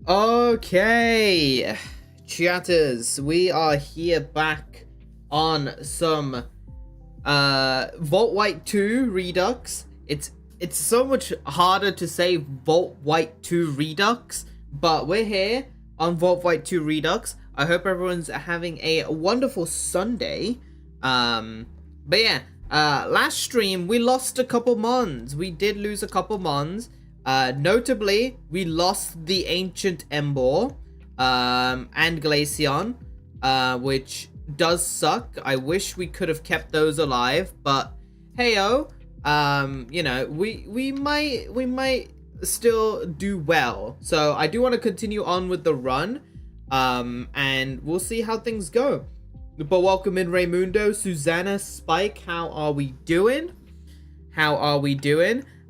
Okay, chatters, we are here back on some Vault White 2 Redux. It's so much harder to say Vault White 2 Redux, but we're here on Vault White 2 Redux. I hope everyone's having a wonderful Sunday. But yeah, last stream we lost a couple mons. We did lose a couple mons. Notably, we lost the Ancient Embor and Glaceon, which does suck. I wish we could have kept those alive, but heyo, you know, we might still do well. So I do want to continue on with the run, and we'll see how things go. But welcome in Raymundo, Susanna, Spike. How are we doing?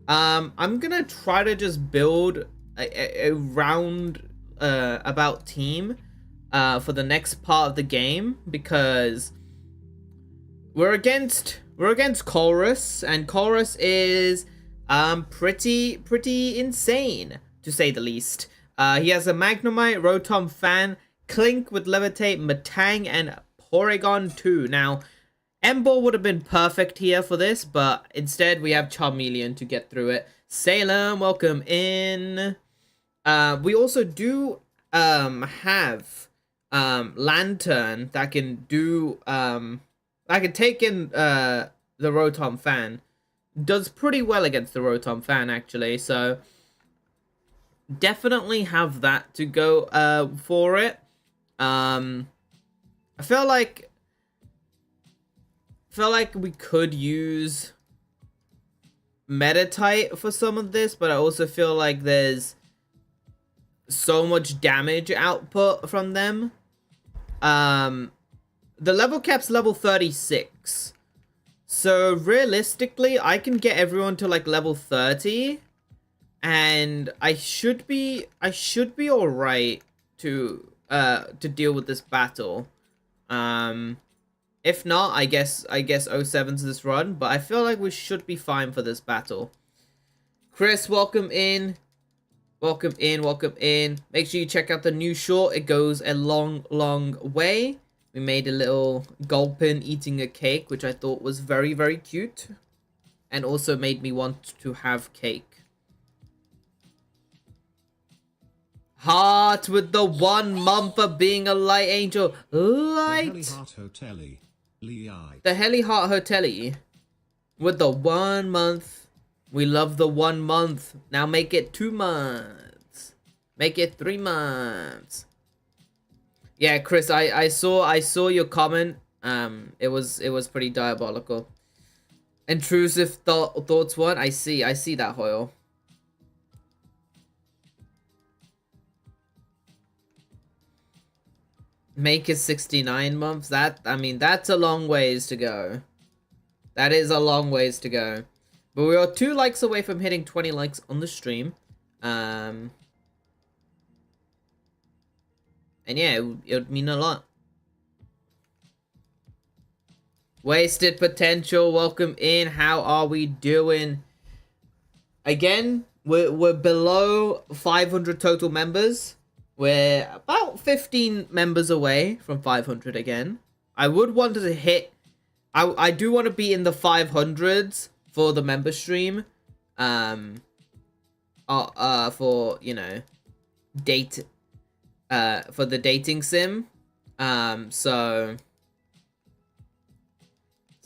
I'm gonna try to just build a round about team for the next part of the game, because we're against Chorus, and Chorus is pretty insane, to say the least. He has a Magnemite, Rotom Fan, Clink with Levitate, Matang, and Porygon 2. Now, Ember would have been perfect here for this, but instead we have Charmeleon to get through it. Salem, welcome in. We also do have Lantern that can do I can take in the Rotom Fan. Does pretty well against the Rotom Fan, actually, so definitely have that to go for it. I feel like we could use Meditite for some of this, but I also feel like there's so much damage output from them. The level cap's level 36. So realistically, I can get everyone to like level 30, and I should be all right to deal with this battle. If not, I guess 07's this run, but I feel like we should be fine for this battle. Chris, welcome in. Welcome in. Make sure you check out the new short. It goes a long way. We made a little Gulpin eating a cake, which I thought was very cute, and also made me want to have cake. Heart with the 1 month of being a light angel. Light. The Heli Heart Hotel with the 1 month. We love the 1 month. Now make it 2 months. Make it 3 months. Yeah, Chris, I saw your comment. It was pretty diabolical. Intrusive thoughts one. I see that, Hoyle. Make it 69 months. I mean, that's a long ways to go. That is a long ways to go. But we are 2 likes away from hitting 20 likes on the stream. And yeah, it would mean a lot. Wasted Potential, welcome in. How are we doing? Again, we're below 500 total members. We're about 15 members away from 500 again. I would want to hit... I do want to be in the 500s for the member stream. For, you know, for the dating sim. So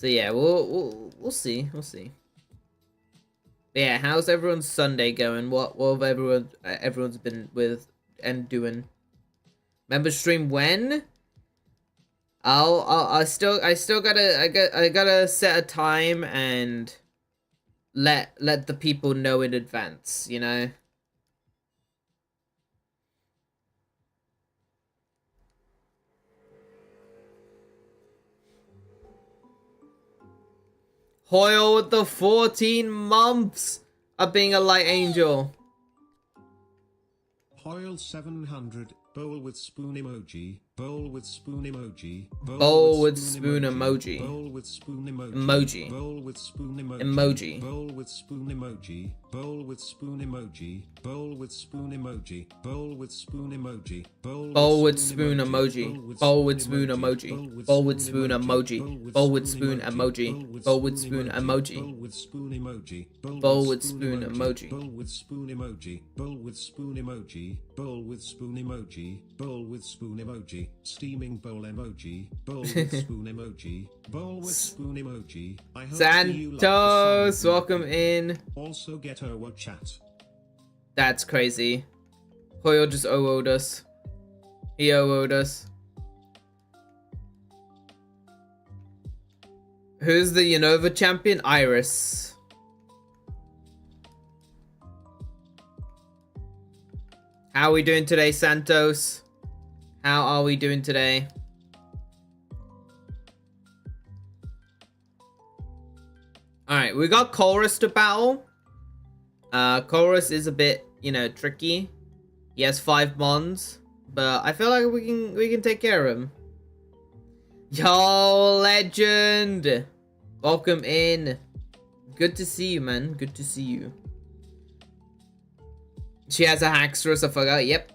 yeah, we'll see. But yeah, how's everyone's Sunday going? What have everyone's been with and doing? Member stream when? I still gotta set a time and let the people know in advance, you know. Hoyle with the 14 months of being a light angel. Hoyle 700 Bowl with spoon emoji. Bowl with spoon emoji. Bowl with spoon emoji. Bowl with spoon emoji. Emoji. Bowl with spoon emoji. Emoji. Bowl with spoon emoji. Bowl with spoon emoji. Bowl with spoon emoji. Bowl with spoon emoji. Bowl with spoon emoji. Bowl with spoon emoji. Bowl with spoon emoji. Bowl with spoon emoji. Bowl with spoon emoji. Bowl with spoon emoji. Bowl with spoon emoji. Bowl with spoon emoji. Bowl with spoon emoji. Bowl with spoon emoji. Bowl with spoon emoji. Steaming bowl emoji. Bowl with spoon emoji. Bowl with spoon emoji. I hope you like the Santos, song. welcome in. Also get OO chat. That's crazy. Hoyle just OO'd us. He OO'd us. Who's the Unova champion? Iris. How are we doing today, Santos? How are we doing today? Alright, we got Chorus to battle. Chorus is a bit, you know, tricky. He has 5 mons, but I feel like we can take care of him. Yo, legend! Welcome in. Good to see you, man. Good to see you. She has a Hackstress, I forgot. Yep.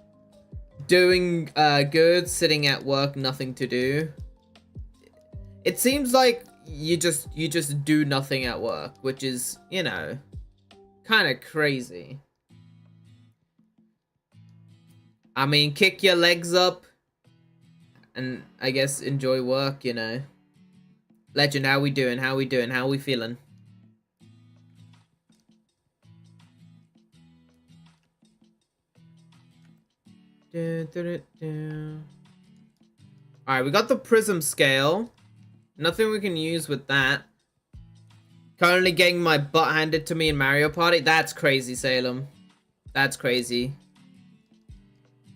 Doing good, sitting at work, nothing to do. It seems like you just do nothing at work, which is, you know, kind of crazy. I mean, kick your legs up and I guess enjoy work, you know. Legend, how we doing? How we doing? How we feeling? Alright, we got the prism scale. Nothing we can use with that. Currently getting my butt handed to me in Mario Party. That's crazy, Salem. That's crazy.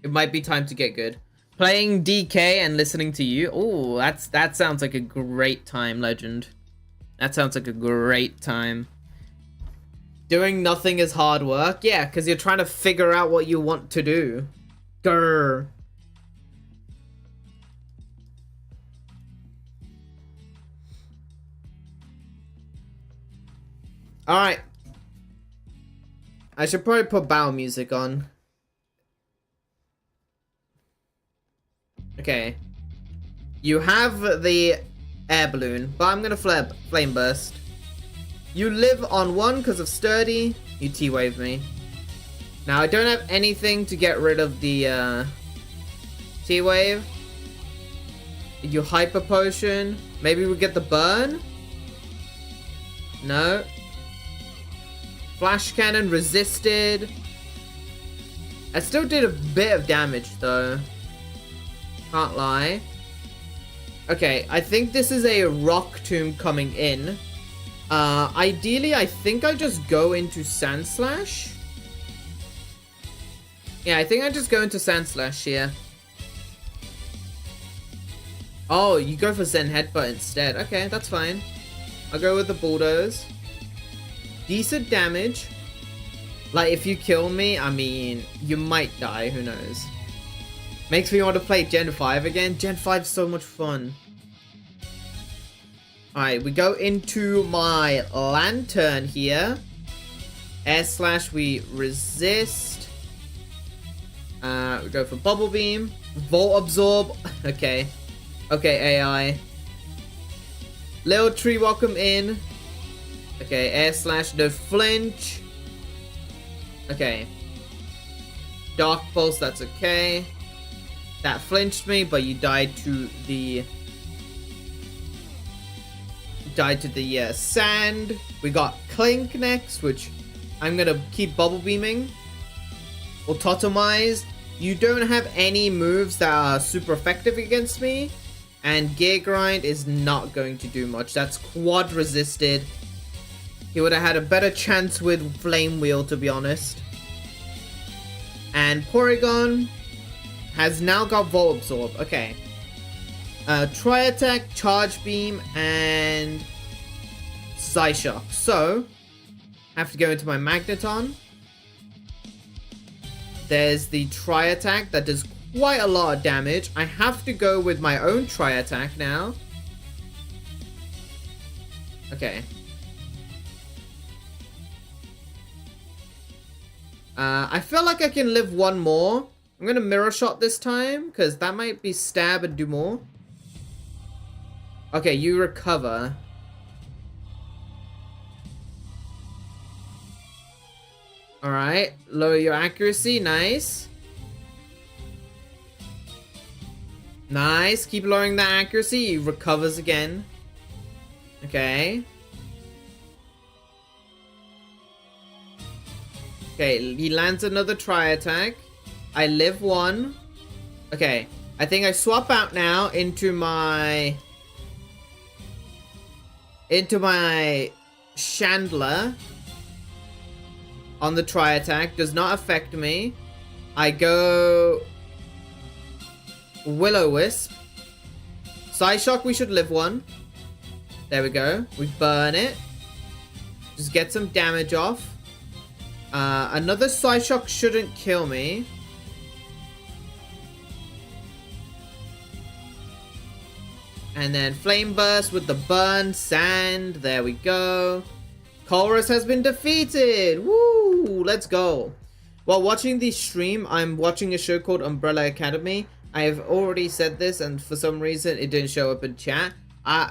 It might be time to get good. Playing DK and listening to you. Oh, that sounds like a great time, Legend. That sounds like a great time. Doing nothing is hard work. Yeah, because you're trying to figure out what you want to do. Grr. Alright. I should probably put battle music on. Okay. You have the air balloon, but I'm gonna flame burst. You live on 1 because of sturdy. You T-wave me. Now I don't have anything to get rid of the T-wave. You hyper potion. Maybe we get the burn. No. Flash cannon resisted. I still did a bit of damage though. Can't lie. Okay, I think this is a rock tomb coming in. Ideally, I think I just go into Sand Slash. Yeah, I think I just go into Sand Slash here. Oh, you go for Zen Headbutt instead. Okay, that's fine. I'll go with the Bulldoze. Decent damage. Like, if you kill me, I mean, you might die, who knows. Makes me want to play Gen 5 again. Gen 5 is so much fun. Alright, we go into my Lantern here. Air Slash, we resist. We go for Bubble Beam. Volt Absorb. Okay. Okay, AI. Little Tree, welcome in. Okay, Air Slash, no flinch. Okay. Dark Pulse, that's okay. That flinched me, but you died to the... sand. We got Clink next, which I'm gonna keep Bubble Beaming. Or Totemize. You don't have any moves that are super effective against me. And Gear Grind is not going to do much. That's quad resisted. He would have had a better chance with Flame Wheel, to be honest. And Porygon has now got Volt Absorb. Okay. Tri Attack, Charge Beam, and Psyshock. So, have to go into my Magneton. There's the Tri Attack that does quite a lot of damage. I have to go with my own tri-attack now. Okay. I feel like I can live one more. I'm gonna mirror shot this time, because that might be stab and do more. Okay, you recover. Alright, lower your accuracy, nice. Nice, keep lowering that accuracy, he recovers again. Okay. Okay, he lands another tri-attack. I live one. Okay, I think I swap out now into my Chandler on the tri-attack. Does not affect me. I go Will-O-Wisp. Psyshock, we should live one. There we go. We burn it. Just get some damage off. Another Psyshock shouldn't kill me. And then Flame Burst with the burn, sand. There we go. Chorus has been defeated. Woo! Let's go. While watching the stream, I'm watching a show called Umbrella Academy. I have already said this, and for some reason it didn't show up in chat.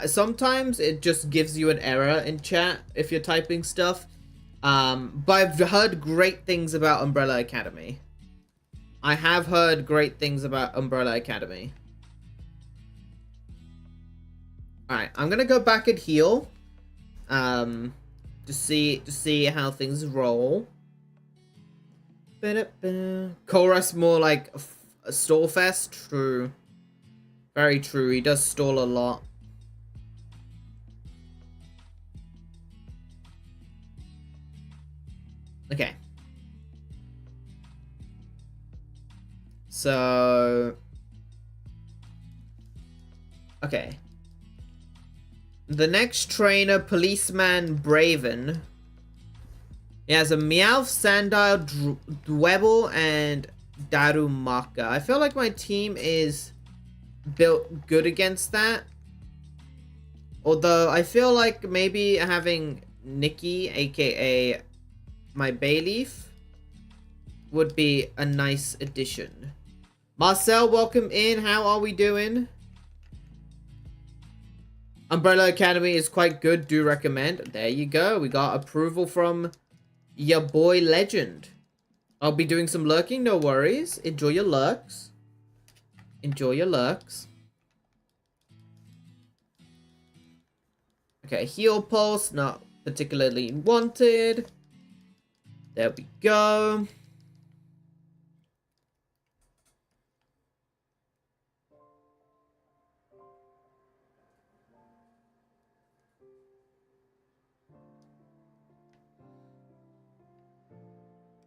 Sometimes it just gives you an error in chat if you're typing stuff. But I've heard great things about Umbrella Academy. I have heard great things about Umbrella Academy. Alright, I'm gonna go back and heal. To see how things roll. Chorus more like a stall fest. True. Very true. He does stall a lot. Okay. So. Okay. The next trainer, Policeman Braven. He has a Meowth, Sandile, Dwebble, and Darumaka. I feel like my team is built good against that. Although I feel like maybe having Nikki, aka my Bayleaf, would be a nice addition. Marcel, welcome in. How are we doing? Umbrella Academy is quite good. Do recommend. There you go. We got approval from your boy Legend. I'll be doing some lurking. No worries. Enjoy your lurks. Enjoy your lurks. Okay, heal pulse. Not particularly wanted. There we go.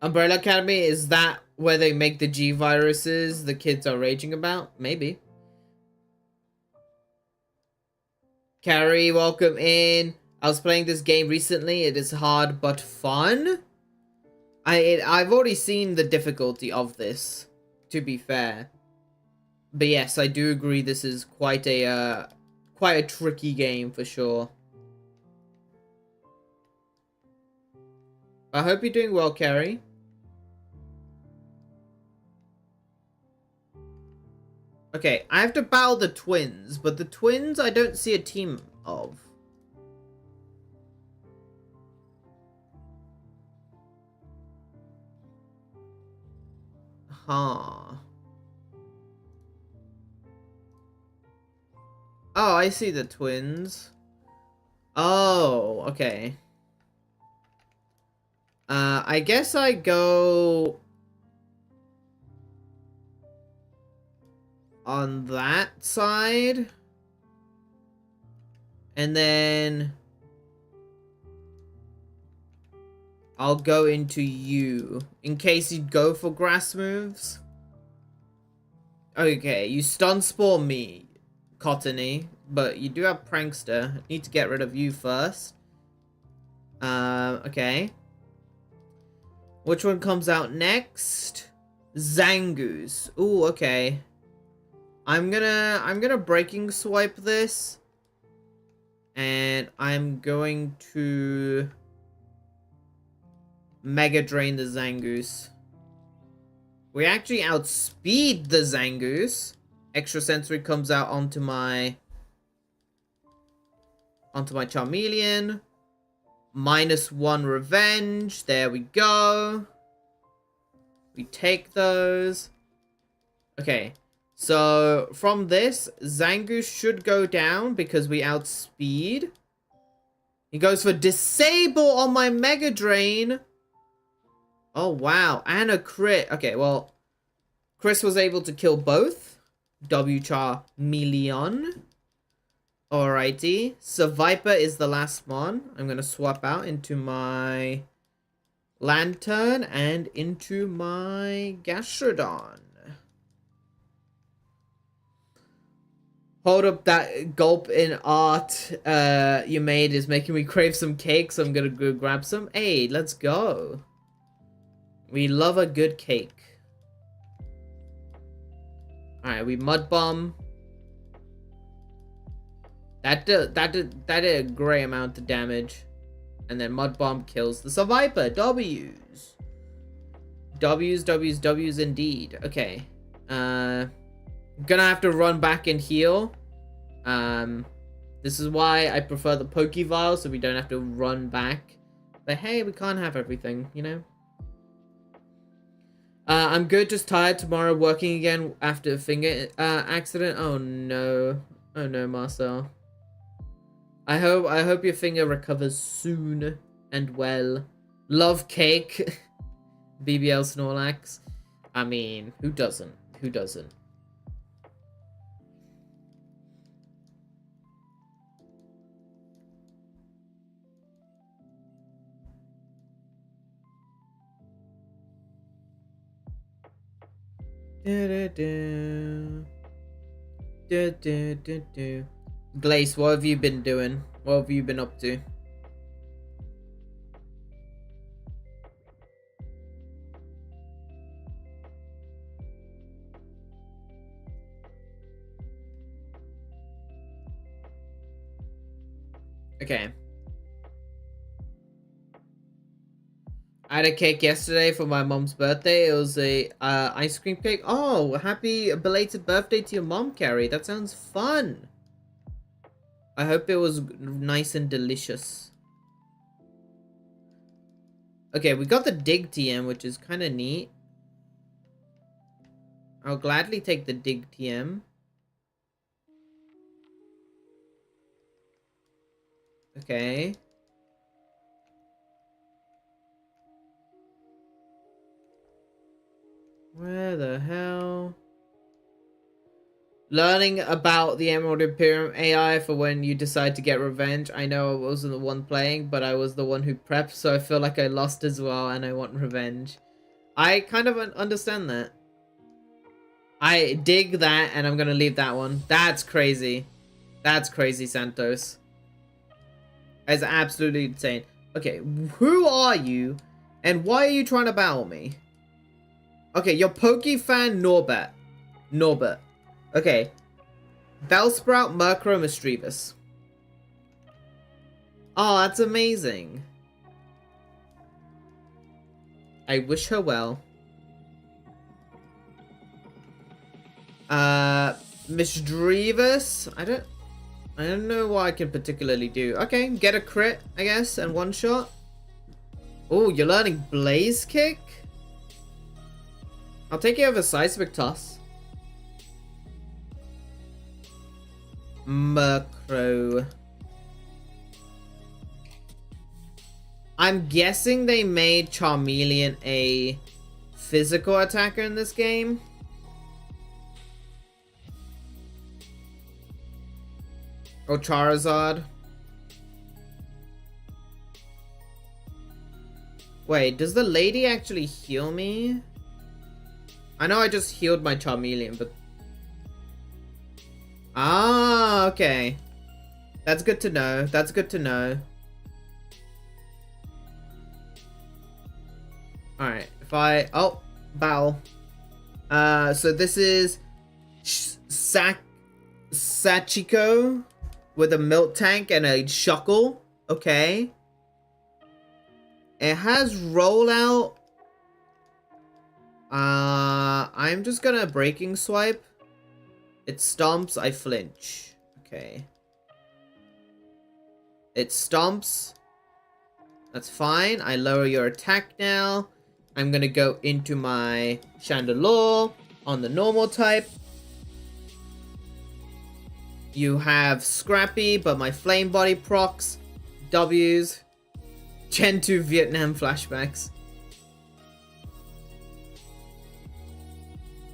Umbrella Academy, is that where they make the G viruses the kids are raging about? Maybe. Carrie, welcome in. I was playing this game recently. It is hard but fun. I've already seen the difficulty of this, to be fair. But yes, I do agree this is quite a tricky game for sure. I hope you're doing well, Carrie. Okay, I have to battle the twins, but the twins I don't see a team of. Huh. Oh, I see the twins. Oh, okay. I guess I go on that side. And then I'll go into you in case you go for grass moves. Okay, you stun spawn me, Cottony, but you do have Prankster. Need to get rid of you first. Okay. Which one comes out next? Zangoose. Ooh, okay. I'm gonna breaking swipe this. And I'm going to Mega Drain the Zangoose. We actually outspeed the Zangoose. Extra Sensory comes out onto my Charmeleon. -1 Revenge. There we go. We take those. Okay. So, from this, Zangoose should go down because we outspeed. He goes for Disable on my Mega Drain. Oh, wow. And a crit. Okay, well, Chris was able to kill both. Charmeleon. Alrighty. Survivor is the last one. I'm going to swap out into my Lantern and into my Gastrodon. Hold up, that gulp in art you made is making me crave some cake, so I'm gonna go grab some. Hey, let's go. We love a good cake. Alright, we Mud Bomb. That did a great amount of damage. And then Mud Bomb kills the Survivor. W's. W's indeed. Okay. Gonna have to run back and heal. This is why I prefer the Pokevile, so we don't have to run back. But hey, we can't have everything, you know? I'm good, just tired. Tomorrow working again after a finger accident. Oh no. Oh no, Marcel. I hope your finger recovers soon and well. Love cake. BBL Snorlax. I mean, who doesn't? Who doesn't? Glace, what have you been doing? What have you been up to? Okay. I had a cake yesterday for my mom's birthday. It was a ice cream cake. Oh, happy belated birthday to your mom, Carrie. That sounds fun. I hope it was nice and delicious. Okay, we got the Dig TM, which is kind of neat. I'll gladly take the Dig TM. Okay. Where the hell? Learning about the Emerald Imperium AI for when you decide to get revenge. I know I wasn't the one playing, but I was the one who prepped, so I feel like I lost as well, and I want revenge. I kind of understand that. I dig that, and I'm gonna leave that one. That's crazy. That's crazy, Santos. That's absolutely insane. Okay, who are you, and why are you trying to battle me? Okay, you're Pokefan Norbert. Norbert. Okay. Bellsprout, Murkrow, Mischievous. Oh, that's amazing. I wish her well. Mischievous. I don't know what I can particularly do. Okay, get a crit, I guess, and one shot. Oh, you're learning Blaze Kick? I'll take it over Seismic Toss. Murkrow. I'm guessing they made Charmeleon a physical attacker in this game. Or Charizard. Wait, does the lady actually heal me? I know I just healed my Charmeleon, but... Ah, okay. That's good to know. That's good to know. Alright, if I... Oh, battle. So this is Sachiko with a milk tank and a shuckle. Okay. It has rollout. I'm just gonna breaking swipe. It stomps, I flinch. Okay. It stomps. That's fine. I lower your attack now. I'm gonna go into my Chandelure on the normal type. You have Scrappy, but my Flame Body procs. W's. Gen 2 Vietnam flashbacks.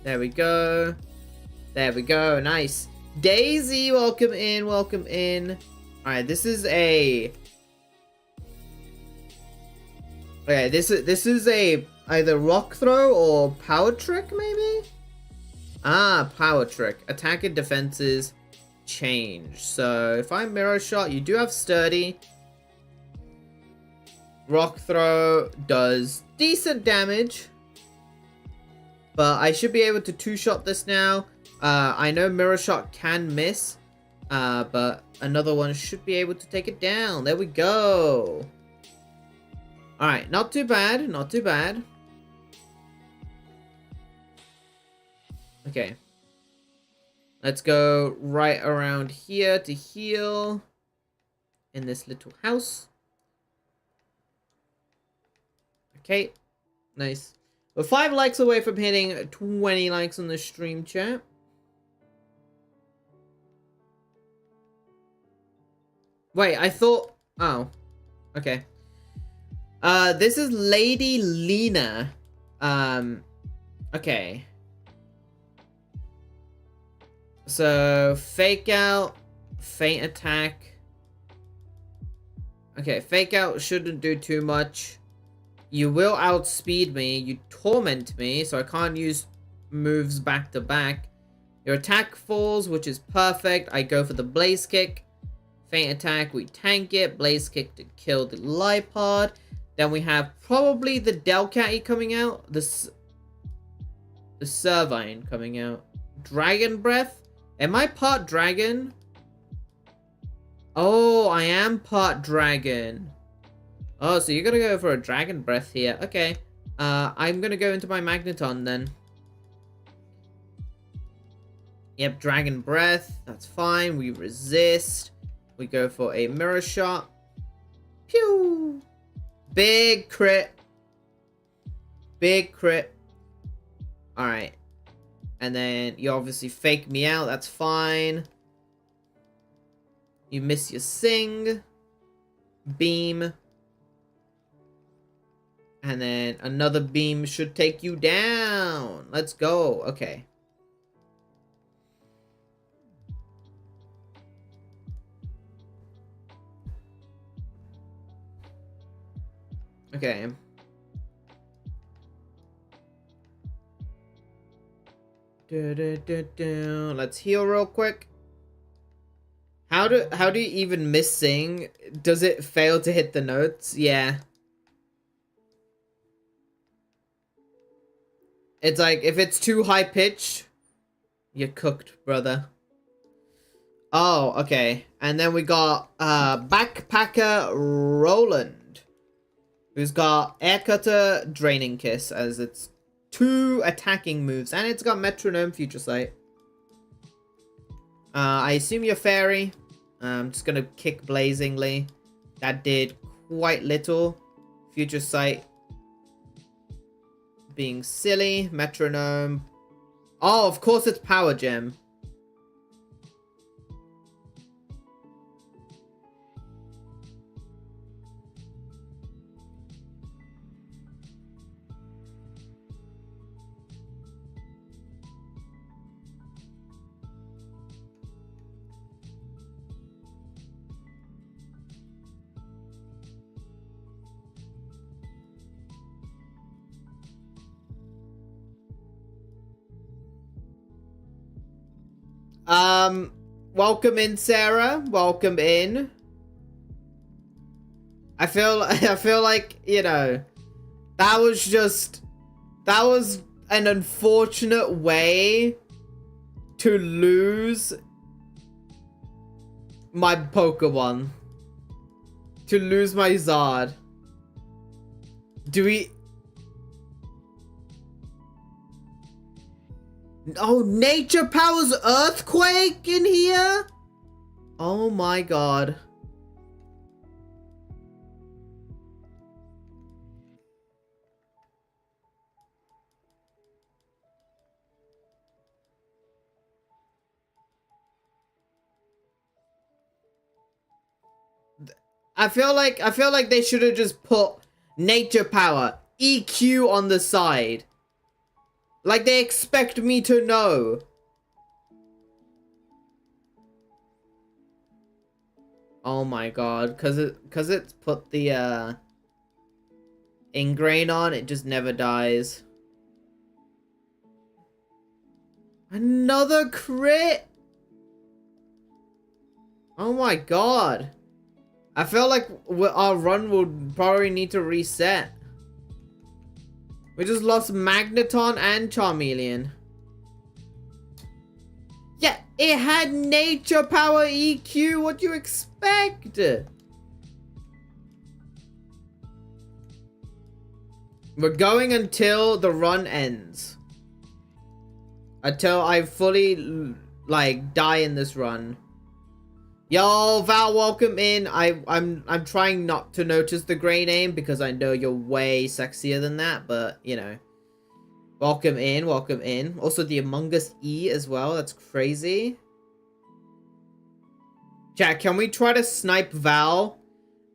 There we go. There we go. Nice. Daisy, welcome in. Welcome in. Alright, this is a... Okay, this is a either rock throw or power trick, maybe? Ah, power trick. Attack and defenses change. So if I mirror shot, you do have sturdy. Rock throw does decent damage, but I should be able to two-shot this now. I know mirror shot can miss, but another one should be able to take it down. There we go. Alright, not too bad, not too bad. Okay. Let's go right around here to heal in this little house. Okay, nice. We're 5 likes away from hitting 20 likes on the stream chat. Wait, I thought... Oh, okay. This is Lady Lena. Okay. So, fake out, feint attack. Okay, fake out shouldn't do too much. You will outspeed me. You torment me, so I can't use moves back to back. Your attack falls, which is perfect. I go for the blaze kick. Feint attack, we tank it. Blaze kick to kill the Lipod. Then we have probably the Delcatty coming out. The Servine coming out. Dragon Breath. Am I part dragon? Oh, I am part dragon. Oh, so you're gonna go for a Dragon Breath here. Okay. I'm gonna go into my Magneton then. Yep, Dragon Breath. That's fine. We resist. We go for a Mirror Shot. Pew! Big crit. Big crit. Alright. And then you obviously fake me out. That's fine. You miss your Sing. Beam. And then another beam should take you down. Let's go. Okay. Okay. Let's heal real quick. How do you even miss Sing? Does it fail to hit the notes? Yeah. It's like, if it's too high pitched, you're cooked, brother. Oh, okay. And then we got Backpacker Roland, who's got Air Cutter, Draining Kiss as its 2 attacking moves, and it's got Metronome, Future Sight. I assume you're Fairy. I'm just gonna kick Blazingly. That did quite little. Future Sight being silly. Metronome. Oh, of course it's Power Gem. Welcome in, Sarah. Welcome in. I feel like, you know, that was an unfortunate way to lose my Pokemon. To lose my Zard. Do we... Oh, nature powers earthquake in here? Oh my god. I feel like they should have just put nature power EQ on the side. Like they expect me to know. Oh my god, cause it's put the ingrain on, it just never dies. Another crit. Oh my god. I feel like our run will probably need to reset. We just lost Magneton and Charmeleon. Yeah, it had nature power EQ. What do you expect? We're going until the run ends. Until I fully, like, die in this run. Yo, Val, welcome in. I'm trying not to notice the gray name because I know you're way sexier than that, but you know. Welcome in, welcome in. Also the Among Us E as well. That's crazy. Chat, can we try to snipe Val?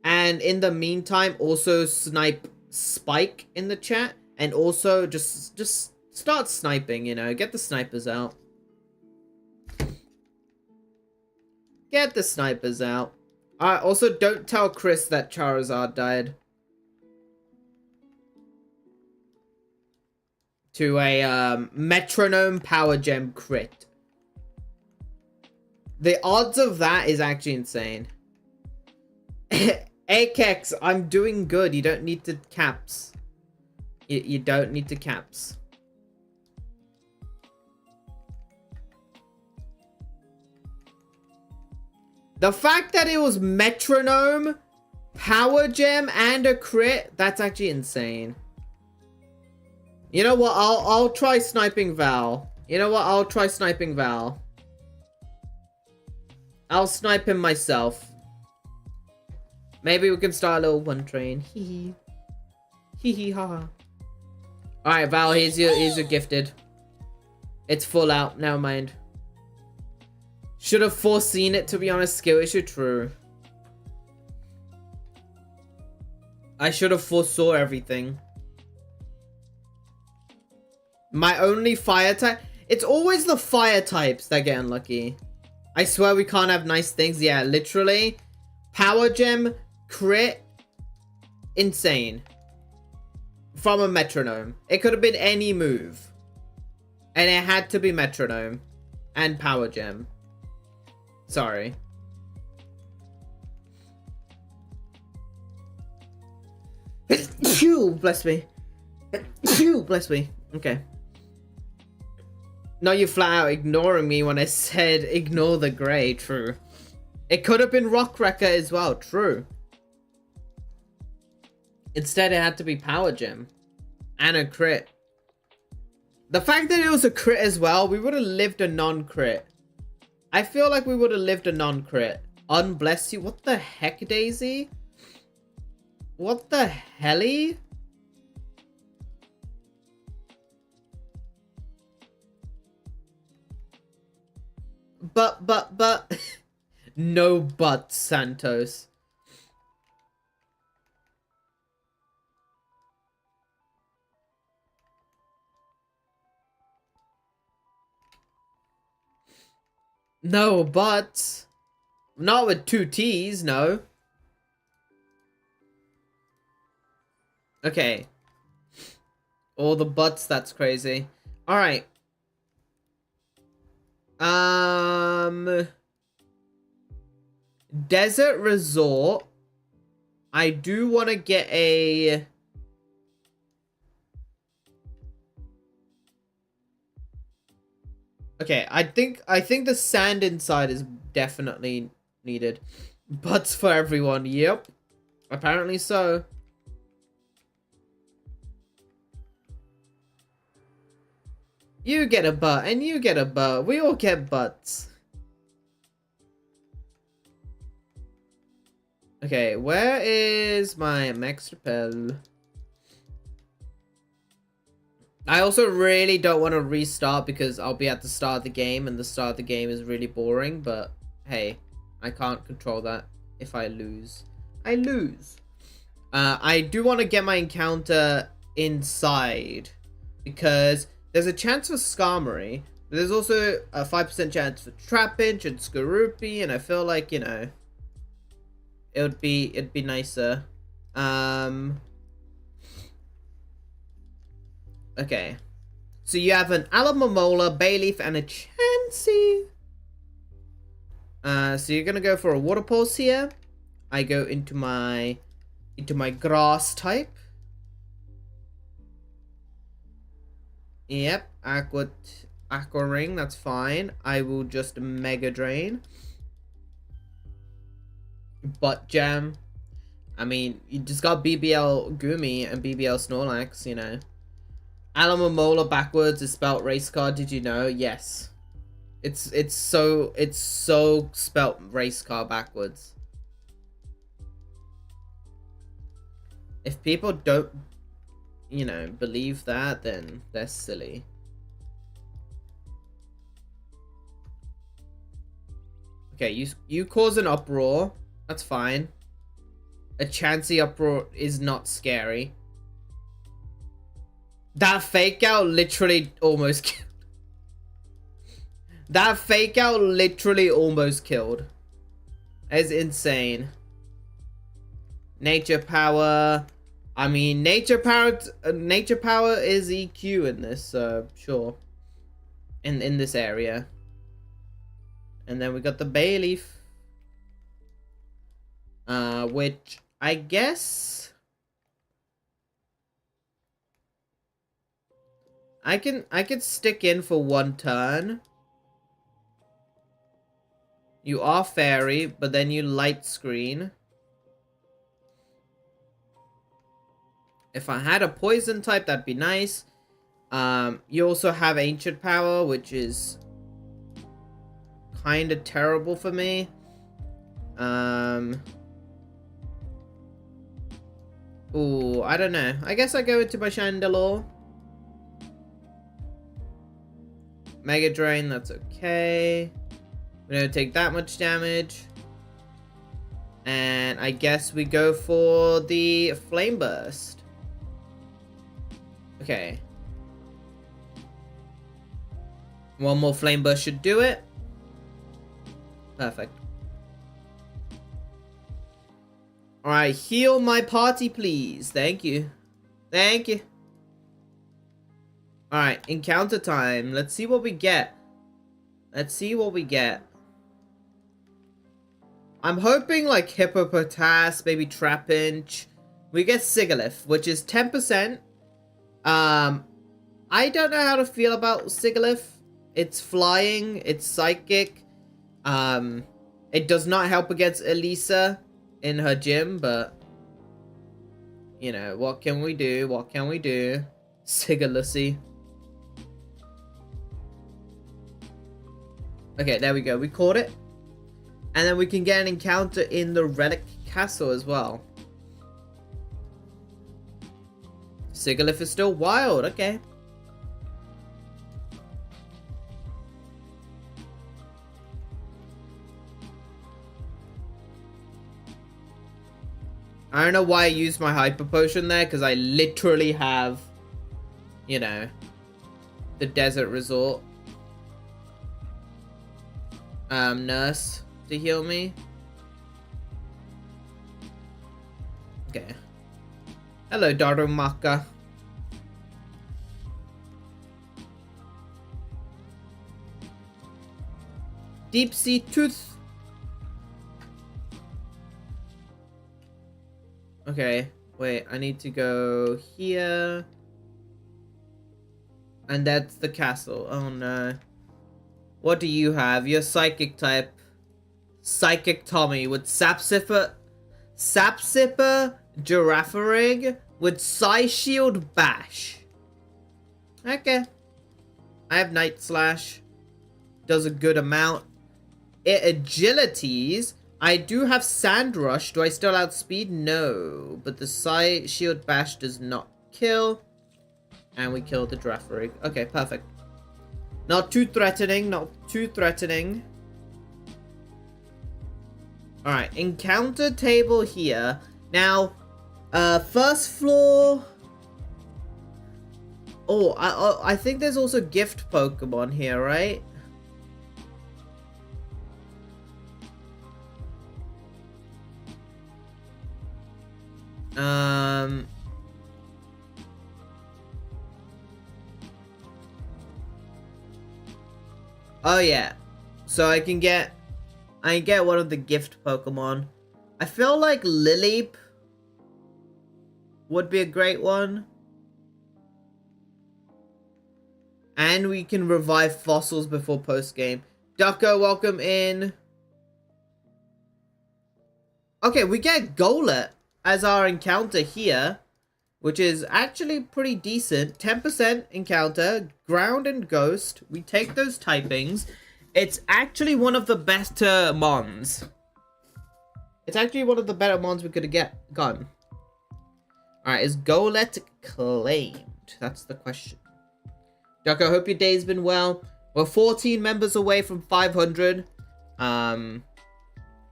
And in the meantime, also snipe Spike in the chat. And also just start sniping, you know. Get the snipers out. Get the snipers out. Alright, also don't tell Chris that Charizard died. To a metronome power gem crit. The odds of that is actually insane. Akex, I'm doing good. You don't need to caps. You don't need to caps. The fact that it was metronome, power gem, and a crit, that's actually insane. You know what? I'll try sniping Val. You know what? I'll try sniping Val. I'll snipe him myself. Maybe we can start a little one train. Hee hee. Hee hee ha ha. Alright, Val, here's your gifted. It's full out. Never mind. Should have foreseen it, to be honest. Skill issue, true. I should have foresaw everything. My only fire type... It's always the fire types that get unlucky. I swear we can't have nice things. Yeah, literally. Power gem, crit, insane. From a metronome. It could have been any move. And it had to be metronome. And power gem. Sorry. Phew, bless me. Phew, bless me. Okay. No, you flat out ignoring me when I said ignore the grey. True. It could have been Rock Wrecker as well. True. Instead, it had to be Power Gem. And a crit. The fact that it was a crit as well, we would have lived a non-crit. I feel like we would have lived a non-crit. Unbless you. What the heck, Daisy? What the helly? But. No but, Santos. No but. Not with 2 T's, no. Okay. All the buts, that's crazy. Alright. Desert Resort. I do want to get a... Okay, I think the sand inside is definitely needed. Butts for everyone. Yep. Apparently so. You get a butt, and you get a butt. We all get butts. Okay, where is my max repel? I also really don't want to restart because I'll be at the start of the game, and the start of the game is really boring, but hey, I can't control that. If I lose, I lose. I do want to get my encounter inside because there's a chance for Skarmory, but there's also a 5% chance for Trapinch and Skorupi, and I feel like, you know, it'd be nicer. Okay. So you have an Alamomola, Bayleaf, and a Chansey. So you're gonna go for a Water Pulse here. I go into my grass type. Yep, Aqua Ring, that's fine. I will just Mega Drain. Butt Jam. I mean, you just got BBL Gumi and BBL Snorlax, you know. Alamomola backwards is spelt race car, did you know? Yes. It's so spelt race car backwards. If people don't, you know, believe that, then they're silly. Okay, you cause an uproar. That's fine. A Chansey uproar is not scary. That fake out literally almost killed. That fake out literally almost killed. It's insane. Nature power. I mean, nature power is EQ in this, sure. In this area. And then we got the Bayleaf. Which I guess I could stick in for one turn. You are fairy, but then you light screen. If I had a poison type, that'd be nice. You also have ancient power, which is kind of terrible for me. Ooh, I don't know. I guess I go into my Chandelure. Mega Drain, that's okay. We don't take that much damage. And I guess we go for the Flame Burst. Okay. One more Flame Burst should do it. Perfect. Alright, heal my party, please. Thank you. Thank you. Alright, encounter time. Let's see what we get. Let's see what we get. I'm hoping like Hippopotas, maybe Trapinch. We get Sigilyph, which is 10%. I don't know how to feel about Sigilyph. It's flying, it's psychic. It does not help against Elisa in her gym, but you know, what can we do? What can we do? Sigilyph. Okay, there we go. We caught it. And then we can get an encounter in the Relic Castle as well. Sigilyph is still wild. Okay. I don't know why I used my Hyper Potion there, because I literally have, you know, the Desert Resort. Nurse to heal me. Okay. Hello, Darumaka. Deep Sea Tooth. Okay, wait, I need to go here. And that's the castle. Oh no. What do you have? You're psychic type. Psychic Tommy with Sapsipper Giraffarig with Psy Shield Bash. Okay. I have Night Slash. Does a good amount. It agilities. I do have Sand Rush. Do I still outspeed? No. But the Psy Shield Bash does not kill. And we kill the Giraffarig. Okay, perfect. Not too threatening. Not too threatening. Alright, encounter table here. Now, first floor. Oh, I think there's also gift Pokemon here, right? Oh yeah. So I can get one of the gift Pokemon. I feel like Lileep would be a great one. And we can revive fossils before post-game. Ducko, welcome in. Okay, we get Golett as our encounter here, which is actually pretty decent. 10% encounter, ground and ghost. We take those typings. It's actually one of the better mons. It's actually one of the better mons we could have gotten. Alright, is Golett claimed? That's the question. Ducko, I hope your day's been well. We're 14 members away from 500.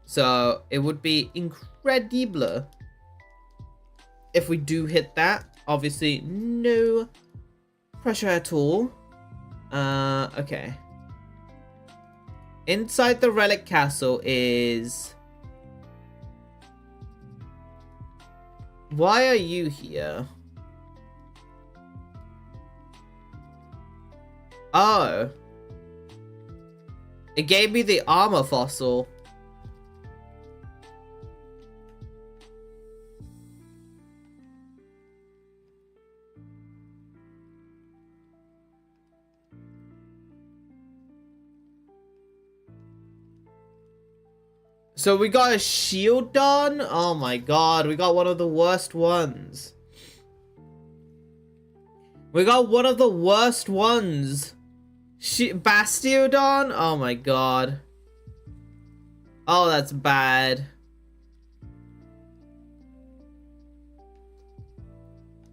So it would be incredible if we do hit that. Obviously, no pressure at all. Okay. Inside the Relic Castle is... Why are you here? Oh. It gave me the armor fossil. So we got a shield done? Oh my god, we got one of the worst ones. We got one of the worst ones. Bastiodon? Oh my god. Oh, that's bad.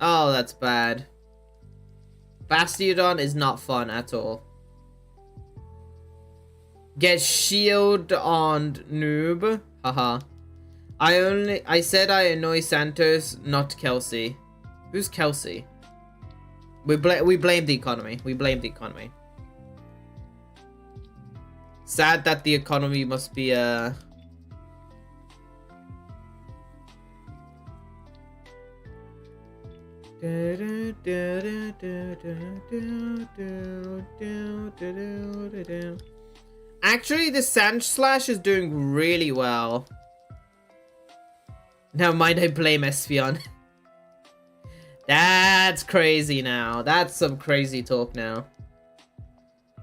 Oh, that's bad. Bastiodon is not fun at all. Get shield on noob. Haha. I said I annoy Santos, not Kelsey. Who's Kelsey? We blame the economy. We blame the economy. Sad that the economy must be Actually, the Sand Slash is doing really well. Never mind, I blame Espeon. That's crazy now. That's some crazy talk now.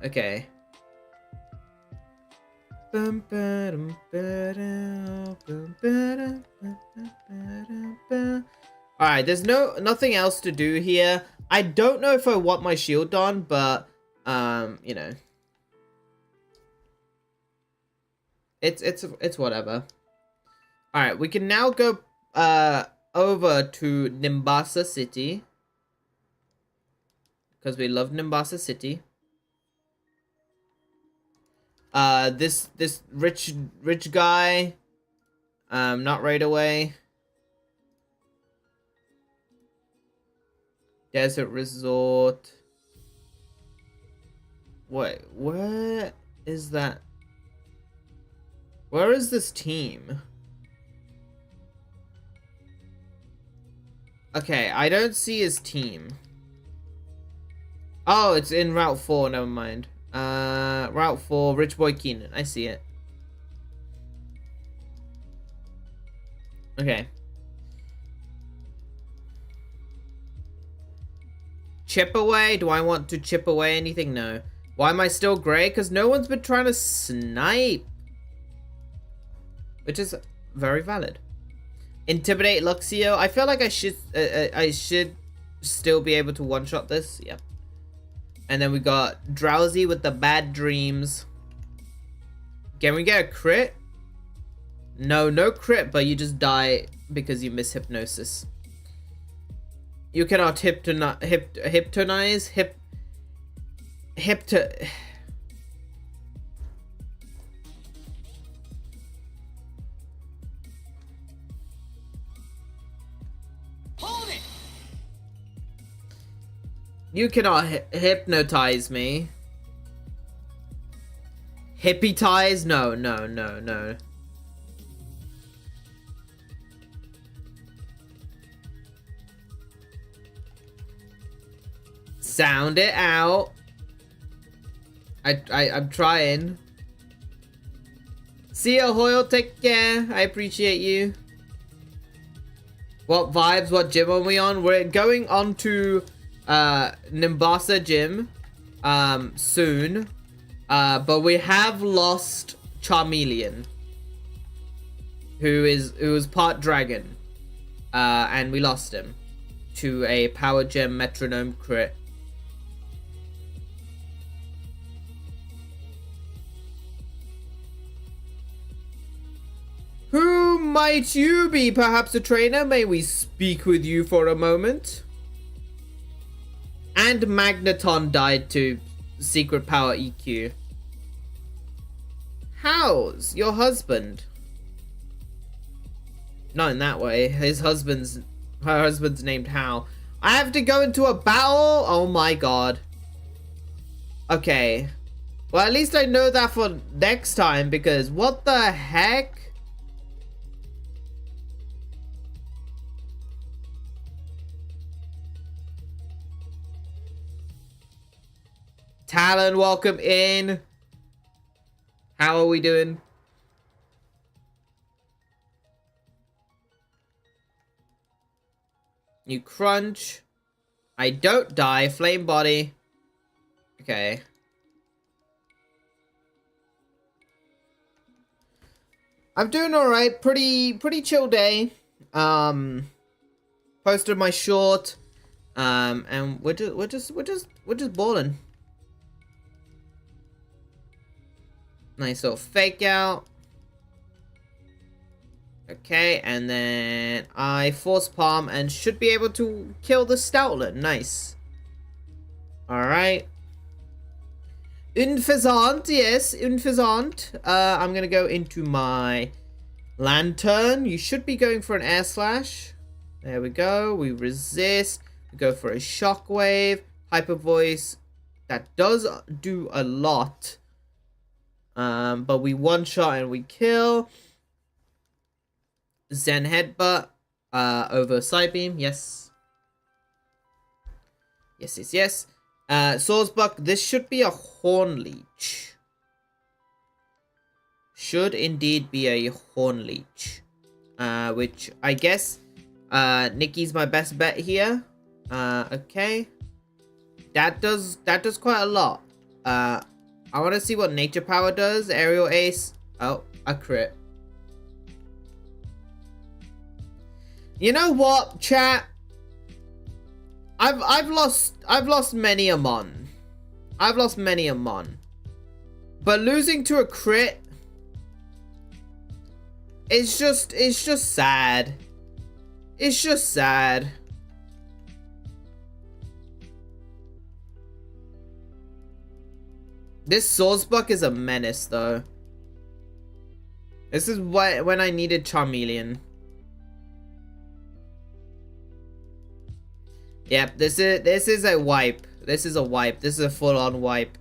Okay. Alright, there's nothing else to do here. I don't know if I want my shield on, but you know. It's whatever. Alright, we can now go over to Nimbasa City. Because we love Nimbasa City. This rich guy. Not right away. Desert Resort. Wait, where is that? Where is this team? Okay, I don't see his team. Oh, it's in Route 4, never mind. Route 4, Rich Boy Keenan. I see it. Okay. Chip away? Do I want to chip away anything? No. Why am I still gray? Because no one's been trying to snipe. Which is very valid. Intimidate Luxio. I feel like I should still be able to one-shot this. Yep. And then we got Drowsy with the bad dreams. Can we get a crit? No, no crit, but you just die because you miss hypnosis. You cannot hypnotize. You cannot hypnotize me. Hypnotize? No, no, no, no. Sound it out. I'm trying. See ya, Hoyle. Take care. I appreciate you. What vibes? What gym are we on? We're going on to Nimbasa gym soon. But we have lost Charmeleon, who was part dragon. And we lost him to a power gem metronome crit. Who might you be? Perhaps a trainer? May we speak with you for a moment? And Magneton died to secret power EQ. How's your husband? Not in that way. Her husband's named Hal. I have to go into a battle? Oh my god. Okay. Well, at least I know that for next time, because what the heck? Talon, welcome in. How are we doing? You crunch. I don't die. Flame body. Okay. I'm doing alright. Pretty chill day. Posted my short. And we're just balling. Nice little fake out. Okay, and then I force palm and should be able to kill the Stoutland. Nice. Alright. Unfezant, yes, Unfezant. I'm gonna go into my lantern. You should be going for an air slash. There we go. We resist. We go for a shockwave. Hyper voice. That does do a lot. But we one shot and we kill. Zen headbutt. Over side beam. Yes. Yes, yes, yes. Swordsbuck. This should be a Horn Leech. Should indeed be a Horn Leech. Which I guess Nikki's my best bet here. Okay. That does quite a lot. I want to see what Nature Power does. Aerial Ace. Oh, a crit. You know what, chat? I've lost many a mon. I've lost many a mon. But losing to a crit, it's just sad. It's just sad. This Swordsbuck is a menace, though. This is when I needed Charmeleon. Yep, this is a wipe. This is a wipe. This is a full-on wipe.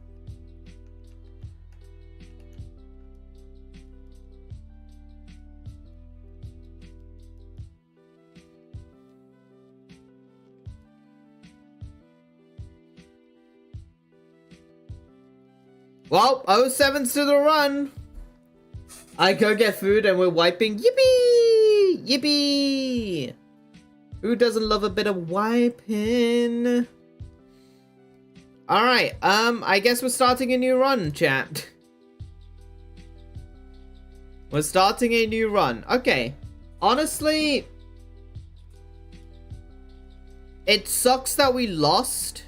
Well, 07's to the run. I go get food and we're wiping. Yippee! Yippee! Who doesn't love a bit of wiping? Alright, I guess we're starting a new run, chat. We're starting a new run. Okay. Honestly, it sucks that we lost.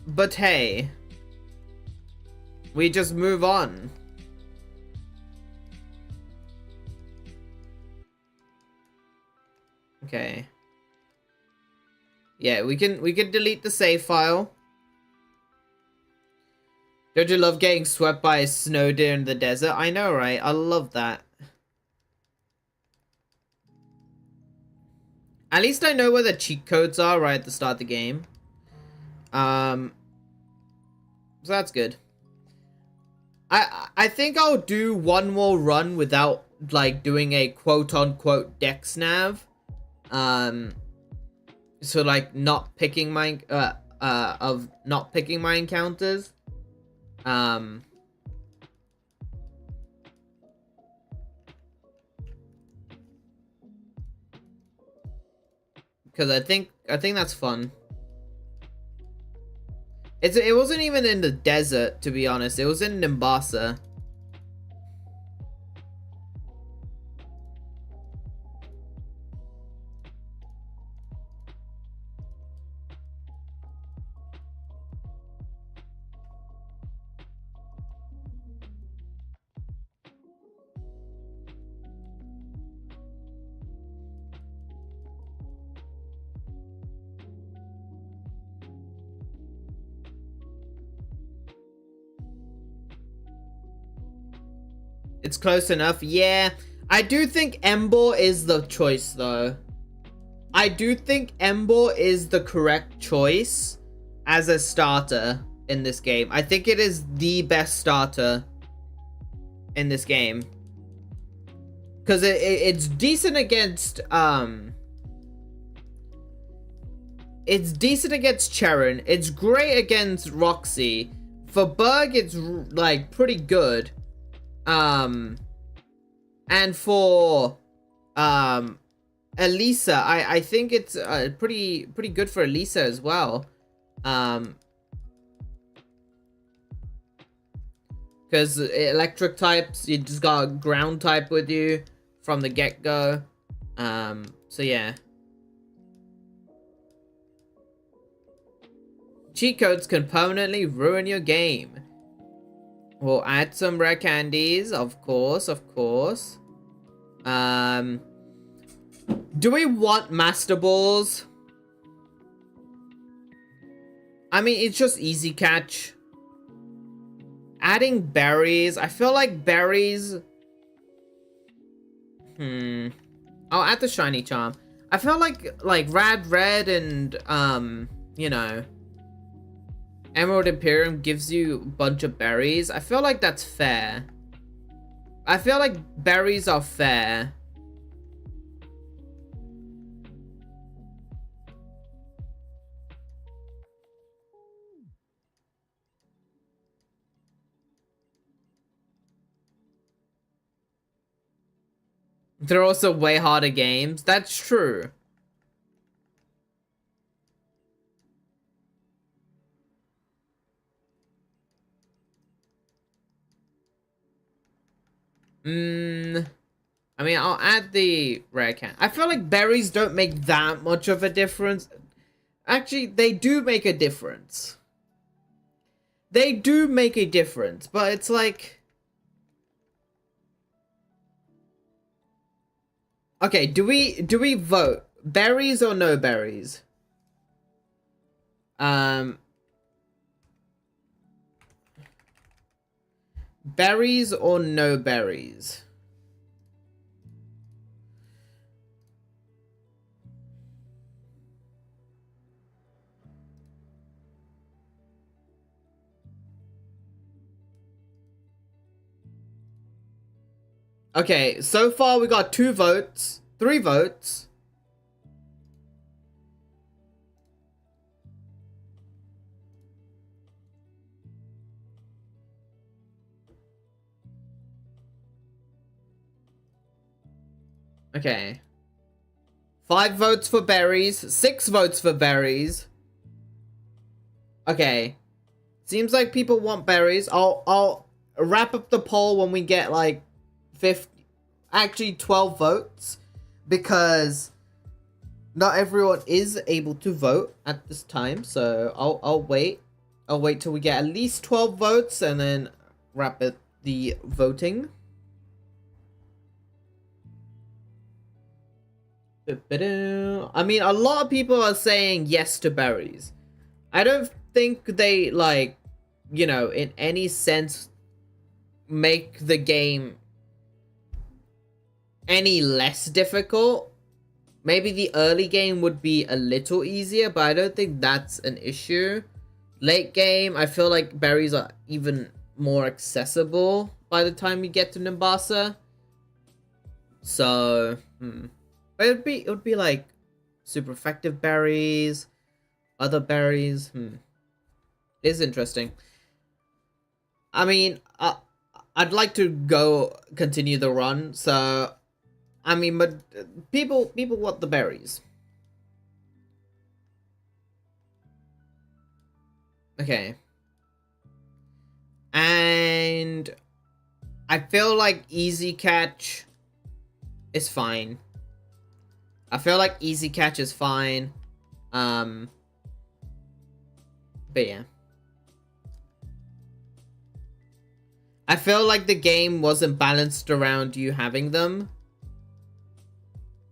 But hey, we just move on. Okay. Yeah, we can delete the save file. Don't you love getting swept by a snow deer in the desert? I know, right? I love that. At least I know where the cheat codes are right at the start of the game. So that's good. I think I'll do one more run without like doing a quote-unquote dex nav. So like not picking my not picking my encounters. Because I think that's fun. It wasn't even in the desert, to be honest. It was in Nimbasa. It's close enough. Yeah, I do think Embor is the choice, though. I do think Embor is the correct choice as a starter in this game. I think it is the best starter in this game. Because it's decent against, it's decent against Charon. It's great against Roxy. For Burgh, it's, like, pretty good. And for, Elisa, I think it's, pretty good for Elisa as well. Because electric types, you just got ground type with you from the get-go. So yeah. Cheat codes can permanently ruin your game. We'll add some rare candies, of course, of course. Do we want Master Balls? I mean, it's just easy catch. Adding berries. I feel like berries... I'll add the shiny charm. I feel like Rad Red and, you know, Emerald Imperium gives you a bunch of berries. I feel like that's fair. I feel like berries are fair. They're also way harder games. That's true. I mean, I'll add the rare can. I feel like berries don't make that much of a difference. Actually, they do make a difference. They do make a difference, but it's like... Okay, do we vote? Berries or no berries? Berries or no berries? Okay, so far we got 2 votes. 3 votes. Okay. 5 votes for berries. 6 votes for berries. Okay. Seems like people want berries. I'll wrap up the poll when we get like 12 votes, because not everyone is able to vote at this time. So I'll wait. I'll wait till we get at least 12 votes and then wrap up the voting. I mean, a lot of people are saying yes to berries. I don't think they, like, you know, in any sense make the game any less difficult. Maybe the early game would be a little easier, but I don't think that's an issue. Late game, I feel like berries are even more accessible by the time you get to Nimbasa. So, but it would be like super effective berries, other berries. It's interesting. I mean, I'd like to continue the run. So, I mean, but people want the berries. Okay. And I feel like easy catch is fine. I feel like easy catch is fine. But yeah. I feel like the game wasn't balanced around you having them.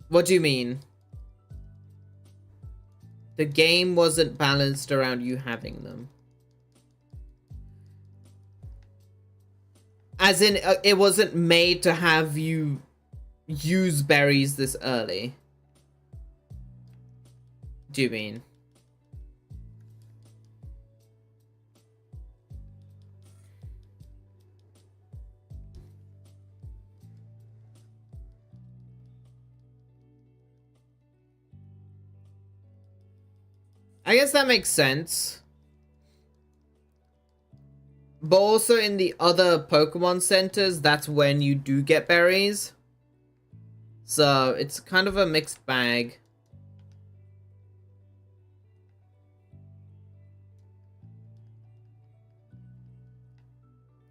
What do you mean? The game wasn't balanced around you having them. As in, it wasn't made to have you use berries this early. Do you mean? I guess that makes sense. But also in the other Pokemon centers, that's when you do get berries. So it's kind of a mixed bag.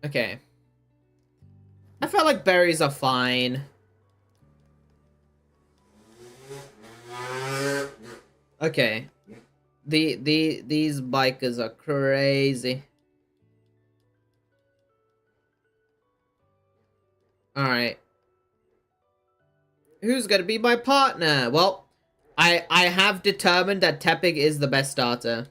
Okay. I feel like berries are fine. Okay. These bikers are crazy. Alright. Who's gonna be my partner? Well, I have determined that Tepig is the best starter.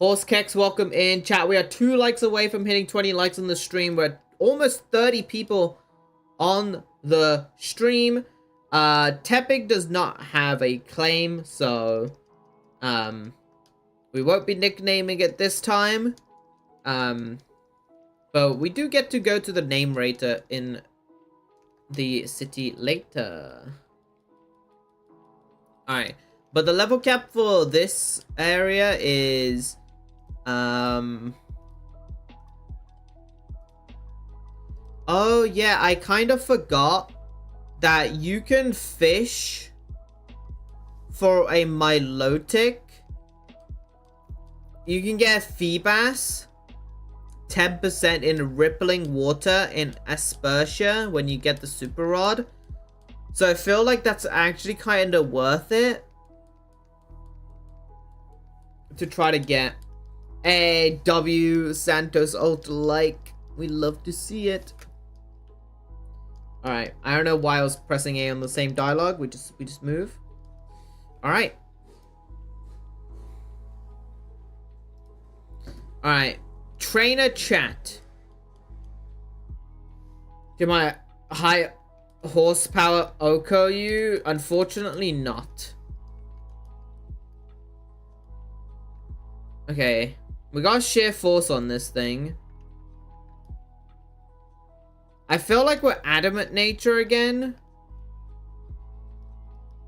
Horsekex, welcome in. Chat, we are 2 likes away from hitting 20 likes on the stream. We're almost 30 people on the stream. Tepig does not have a claim, so we won't be nicknaming it this time. But we do get to go to the name rater in the city later. Alright. But the level cap for this area is oh yeah, I kind of forgot that you can fish for a Milotic. You can get Feebas 10% in rippling water in Aspersia when you get the super rod. So I feel like that's actually kind of worth it to try to get a W Santos ult like. We love to see it. Alright, I don't know why I was pressing A on the same dialogue. We just move. Alright. Alright. Trainer chat. Can my high horsepower Oko you? Unfortunately not. Okay. We got sheer force on this thing. I feel like we're adamant nature again.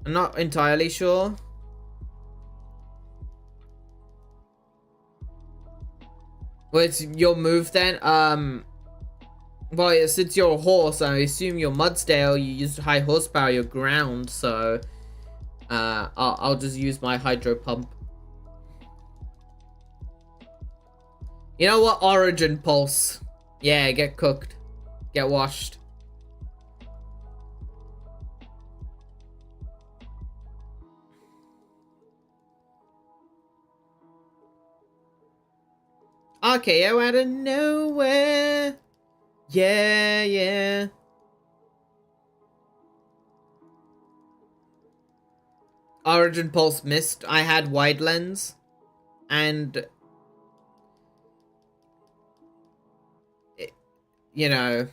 I'm not entirely sure. Well, it's your move then. Well, since you're a horse, I assume you're Mudsdale, you use high horsepower, you're ground, so I'll just use my hydro pump. You know what? Origin pulse. Yeah, get cooked. Get washed. RKO out of nowhere. Yeah, yeah. Origin pulse missed. I had wide lens. And... you know...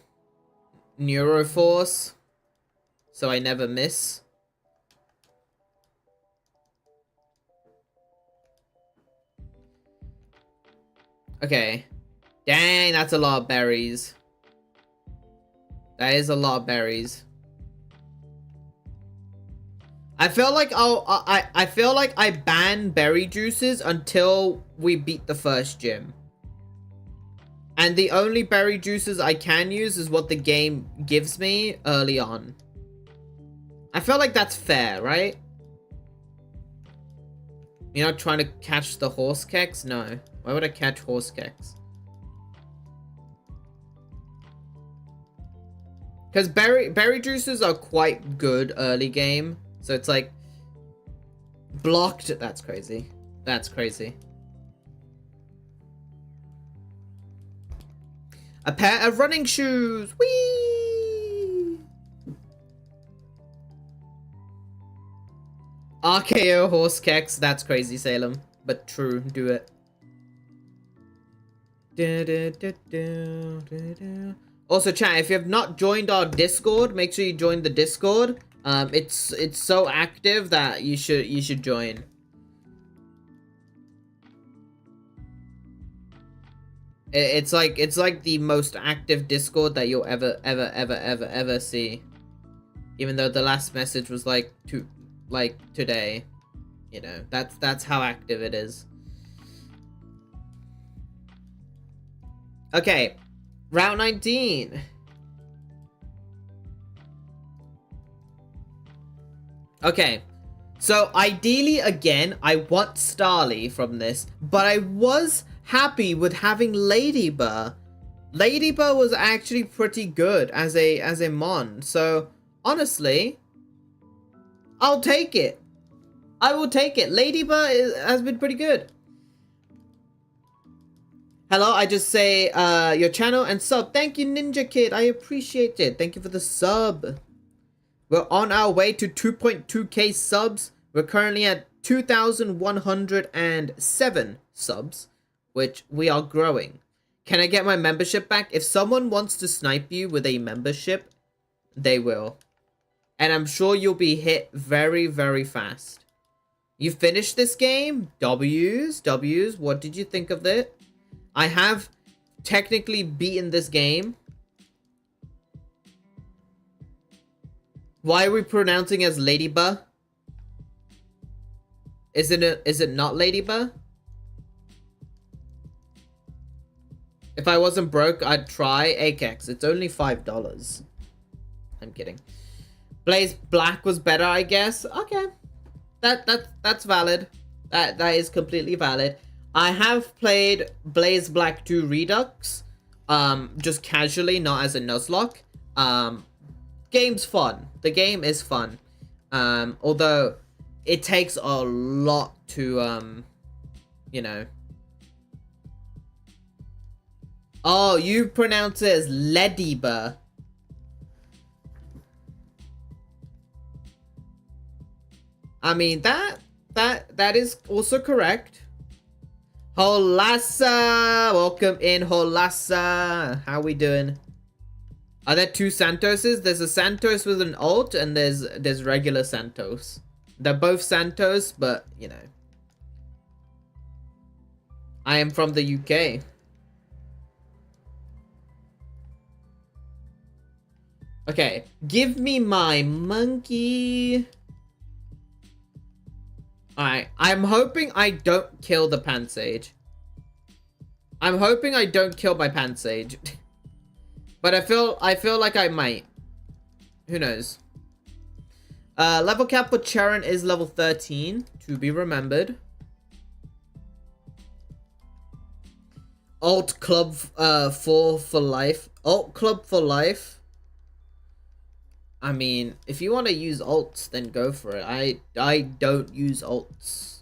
Neuroforce. So I never miss. Okay. Dang, that's a lot of berries. That is a lot of berries. I feel like I feel like I ban berry juices until we beat the first gym. And the only berry juices I can use is what the game gives me early on. I feel like that's fair, right? You're not trying to catch the horse keks? No. Why would I catch horse keks? Because berry juices are quite good early game. So it's like... blocked. That's crazy. That's crazy. A pair of running shoes. Whee! RKO horse keks. That's crazy, Salem. But true. Do it. Also, chat, if you have not joined our Discord, make sure you join the Discord. It's so active that you should join. It's like the most active Discord that you'll ever see. Even though the last message was like today, you know, that's how active it is. Okay, Route 19. Okay, so ideally, again, I want Starly from this, but I was happy with having Lady Burgh. Lady Burgh was actually pretty good as a mon, so honestly, I'll take it. I will take it. Lady Burgh has been pretty good. Hello, I just say your channel and sub. Thank you, Ninja Kid. I appreciate it. Thank you for the sub. We're on our way to 2.2k subs. We're currently at 2,107 subs, which we are growing. Can I get my membership back? If someone wants to snipe you with a membership, they will. And I'm sure you'll be hit very, very fast. You finished this game? W's. What did you think of it? I have technically beaten this game. Why are we pronouncing as Lady Burgh? Is it not Lady Burgh? If I wasn't broke, I'd try Akex. It's only $5. I'm kidding. Blaze Black was better, I guess. Okay. That's valid. That is completely valid. I have played Blaze Black 2 Redux, just casually, not as a nuzlocke. Game's fun. The game is fun. Although it takes a lot to, you know. Oh, you pronounce it as Lady Burgh. I mean, that is also correct. Holassa! Welcome in, Holassa. How we doing? Are there two Santoses? There's a Santos with an alt, and there's regular Santos. They're both Santos, but, you know. I am from the UK. Okay, give me my monkey. Alright, I'm hoping I don't kill the Pansage. I'm hoping I don't kill my Pansage. But I feel like I might. Who knows? Level cap for Charon is level 13, to be remembered. Alt Club 4 for life. Alt Club for life. I mean, if you want to use alts, then go for it. I don't use alts.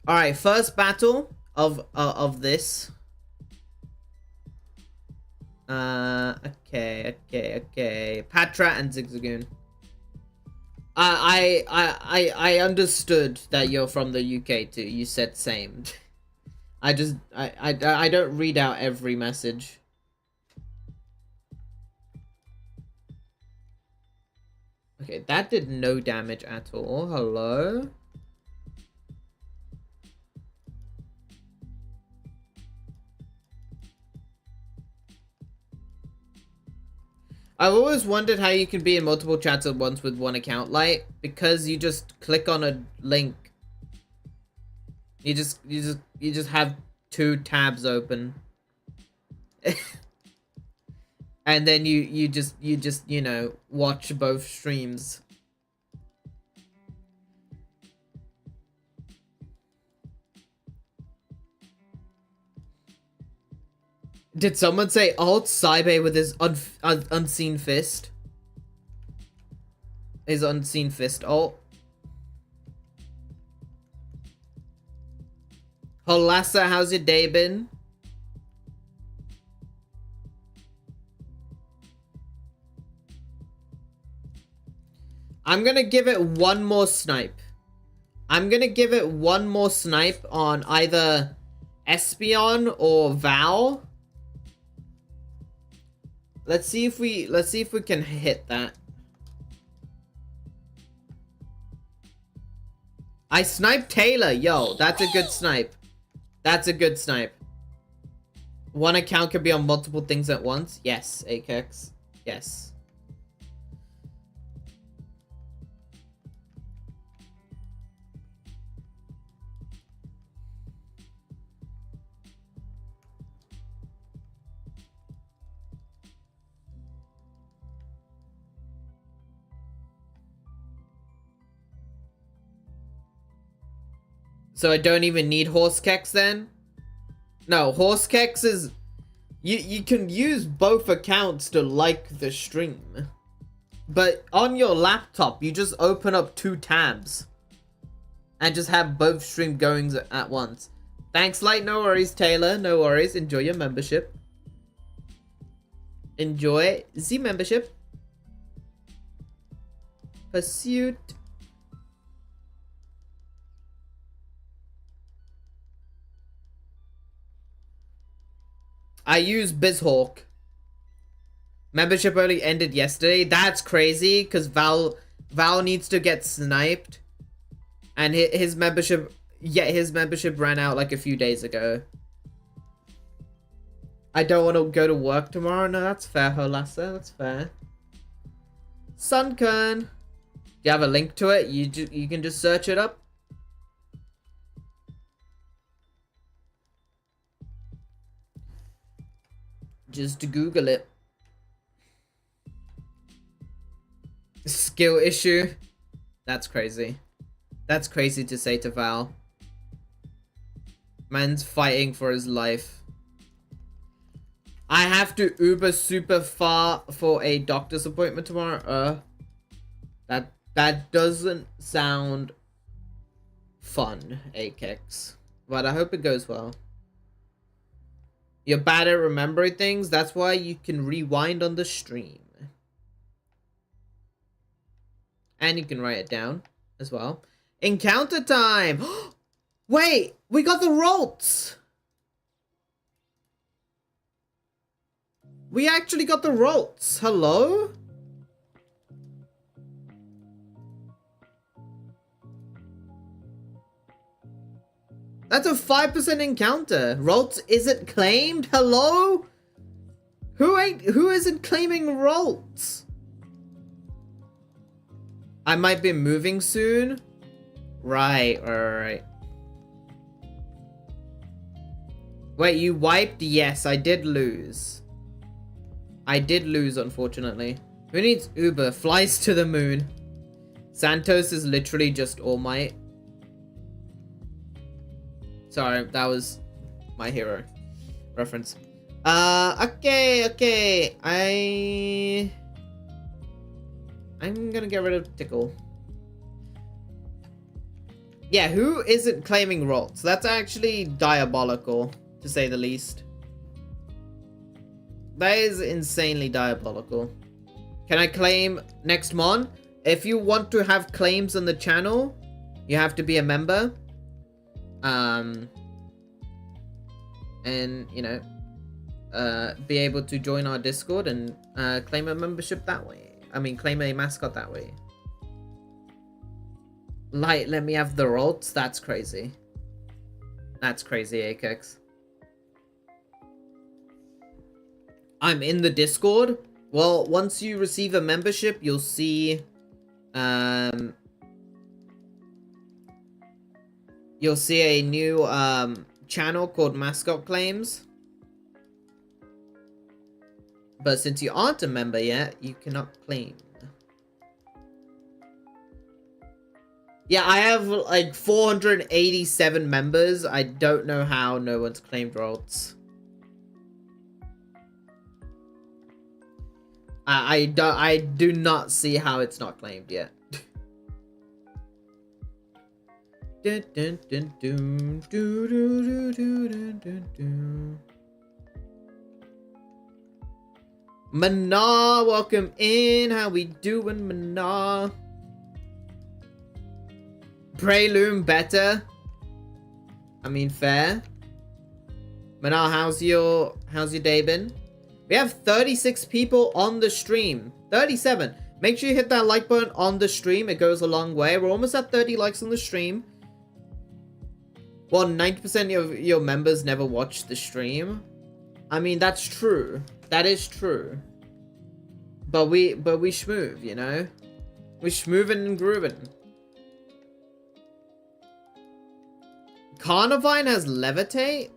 Alright, first battle of this. Okay. Patra and Zigzagoon. I understood that you're from the UK too. You said same. I don't read out every message. Okay, that did no damage at all. Hello? I've always wondered how you can be in multiple chats at once with one account, Light, because you just click on a link. You just have 2 tabs open. And then you just, you know, watch both streams. Did someone say alt Saibe with his unseen fist? His unseen fist alt. Holassa, how's your day been? I'm gonna give it one more snipe. I'm gonna give it one more snipe on either Espeon or Val. Let's see if we can hit that. I sniped Taylor. Yo, that's a good snipe. That's a good snipe. One account could be on multiple things at once. Yes, Akex. Yes. So I don't even need horse keks then? No, horse keks is... You can use both accounts to like the stream. But on your laptop, you just open up 2 tabs. And just have both stream goings at once. Thanks, Light. No worries, Taylor. No worries. Enjoy your membership. Enjoy the membership. Pursuit. I use BizHawk. Membership only ended yesterday. That's crazy, because Val needs to get sniped. And his membership... Yeah, his membership ran out like a few days ago. I don't want to go to work tomorrow. No, that's fair, Holassa. That's fair. Sunkern. Do you have a link to it? You can just search it up. Just to Google it. Skill issue. That's crazy. That's crazy to say to Val. Man's fighting for his life. I have to Uber super far for a doctor's appointment tomorrow. That doesn't sound fun, Akex. But I hope it goes well. You're bad at remembering things. That's why you can rewind on the stream. And you can write it down as well. Encounter time! Wait! We got the Rolts! We actually got the Rolts. Hello? That's a 5% encounter. Rolts isn't claimed? Hello? Who isn't claiming Rolts? I might be moving soon. Right. Wait, you wiped? Yes, I did lose. I did lose, unfortunately. Who needs Uber? Flies to the moon. Santos is literally just All Might. Sorry, that was My Hero reference. Okay. I'm gonna get rid of Tickle. Yeah, who isn't claiming roles? That's actually diabolical, to say the least. That is insanely diabolical. Can I claim next mon? If you want to have claims on the channel, you have to be a member. And, you know, be able to join our Discord and claim a membership that way. I mean, claim a mascot that way. Light, let me have the roles. That's crazy. That's crazy, Akex. I'm in the Discord. Well, once you receive a membership, you'll see you'll see a new channel called Mascot Claims. But since you aren't a member yet, you cannot claim. Yeah, I have like 487 members. I don't know how no one's claimed roles. I do not see how it's not claimed yet. Mana, welcome in. How we doing, Mana? Prelume better. I mean, fair. Mana, how's your day been? We have 36 people on the stream. 37. Make sure you hit that like button on the stream. It goes a long way. We're almost at 30 likes on the stream. Well, 90% of your members never watch the stream. I mean, that's true. That is true. But we schmoove, you know? We're schmoovin' and groovin'. Carnivine has levitate?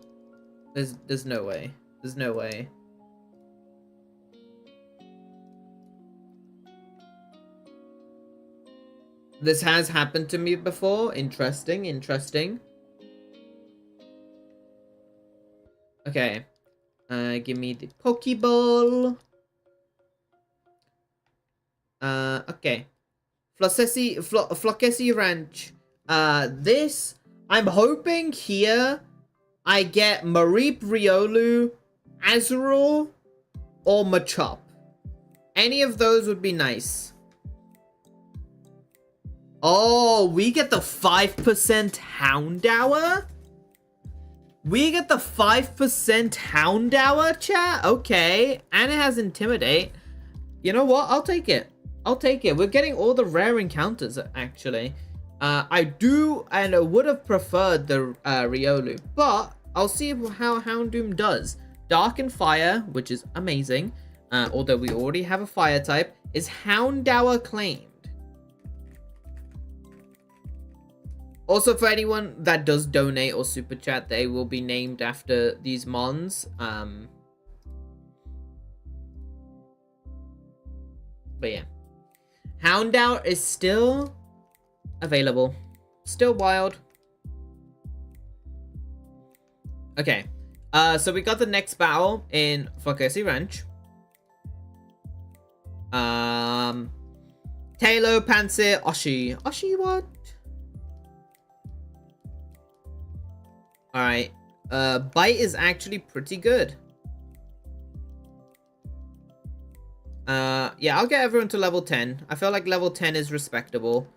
There's no way. There's no way. This has happened to me before. Interesting, interesting. Okay. Give me the Pokeball. Okay. Flokesi Ranch. This, I'm hoping here I get Mareep, Riolu, Azurill, or Machop. Any of those would be nice. Oh, we get the 5% Houndour? We get the 5% Houndour, chat? Okay. And it has Intimidate. You know what? I'll take it. I'll take it. We're getting all the rare encounters, actually. I do and I would have preferred the Riolu, but I'll see how Houndoom does. Dark and Fire, which is amazing, although we already have a Fire type, is Houndour claimed. Also, for anyone that does donate or super chat, they will be named after these mons. But yeah, Houndour is still available, still wild. Okay, so we got the next battle in Flokesi Ranch. Talo, Panzer, Oshi. Oshi, what? Alright. Bite is actually pretty good. Yeah, I'll get everyone to level 10. I feel like level 10 is respectable.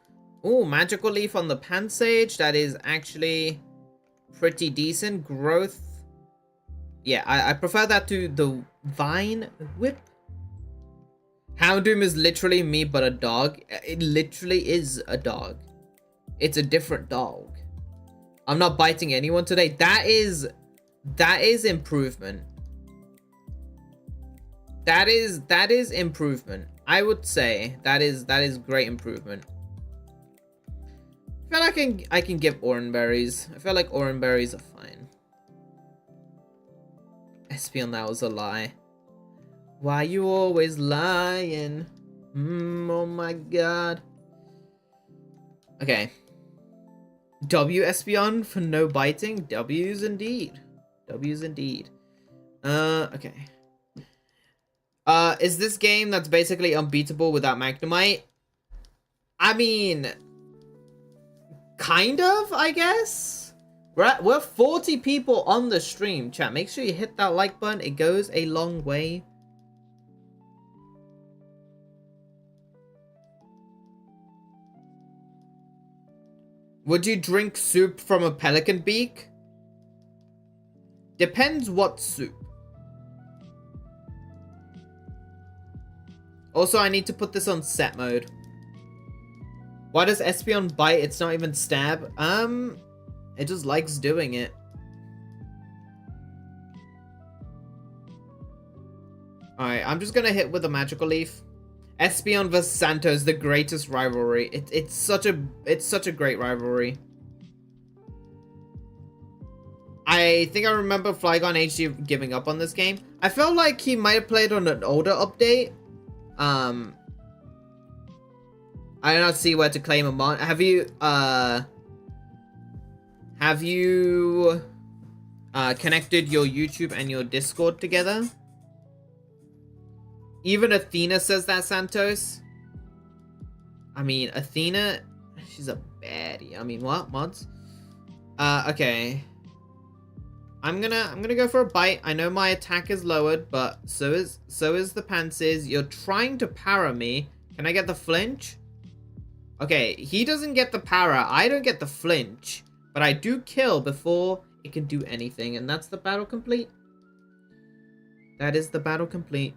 Ooh, Magical Leaf on the Pansage. That is actually pretty decent. Growth. Yeah, I prefer that to the Vine Whip. Houndoom is literally me, but a dog. It literally is a dog. It's a different dog. I'm not biting anyone today. That is improvement. That is improvement. I would say that is great improvement. I feel like I can give Oran Berries. I feel like Oran Berries are fine. Espion, that was a lie. Why you always lying? Oh my god. Okay. W Espion for no biting. W's indeed. W's indeed. Okay. Is this game that's basically unbeatable without Magnemite? I mean, kind of, I guess. We're 40 people on the stream, chat. Make sure you hit that like button. It goes a long way. Would you drink soup from a pelican beak? Depends what soup. Also, I need to put this on set mode. Why does Espion bite? It's not even stab. It just likes doing it. Alright, I'm just gonna hit with a magical leaf. Espion vs Santos, the greatest rivalry. It's such a great rivalry. I think I remember Flygon HD giving up on this game. I felt like he might have played on an older update. I do not see where to claim him on. Have you connected your YouTube and your Discord together? Even Athena says that, Santos. I mean, Athena, she's a baddie. I mean, what, mods? Okay. I'm gonna go for a bite. I know my attack is lowered, but so is the Pansies. You're trying to para me. Can I get the flinch? Okay, he doesn't get the para. I don't get the flinch, but I do kill before it can do anything, and that's the battle complete. That is the battle complete.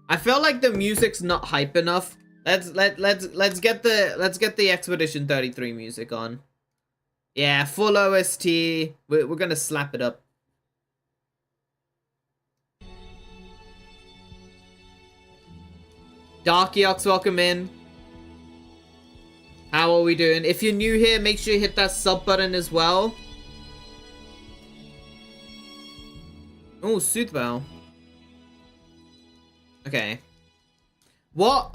I feel like the music's not hype enough. Let's get the Expedition 33 music on. Yeah, full OST. We're gonna slap it up. Darkyox, welcome in. How are we doing? If you're new here, make sure you hit that sub button as well. Oh, Soothbell. Okay. What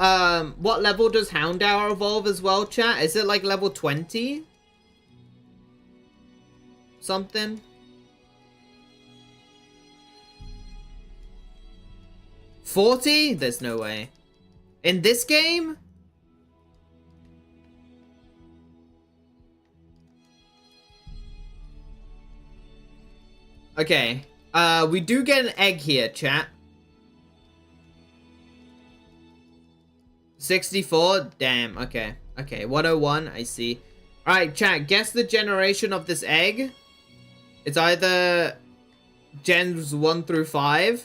level does Houndour evolve as well, chat? Is it like level 20? Something? 40? There's no way. In this game? Okay. We do get an egg here, chat. 64? Damn, okay. Okay, 101, I see. Alright, chat, guess the generation of this egg. It's either gens 1 through 5,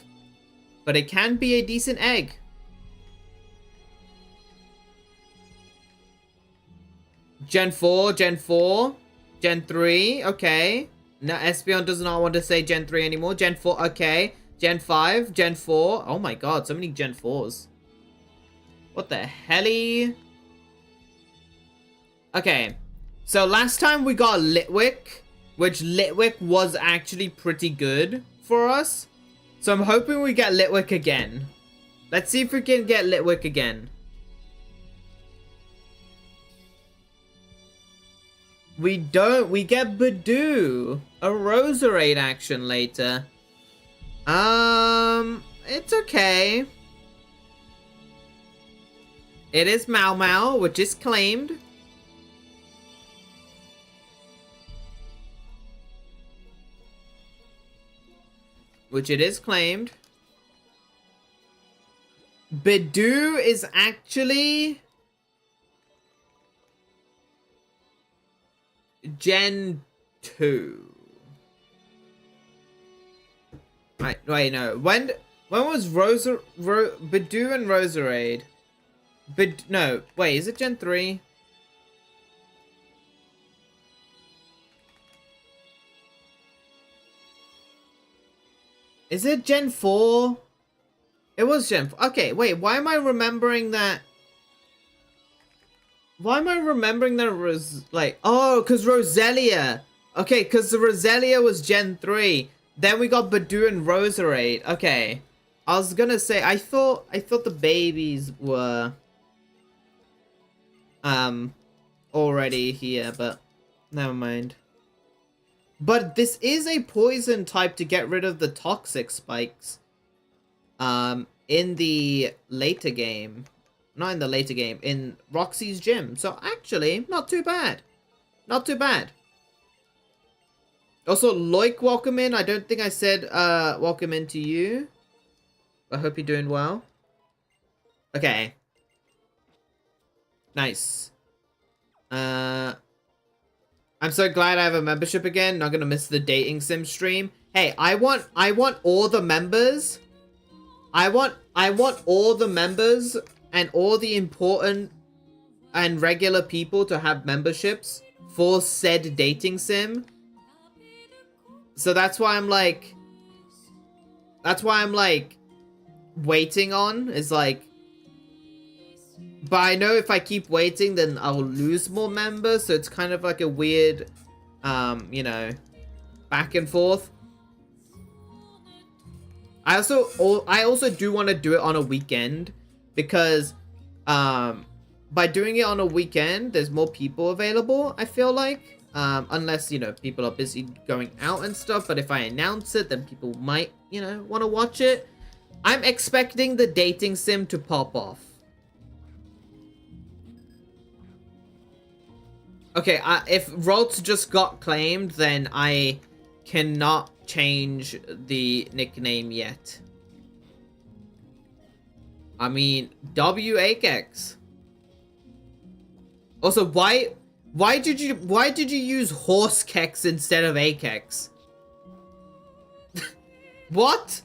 but it can be a decent egg. Gen 4, Gen 4, Gen 3, okay. No, Espion does not want to say Gen 3 anymore. Gen 4, okay. Gen 5, Gen 4. Oh my god, so many Gen 4s. What the helly? Okay, so last time we got Litwick, which Litwick was actually pretty good for us. So I'm hoping we get Litwick again. Let's see if we can get Litwick again. We don't. We get Badoo. A Roserade action later. It's okay. It is Mau Mau, which is claimed. Which it is claimed. Badoo is actually Gen 2. Wait, no. When was Badoo and Roserade? No, wait, is it Gen 3? Is it Gen 4? It was Gen 4. Okay, wait, why am I remembering that? Why am I remembering that it was like, oh, because Roselia. Okay, because the Roselia was Gen 3. Then we got Badoo and Roserade. Okay. I was gonna say I thought the babies were already here, but never mind. But this is a poison type to get rid of the toxic spikes. In the later game. Not in the later game, in Roxy's gym. So actually, not too bad. Not too bad. Also, Loic, welcome in. I don't think I said welcome in to you. I hope you're doing well. Okay. Nice. I'm so glad I have a membership again. Not gonna miss the dating sim stream. Hey, I want all the members. I want all the members and all the important and regular people to have memberships for said dating sim. So that's why I'm like waiting on is like, but I know if I keep waiting then I'll lose more members, so it's kind of like a weird you know, back and forth. I also do want to do it on a weekend because by doing it on a weekend there's more people available, I feel like. Unless, you know, people are busy going out and stuff, but if I announce it then people might, you know, want to watch it. I'm expecting the dating sim to pop off. Okay, if Roltz just got claimed, then I cannot change the nickname yet. I mean, W8X. Also, why did you use horse kex instead of Akex? What?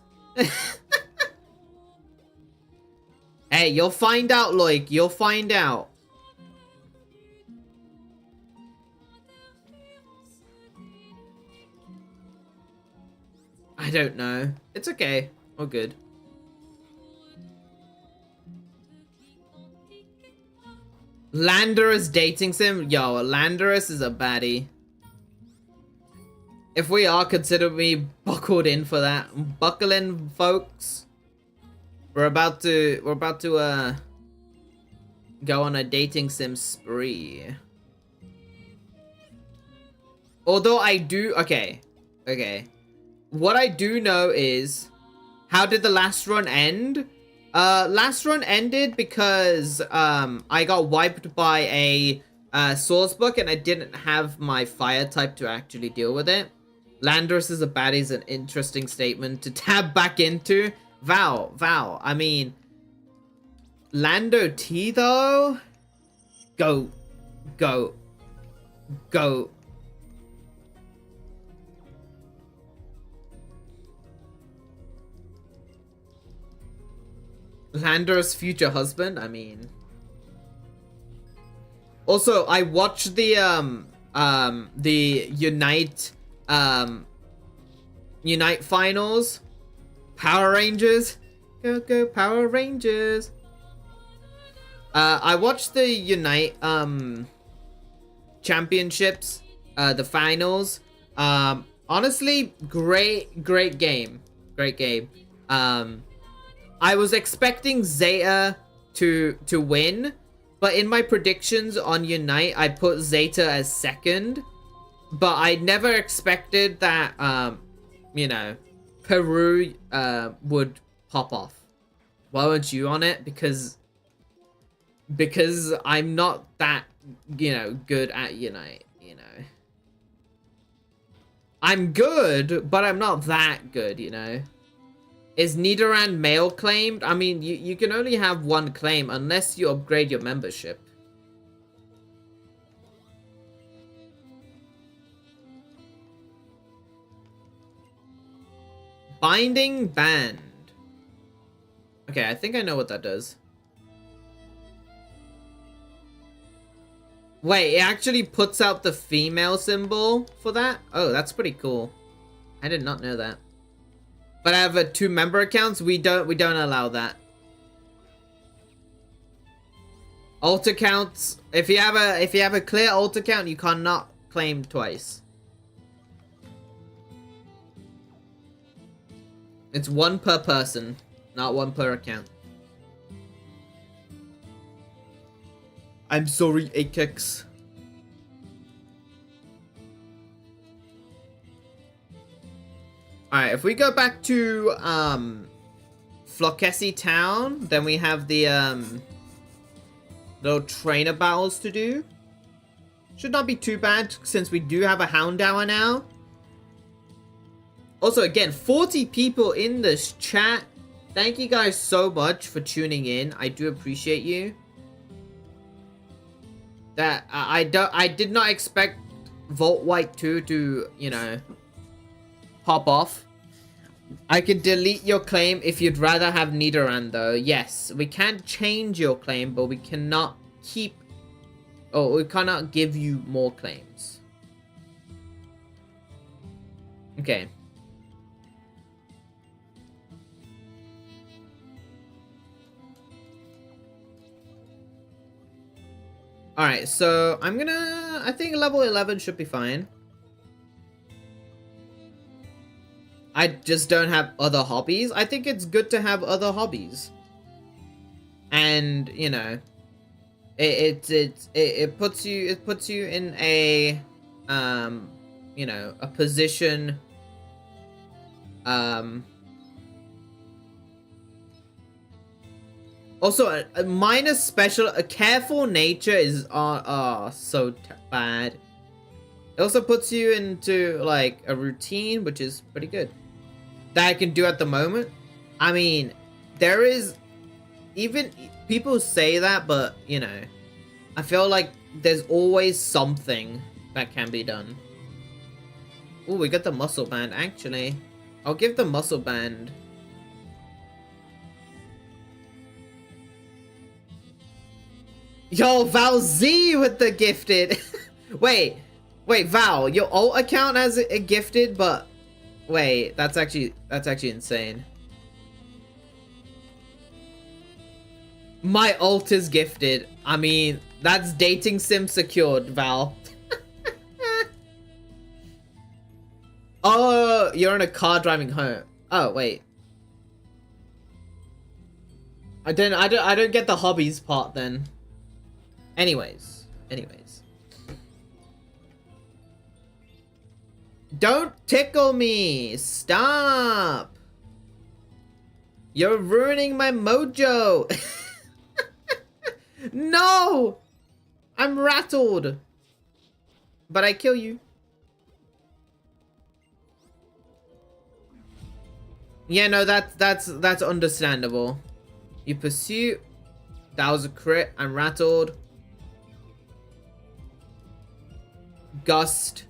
Hey, you'll find out, Loic. You'll find out. I don't know. It's okay. All good. Landorus dating sim? Yo, Landorus is a baddie. If we are, consider me buckled in for that. Buckle in, folks. We're about to go on a dating sim spree. Although I do, okay. What I do know is, how did the last run end? Last run ended because I got wiped by a source book and I didn't have my fire type to actually deal with it. Landorus is a baddie is an interesting statement to tab back into. Val, I mean, Lando T though? Go. Landor's future husband, I mean. Also, I watched the Unite finals. Power Rangers. Go Power Rangers. I watched the Unite championships, the finals. Honestly, great game. I was expecting Zeta to win, but in my predictions on Unite, I put Zeta as second. But I never expected that, you know, Peru would pop off. Why weren't you on it? Because I'm not that, you know, good at Unite, you know. I'm good, but I'm not that good, you know. Is Nidoran male claimed? I mean, you can only have one claim unless you upgrade your membership. Binding band. Okay, I think I know what that does. Wait, it actually puts out the female symbol for that? Oh, that's pretty cool. I did not know that. But I have 2 member accounts. We don't allow that. Alt accounts. If you have a clear alt account, you cannot claim twice. It's 1 per person. Not one per account. I'm sorry, Akex. Alright, if we go back to Flokesi town, then we have the little trainer battles to do. Should not be too bad since we do have a Hound Hour now. Also, again, 40 people in this chat. Thank you guys so much for tuning in. I do appreciate you. That I did not expect Vault White 2 to, you know, pop off. I can delete your claim if you'd rather have Nidoran though. Yes, we can change your claim, but we cannot keep... Oh, we cannot give you more claims. Okay. Alright, so I'm gonna... I think level 11 should be fine. I just don't have other hobbies. I think it's good to have other hobbies. And, you know... It puts you in a... you know, a position... Also, a minor special, a careful nature is so bad. It also puts you into like a routine, which is pretty good. That I can do at the moment. I mean, there is even people say that, but you know, I feel like there's always something that can be done. Oh, we got the muscle band. Actually, I'll give the muscle band. Yo, Val Z with the gifted. wait, Val, your alt account has a gifted, but wait, that's actually insane. My alt is gifted. I mean, that's dating sim secured, Val. Oh, you're in a car driving home. Oh, wait. I don't get the hobbies part then. Anyways. Don't tickle me! Stop! You're ruining my mojo! No! I'm rattled! But I kill you. Yeah, no, that's understandable. You pursue. That was a crit. I'm rattled. Gust.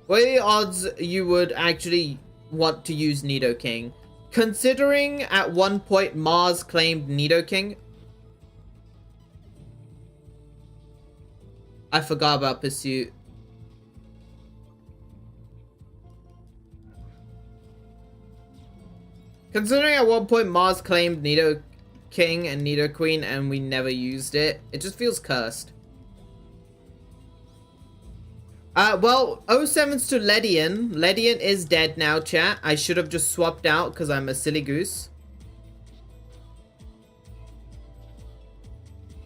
What are the odds you would actually want to use Nidoking? Considering at one point Mars claimed Nidoking. I forgot about Pursuit. Considering at one point Mars claimed Nidoking and Nidoqueen and we never used it, it just feels cursed. Well, 07's to Ledian. Ledian is dead now, chat. I should have just swapped out because I'm a silly goose.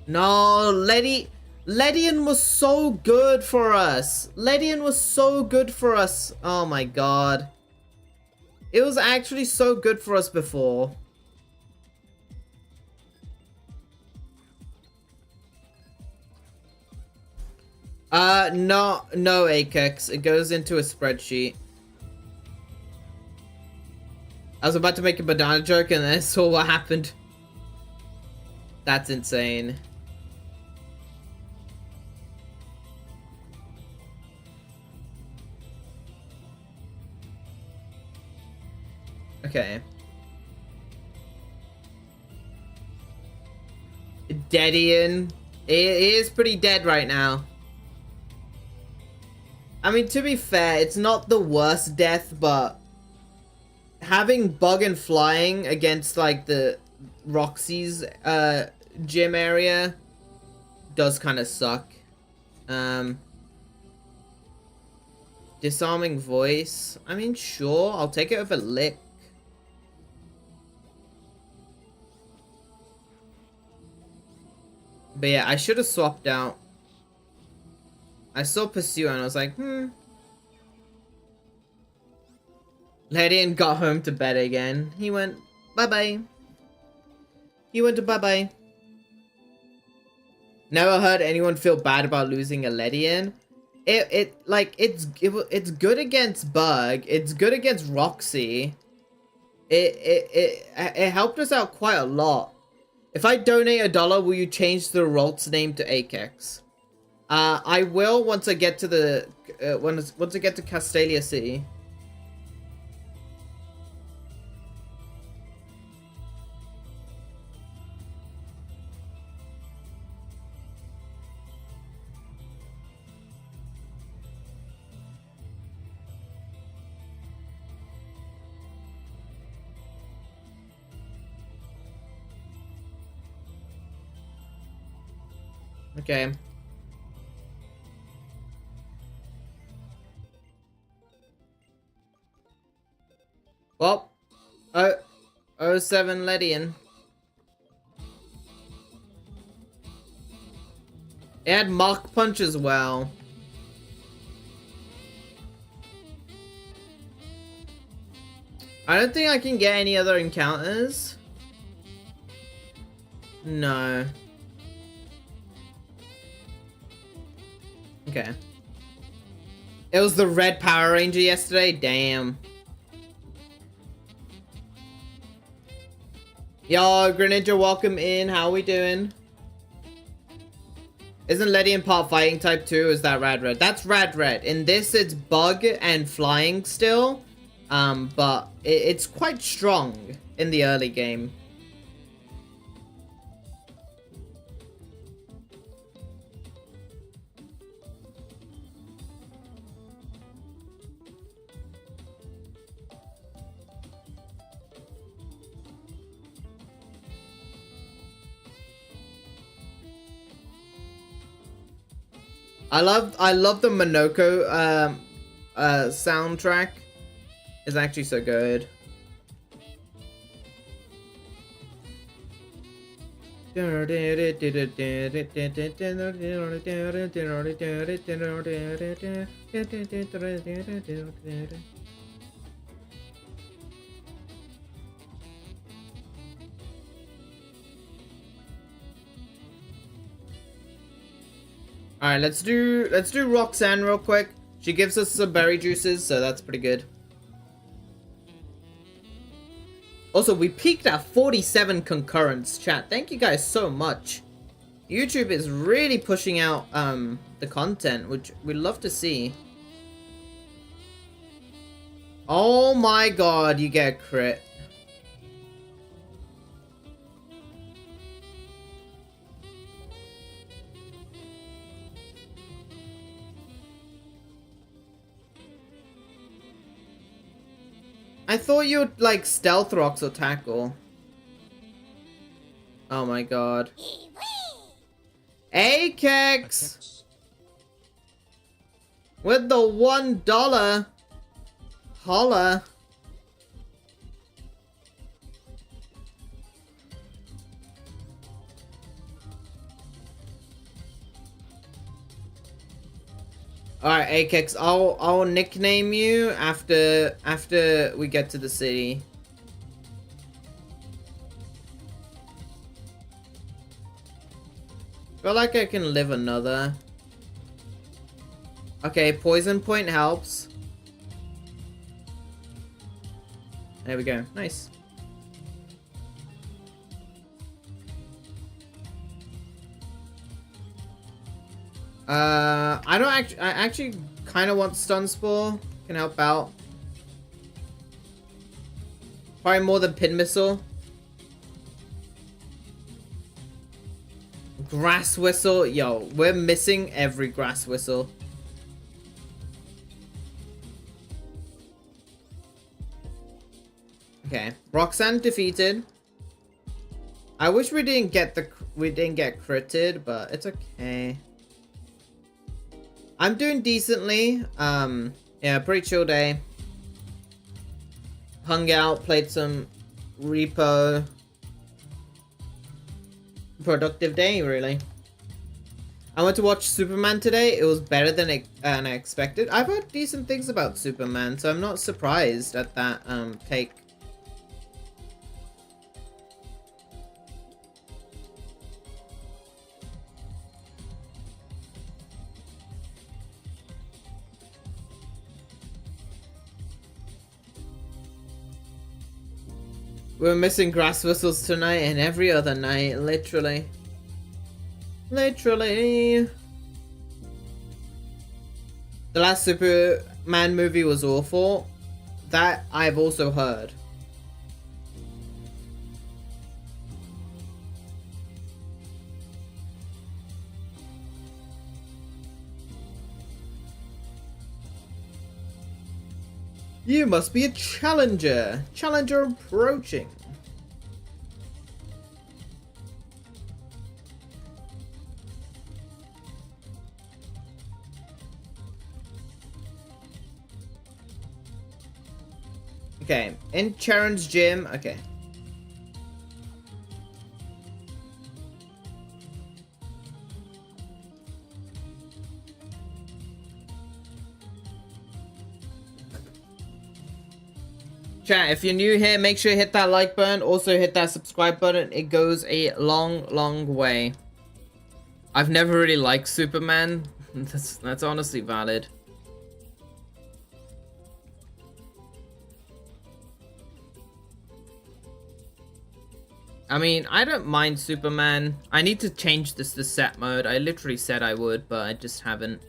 No, Ledian was so good for us. Ledian was so good for us. Oh my god. It was actually so good for us before. No, Akex. It goes into a spreadsheet. I was about to make a banana joke and then I saw what happened. That's insane. Okay. Deadian. It is pretty dead right now. I mean, to be fair, it's not the worst death, but having Bug and Flying against, like, the Roxy's gym area does kind of suck. Disarming Voice. I mean, sure, I'll take it over Lick. But yeah, I should have swapped out. I saw Pursue and I was like, Ledian got home to bed again. He went, bye-bye. He went to bye-bye. Never heard anyone feel bad about losing a Ledian. It's good against Burgh. It's good against Roxy. It helped us out quite a lot. If I donate $1, will you change the Rolt's name to Akex? I will once I get to the once I get to Castalia City. Okay. Well, 07 Ledian. It had Mach Punch as well. I don't think I can get any other encounters. No. Okay. It was the red Power Ranger yesterday? Damn. Yo, Greninja, welcome in. How we doing? Isn't Ledian part fighting type too? Is that Rad Red? That's Rad Red. In this, it's bug and flying still. But it's quite strong in the early game. I love the Monoko soundtrack. It's actually so good. Alright, let's do Roxanne real quick. She gives us some berry juices, so that's pretty good. Also, we peaked at 47 concurrents, chat. Thank you guys so much. YouTube is really pushing out the content, which we love to see. Oh my god, you get a crit. I thought you'd like stealth rocks or tackle. Oh my god. Akex! With the $1. Holla. Alright, Akex, I'll nickname you after we get to the city. Feel like I can live another. Okay, poison point helps. There we go. Nice. I actually kind of want Stun Spore. Can help out. Probably more than Pin Missile. Grass Whistle. Yo, we're missing every Grass Whistle. Okay, Roxanne defeated. I wish we didn't get critted, but it's okay. I'm doing decently. Yeah, pretty chill day. Hung out, played some repo. Productive day, really. I went to watch Superman today. It was better than I expected. I've heard decent things about Superman, so I'm not surprised at that take. We're missing grass whistles tonight and every other night, literally. Literally. The last Superman movie was awful. That I've also heard. You must be a challenger. Challenger approaching. Okay, in Charon's gym. Okay. Chat, if you're new here, make sure you hit that like button. Also hit that subscribe button. It goes a long, long way. I've never really liked Superman. That's honestly valid. I mean, I don't mind Superman. I need to change this to set mode. I literally said I would, but I just haven't.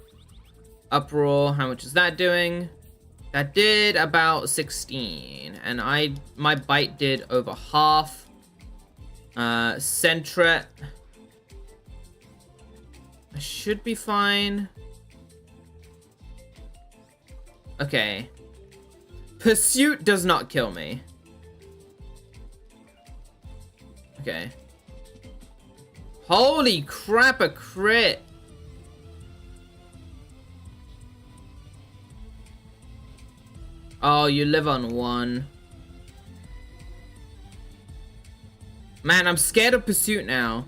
Uproar, how much is that doing? That did about 16, and my bite did over half. Centret, I should be fine. Okay. Pursuit does not kill me. Okay. Holy crap, a crit. Oh, you live on 1. Man, I'm scared of Pursuit now.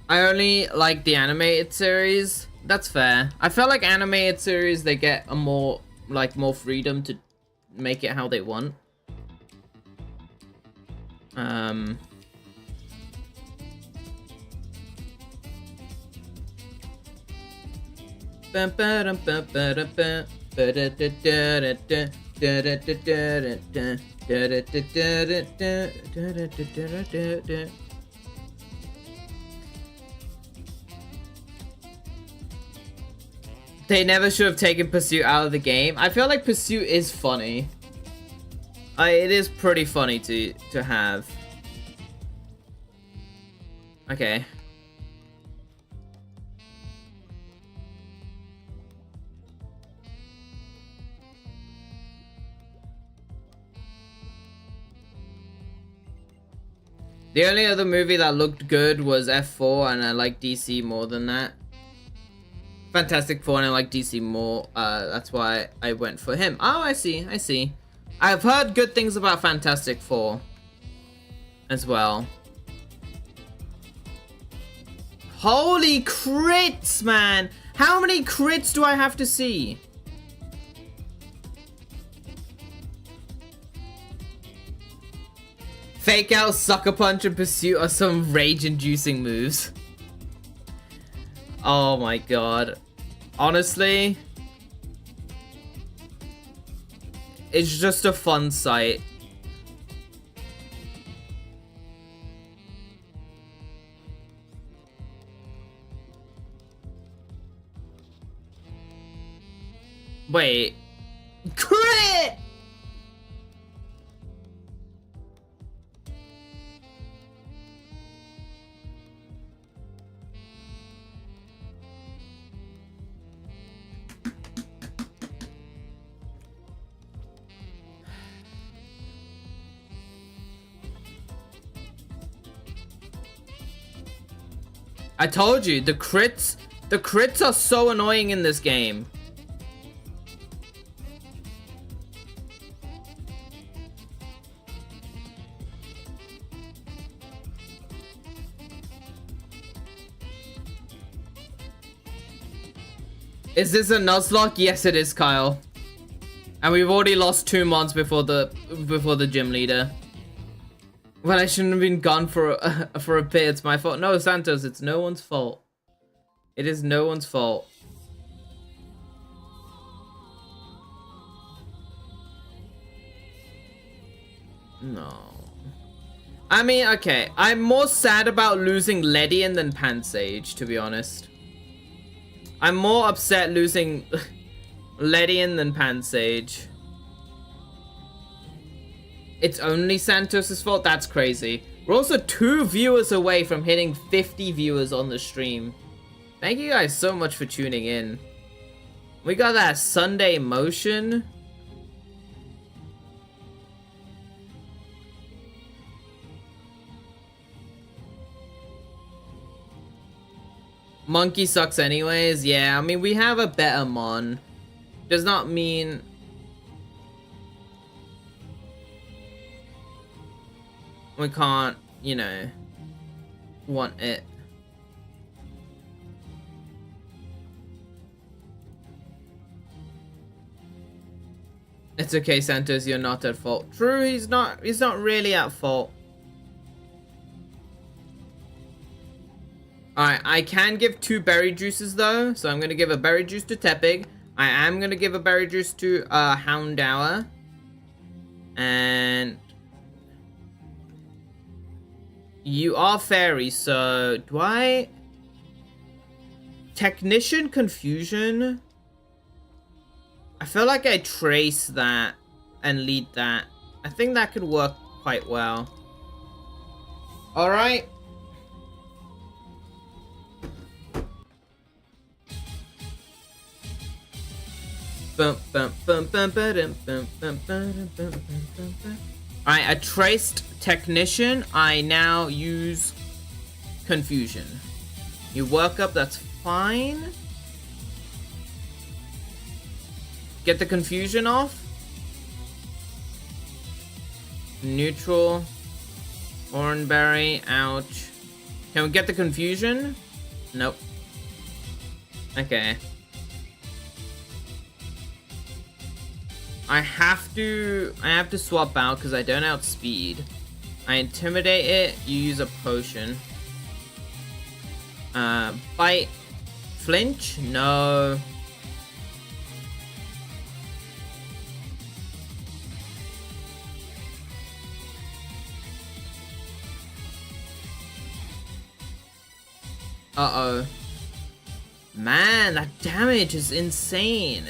I only like the animated series. That's fair. I feel like animated series, they get a more freedom to make it how they want. They never should have taken Pursuit out of the game. I feel like Pursuit is funny. It is pretty funny to have. Okay. The only other movie that looked good was F4, and I like DC more than that. Fantastic Four, and I like DC more. That's why I went for him. Oh, I see. I see. I've heard good things about Fantastic Four as well. Holy crits, man! How many crits do I have to see? Fake Out, Sucker Punch, and Pursuit are some rage-inducing moves. Oh my god. Honestly, it's just a fun sight. Wait. Crit! I told you, the crits are so annoying in this game. Is this a nuzlocke? Yes, it is, Kyle. And we've already lost 2 months before the gym leader. Well, I shouldn't have been gone for a bit. It's my fault. No, Santos, it's no one's fault. It is no one's fault. No. I mean, okay. I'm more sad about losing Ledian than Pansage, to be honest. I'm more upset losing Ledian than Pansage. It's only Santos' fault? That's crazy. We're also 2 viewers away from hitting 50 viewers on the stream. Thank you guys so much for tuning in. We got that Sunday motion. Monkey sucks anyways. Yeah, I mean, we have a better mon. Does not mean... we can't, you know, want it. It's okay, Santos, you're not at fault. True, he's not really at fault. Alright, I can give 2 berry juices though, so I'm gonna give a berry juice to Tepig. I am gonna give a berry juice to Houndour. And you are fairy, so do I... Technician Confusion? I feel like I trace that and lead that. I think that could work quite well. Alright. Alright, I traced Technician. I now use Confusion. You work up, that's fine. Get the Confusion off. Neutral. Oranberry, ouch. Can we get the Confusion? Nope. Okay. I have to swap out because I don't outspeed. I intimidate it, you use a potion. Bite. Flinch? No. Uh-oh. Man, that damage is insane.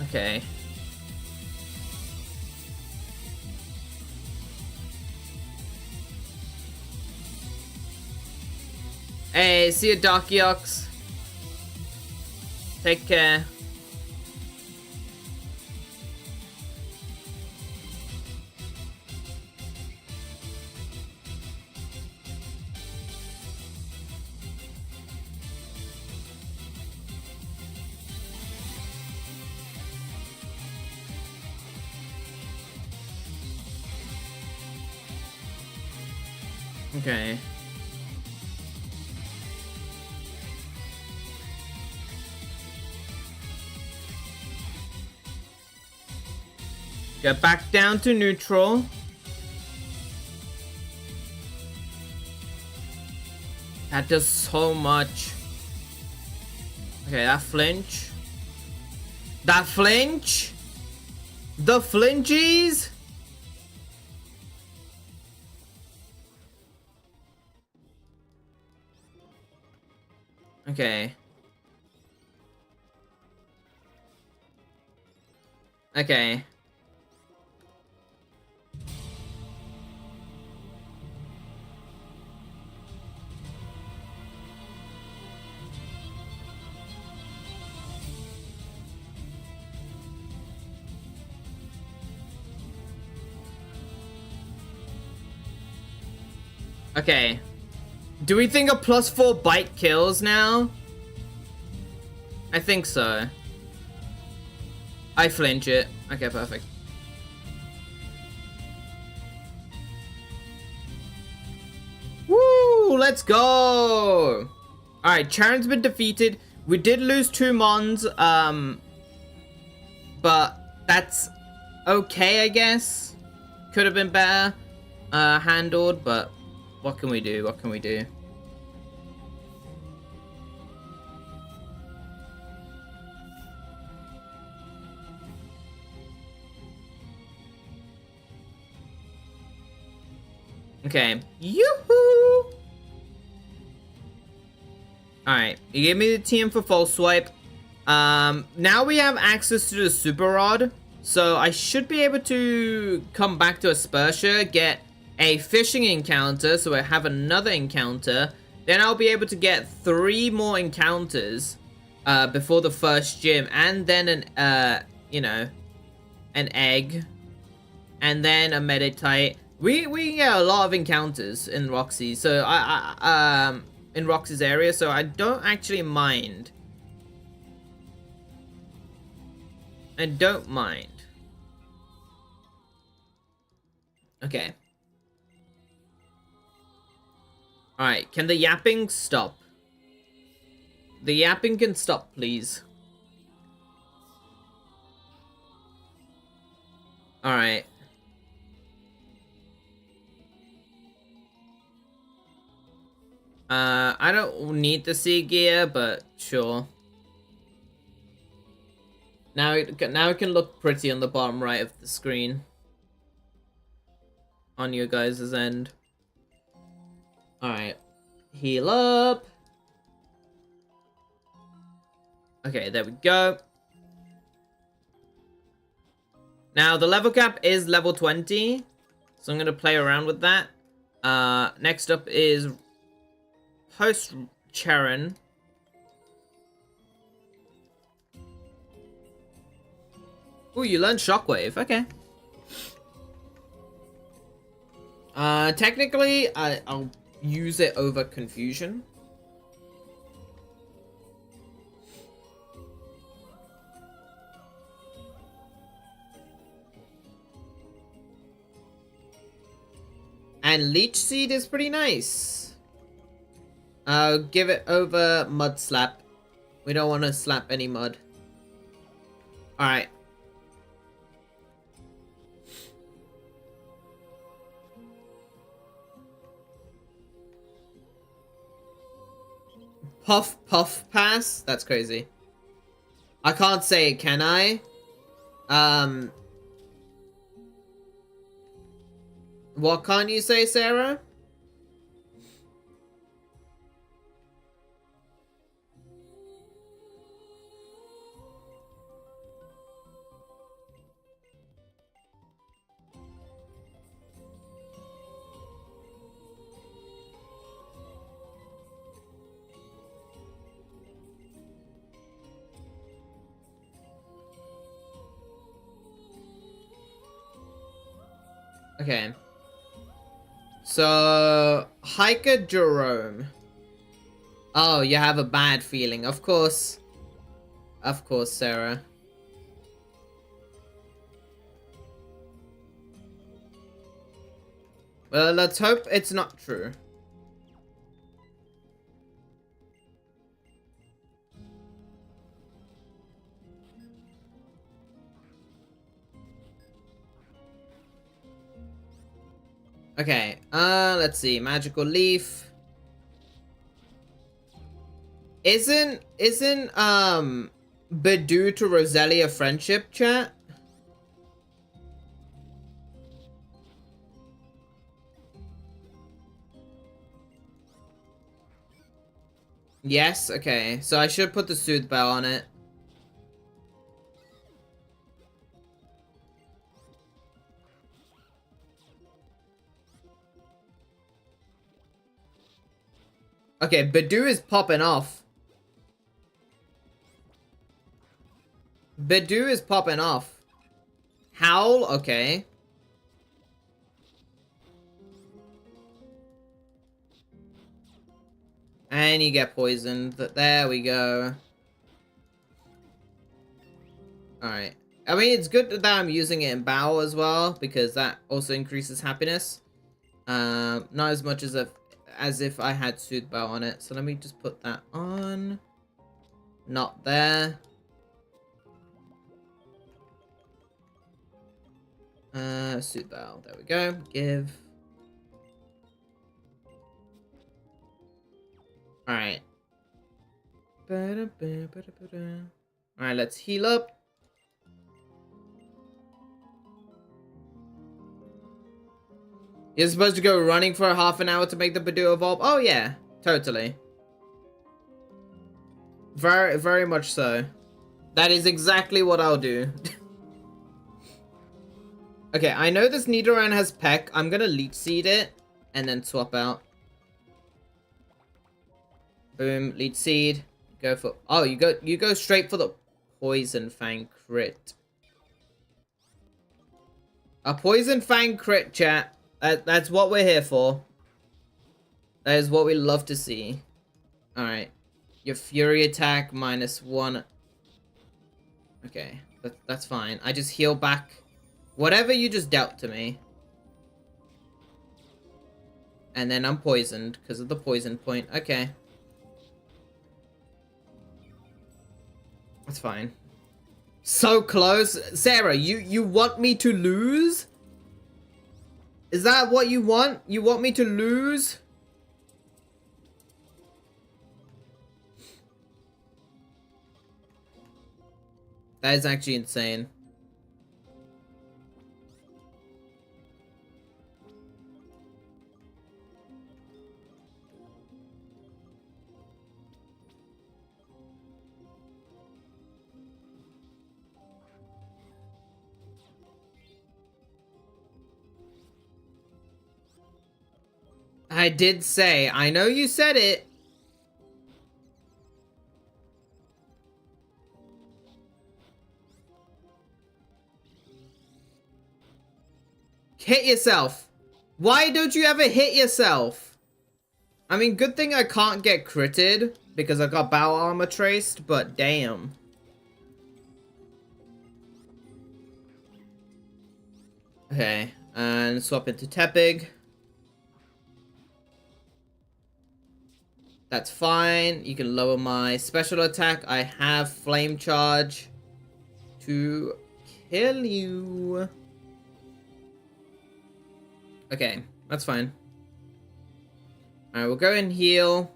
Okay. Hey, see you, Darkyox. Take care. Okay. Get back down to neutral. That does so much. Okay, that flinch. That flinch? The flinchies? Okay. Okay. Okay. Do we think a +4 bite kills now? I think so. I flinch it. Okay, perfect. Woo! Let's go! Alright, Charon's been defeated. We did lose 2 mons, but that's okay, I guess. Could have been better handled, but what can we do? What can we do? Okay. Yoo-hoo! Alright, you gave me the team for false swipe. Now we have access to the super rod, so I should be able to come back to Aspersia, get a fishing encounter, so I have another encounter. Then I'll be able to get 3 more encounters before the first gym, and then an egg, and then a meditite. We can get a lot of encounters in Roxy, so in Roxy's area, so I don't actually mind. I don't mind. Okay. Alright, can the yapping stop? The yapping can stop, please. Alright. I don't need the sea gear, but sure. Now it can look pretty on the bottom right of the screen. On your guys' end. Alright. Heal up. Okay, there we go. Now, the level cap is level 20. So I'm going to play around with that. Next up is Post Charon. Ooh, you learned Shockwave. Okay. Technically, I'll use it over Confusion. And Leech Seed is pretty nice. I'll give it over Mud Slap. We don't want to slap any mud. Alright. Puff Puff Pass? That's crazy. I can't say it, can I? What can't you say, Sarah? Okay. So, Hiker Jerome. Oh, you have a bad feeling. Of course. Of course, Sarah. Well, let's hope it's not true. Okay, let's see. Magical Leaf. Isn't Bidoo to Roselia friendship, chat? Yes, okay. So I should put the Soothe Bell on it. Okay, Bidoo is popping off. Bidoo is popping off. Howl? Okay. And you get poisoned. There we go. Alright. I mean, it's good that I'm using it in Bow as well, because that also increases happiness. Not as much as if I had Soothe Bow on it. So let me just put that on. Not there. Suit valve. There we go. Give. Alright. Alright, let's heal up. You're supposed to go running for half an hour to make the Badoo evolve? Oh yeah, totally. Very, very much so. That is exactly what I'll do. Okay, I know this Nidoran has Peck. I'm gonna Leech Seed it and then swap out. Boom, Leech Seed. Go for... Oh, you go straight for the Poison Fang crit. A Poison Fang crit, chat. That's what we're here for. That is what we love to see. Alright. Your Fury attack -1. Okay, that's fine. I just heal back whatever you just dealt to me. And then I'm poisoned because of the poison point. Okay. That's fine. So close. Sarah, you want me to lose? Is that what you want? You want me to lose? That is actually insane. I did say, I know you said it. Hit yourself. Why don't you ever hit yourself? I mean, good thing I can't get critted because I got Bow Armor traced, but damn. Okay, and swap into Tepig. That's fine. You can lower my special attack. I have Flame Charge to kill you. Okay, that's fine. Alright, we'll go and heal.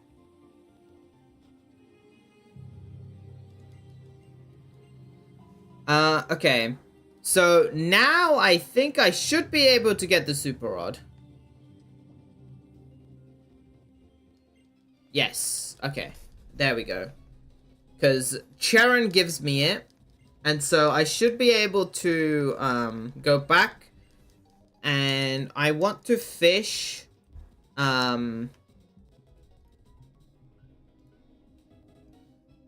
Okay. So now I think I should be able to get the Super Rod. Yes. Okay. There we go. Because Charon gives me it. And so I should be able to go back. And I want to fish. I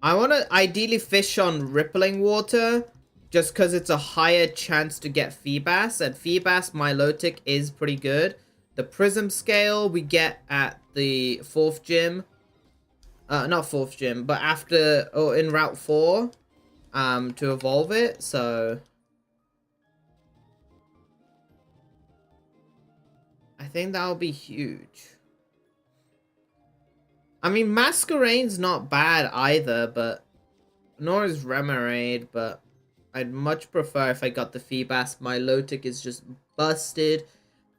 want to ideally fish on rippling water. Just because it's a higher chance to get Feebas. And Feebas Milotic is pretty good. The Prism Scale we get at the 4th gym. Not 4th gym, but after, or in Route 4, to evolve it, so... I think that'll be huge. I mean, Masquerade's not bad either, but... Nor is Remoraid, but... I'd much prefer if I got the Feebas. Milotic is just busted.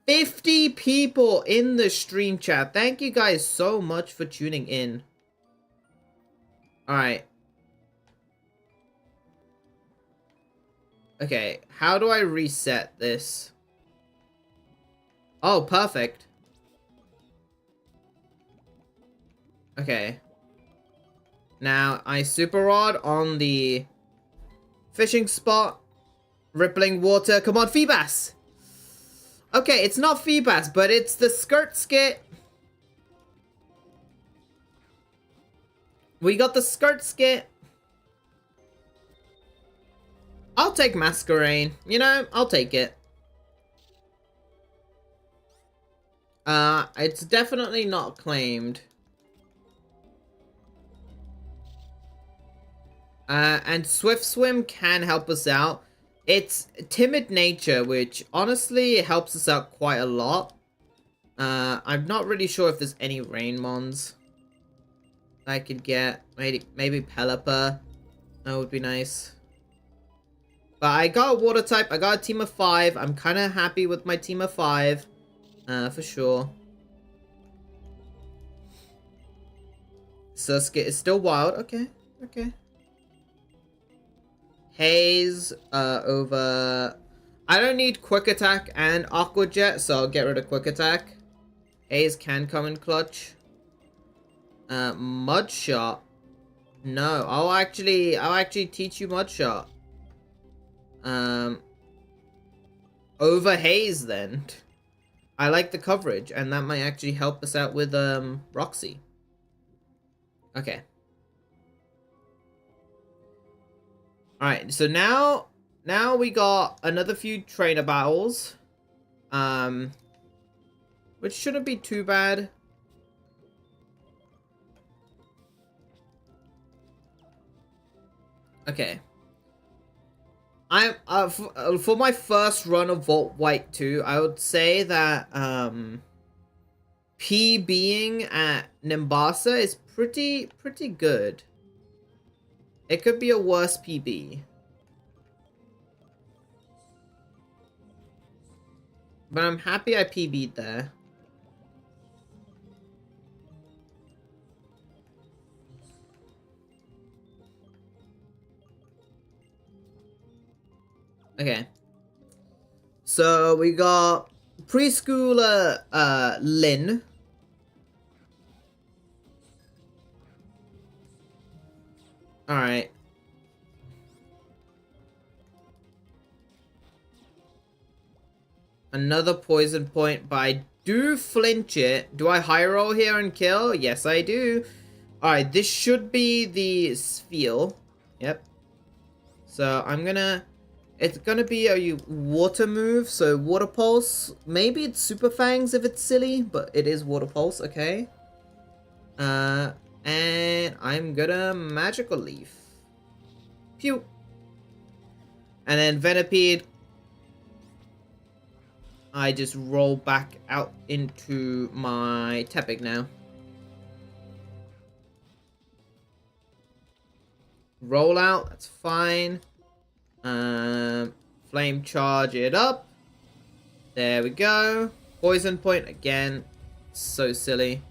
50 people in the stream chat. Thank you guys so much for tuning in. Alright. Okay, how do I reset this? Oh, perfect. Okay. Now, I Super Rod on the fishing spot. Rippling water. Come on, Feebas! Okay, it's not Feebas, but it's the Skirt Skit. We got the Skirt Skit. I'll take Masquerade. You know, I'll take it. It's definitely not claimed. And Swift Swim can help us out. It's Timid Nature, which honestly helps us out quite a lot. I'm not really sure if there's any Rain Mons. I could get. Maybe Pelipper. That would be nice. But I got a water type. I got a team of 5. I'm kind of happy with my team of 5. For sure. Surskit is still wild. Okay. Okay. Haze over... I don't need Quick Attack and Aqua Jet, so I'll get rid of Quick Attack. Haze can come in clutch. Mud Shot. No, I'll actually teach you Mud Shot. Over Haze then. I like the coverage, and that might actually help us out with Roxy. Okay. Alright, so now we got another few trainer battles. Which shouldn't be too bad. Okay. I'm for my first run of Vault White 2, I would say that PBing at Nimbasa is pretty good. It could be a worse PB. But I'm happy I PB'd there. Okay. So we got preschooler Lynn. Alright. Another poison point, but I do flinch it. Do I high roll here and kill? Yes, I do. Alright, this should be the sphere. Yep. So I'm gonna... It's gonna be a water move, so water pulse. Maybe it's super fangs if it's silly, but it is water pulse, okay. And I'm gonna magical leaf. Pew. And then Venipede. I just roll back out into my Tepig now. Roll out, that's fine. Flame charge it up. There we go. Poison point again. So silly.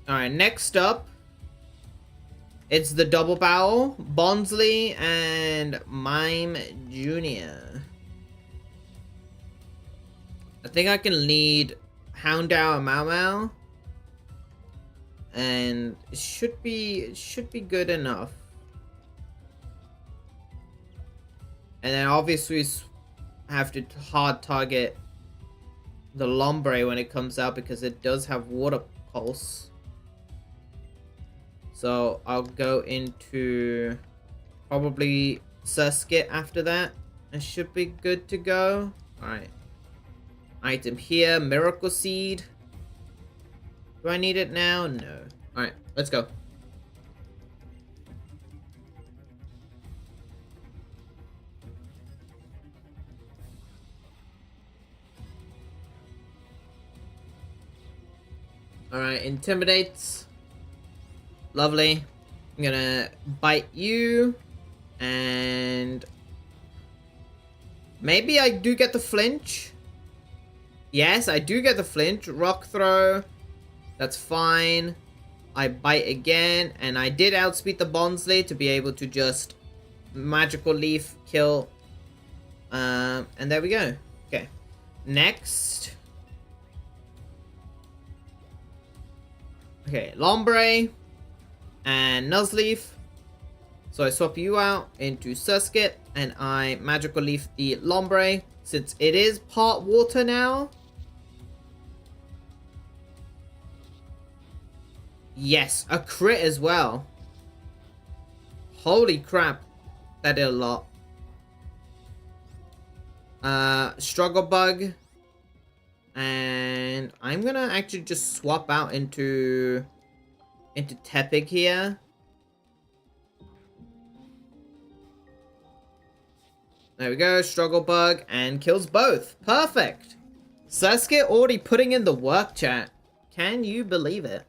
Alright, next up, it's the double barrel, Bondsley and Mime Jr. I think I can lead Houndour and Mau Mau. And it should be good enough. And then obviously we have to hard target the Lombre when it comes out because it does have water pulse. So I'll go into probably Surskit after that. It should be good to go. Alright. Item here, Miracle Seed. Do I need it now? No. Alright, let's go. Alright, Intimidates. Lovely. I'm gonna bite you. And maybe I do get the flinch. Yes, I do get the flinch. Rock throw. That's fine. I bite again. And I did outspeed the Bondsley to be able to just magical leaf kill. And there we go. Okay. Next. Okay, Lombre. And Nuzleaf. So I swap you out into Surskit. And I magical leaf the Lombre. Since it is part water now. Yes, a crit as well. Holy crap. That did a lot. Struggle Bug. And I'm gonna actually just swap out into into Tepig here. There we go, Struggle Bug, and kills both. Perfect. Sasuke already putting in the work, chat. Can you believe it?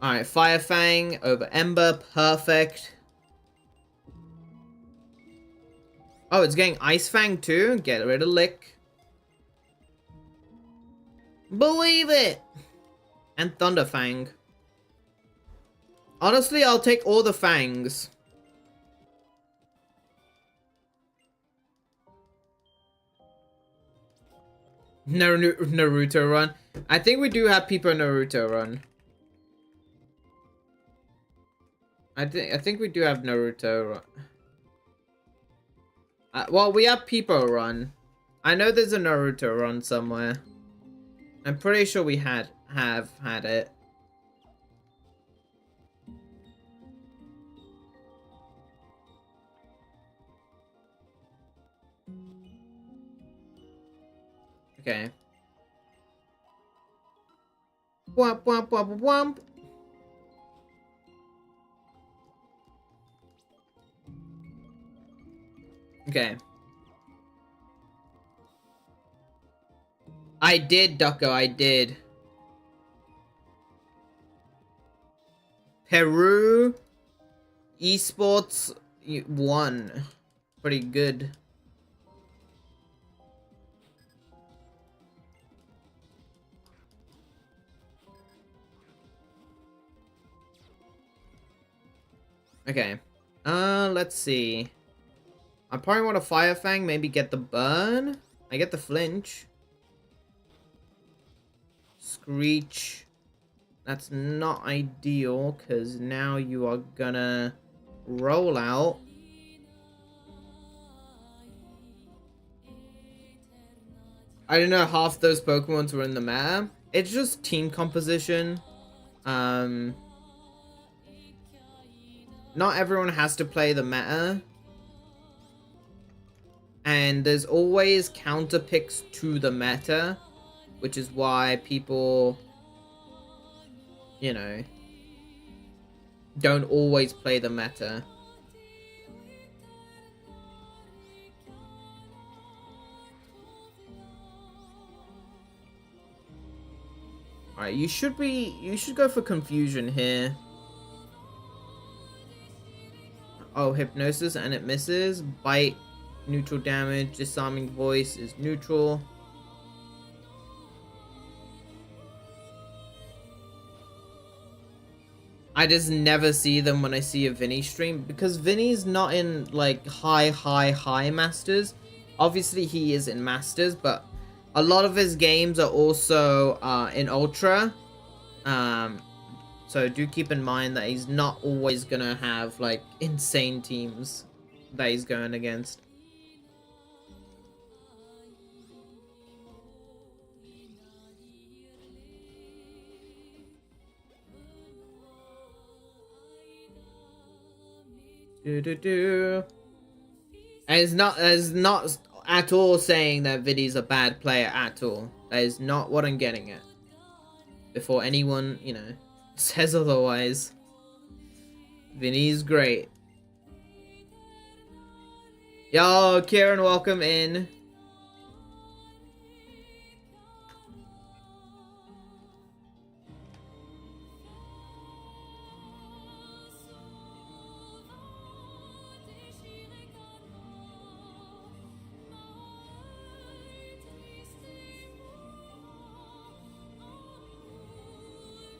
Alright, Fire Fang over Ember, perfect. Oh, it's getting Ice Fang too. Get rid of Lick. Believe it! And Thunder Fang. Honestly, I'll take all the Fangs. Naruto run. I think we do have people Naruto run. I think we do have Naruto run. Well, we have People run. I know there's a Naruto run somewhere. I'm pretty sure we have had it. Okay. Womp womp womp womp. Okay. I did, Ducko, I did. Peru Esports won. Pretty good. Okay. Let's see. I probably want a Fire Fang, maybe get the burn. I get the flinch. Screech. That's not ideal, because now you are gonna roll out. I don't know, half those Pokemons were in the meta. It's just team composition. Not everyone has to play the meta. And there's always counter picks to the meta, which is why people, you know, don't always play the meta. Alright, you should go for confusion here. Oh, hypnosis and it misses. Bite. Neutral damage, disarming voice is neutral. I just never see them when I see a Vinny stream, because Vinny's not in like high masters. Obviously he is in masters, but a lot of his games are also in ultra. So do keep in mind that he's not always gonna have like insane teams that he's going against. And it's not at all saying that Viddy's a bad player at all. That is not what I'm getting at. Before anyone, you know, says otherwise. Vinny's great. Yo, Kieran, welcome in.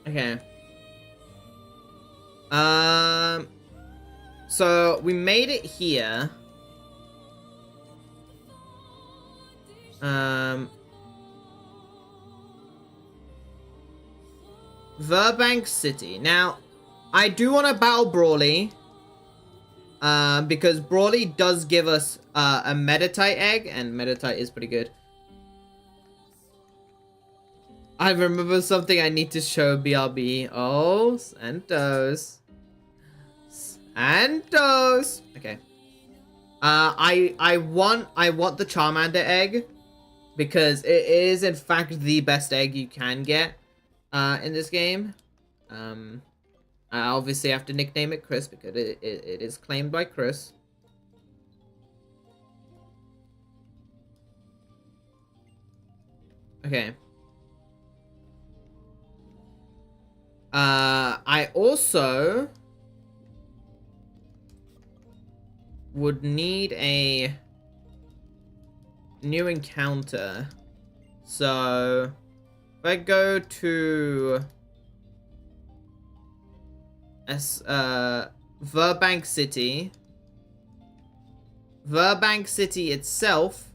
Okay. So we made it here. Burbank City. Now, I do want to battle Brawly. Because Brawly does give us a Meditite egg, and Meditite is pretty good. I remember something I need to show BRB. Oh, Santos. Santos. Okay. I want the Charmander egg because it is in fact the best egg you can get. in this game. I obviously have to nickname it Chris because it is claimed by Chris. Okay. I also would need a new encounter. So if I go to Burgh City. Burgh City itself,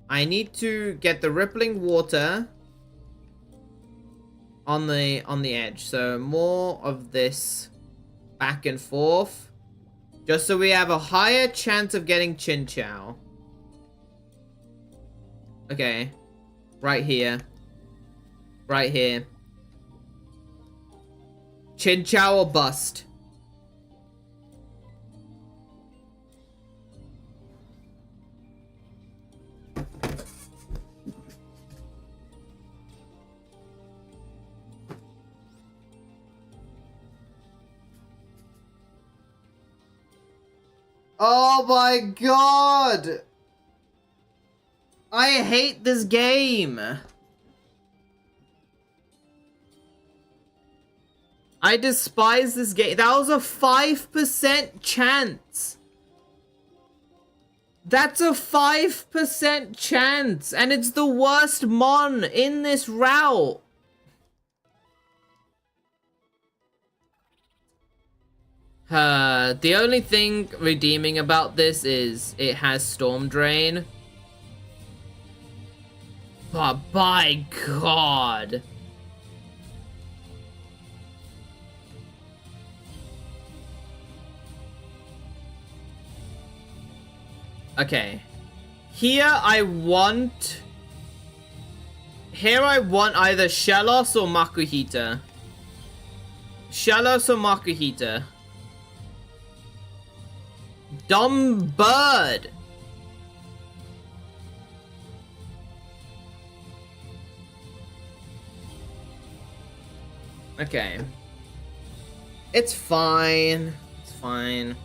I need to get the rippling water on the edge. So more of this back and forth, just so we have a higher chance of getting Chinchou. Okay, right here, right here. Chinchou or bust. Oh my god! I hate this game! I despise this game. That was a 5% chance. That's a 5% chance. And it's the worst mon in this route. The only thing redeeming about this is it has Storm Drain. But by God. Okay. Here I want either Shellos or Makuhita. Shellos or Makuhita. Dumb bird. Okay. It's fine. It's fine.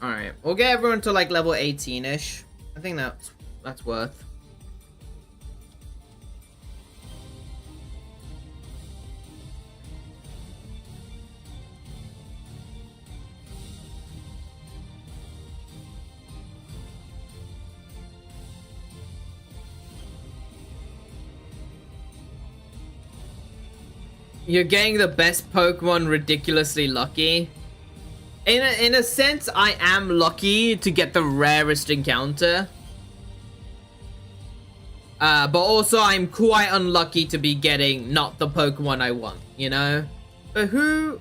Alright, we'll get everyone to like level 18-ish. I think that's worth. You're getting the best Pokemon ridiculously lucky. In a sense, I am lucky to get the rarest encounter. But also I'm quite unlucky to be getting not the Pokemon I want, you know? But who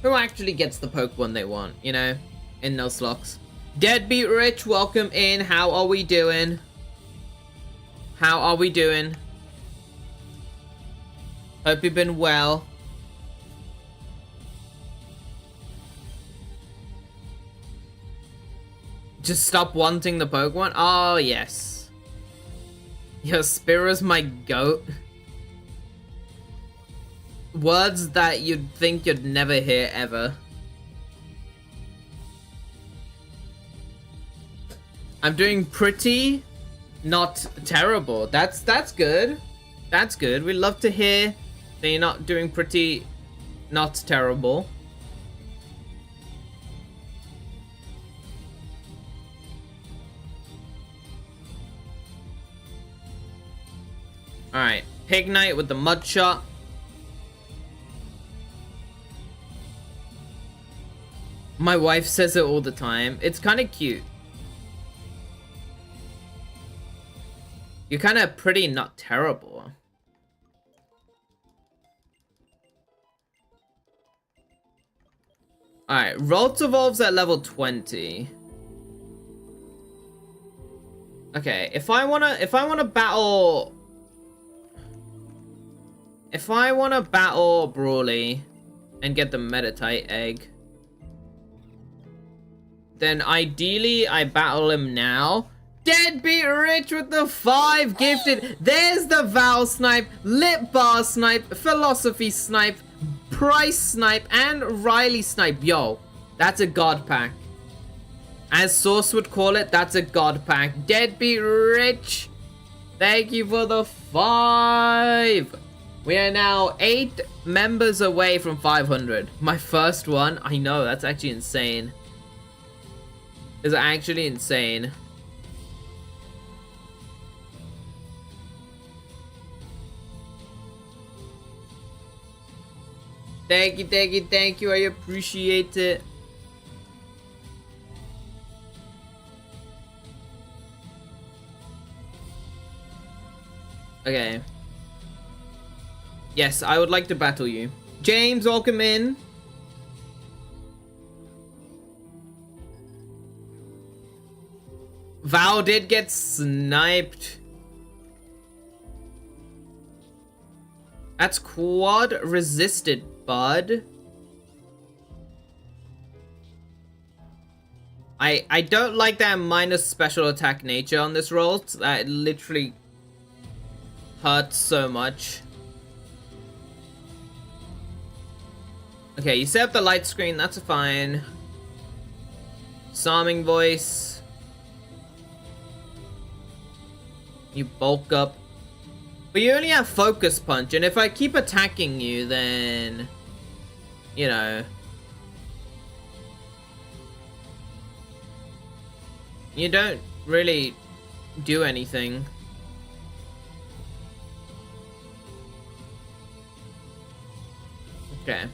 actually gets the Pokemon they want, you know? In Nuzlocke. Deadbeat Rich, welcome in. How are we doing? How are we doing? Hope you've been well. Just stop wanting the Pokemon? Oh, yes. Your Spira's my goat. Words that you'd think you'd never hear ever. I'm doing pretty, not terrible. That's good. That's good. We love to hear that you're not doing pretty, not terrible. Alright, Pignite with the Mud Shot. My wife says it all the time. It's kind of cute. You're kind of pretty not terrible. Alright, Ralt evolves at level 20. Okay, if I wanna battle Brawly and get the Meditite egg, then ideally I battle him now. Deadbeat Rich with the 5 gifted. There's the Val snipe, Lip Bar snipe, Philosophy snipe, Price snipe, and Riley snipe. Yo, that's a god pack. As Source would call it, that's a god pack. Deadbeat Rich, thank you for the 5. We are now 8 members away from 500. My first one. I know, that's actually insane. It's actually insane. Thank you, thank you, thank you. I appreciate it. Okay. Yes, I would like to battle you. James, welcome in. Val did get sniped. That's quad resisted, bud. I don't like that minus special attack nature on this roll. That literally hurts so much. Okay, you set up the light screen, that's fine. Psalming voice. You bulk up. But you only have focus punch, and if I keep attacking you, then... You know... You don't really do anything. Okay.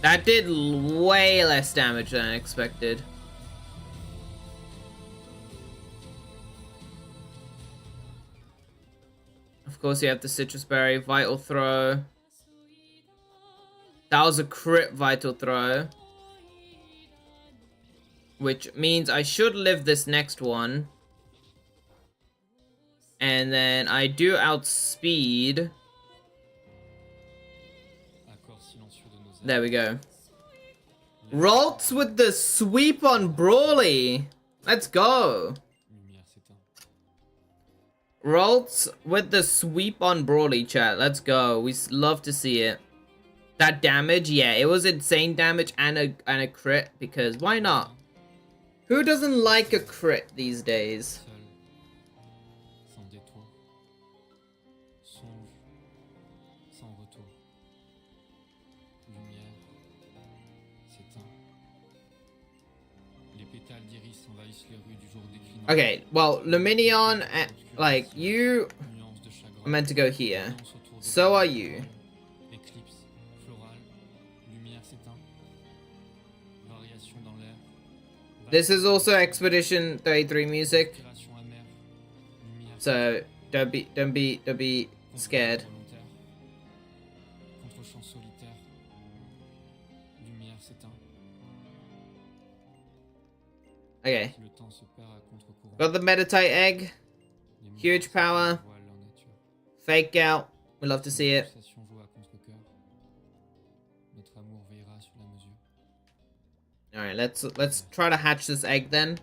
That did way less damage than I expected. Of course, you have the Citrus Berry, Vital Throw. That was a crit Vital Throw. Which means I should live this next one. And then I do outspeed. There we go. Ralts with the sweep on Brawly. Let's go. Ralts with the sweep on Brawly, chat. Let's go. We love to see it. That damage, yeah, it was insane damage and a crit, because why not? Who doesn't like a crit these days? Okay, well, Luminion, like, you are meant to go here. So are you. This is also Expedition 33 music. So, don't be scared. Okay. Got the Meditite egg. Huge power. Fake out. We love to see it. Alright, let's try to hatch this egg then.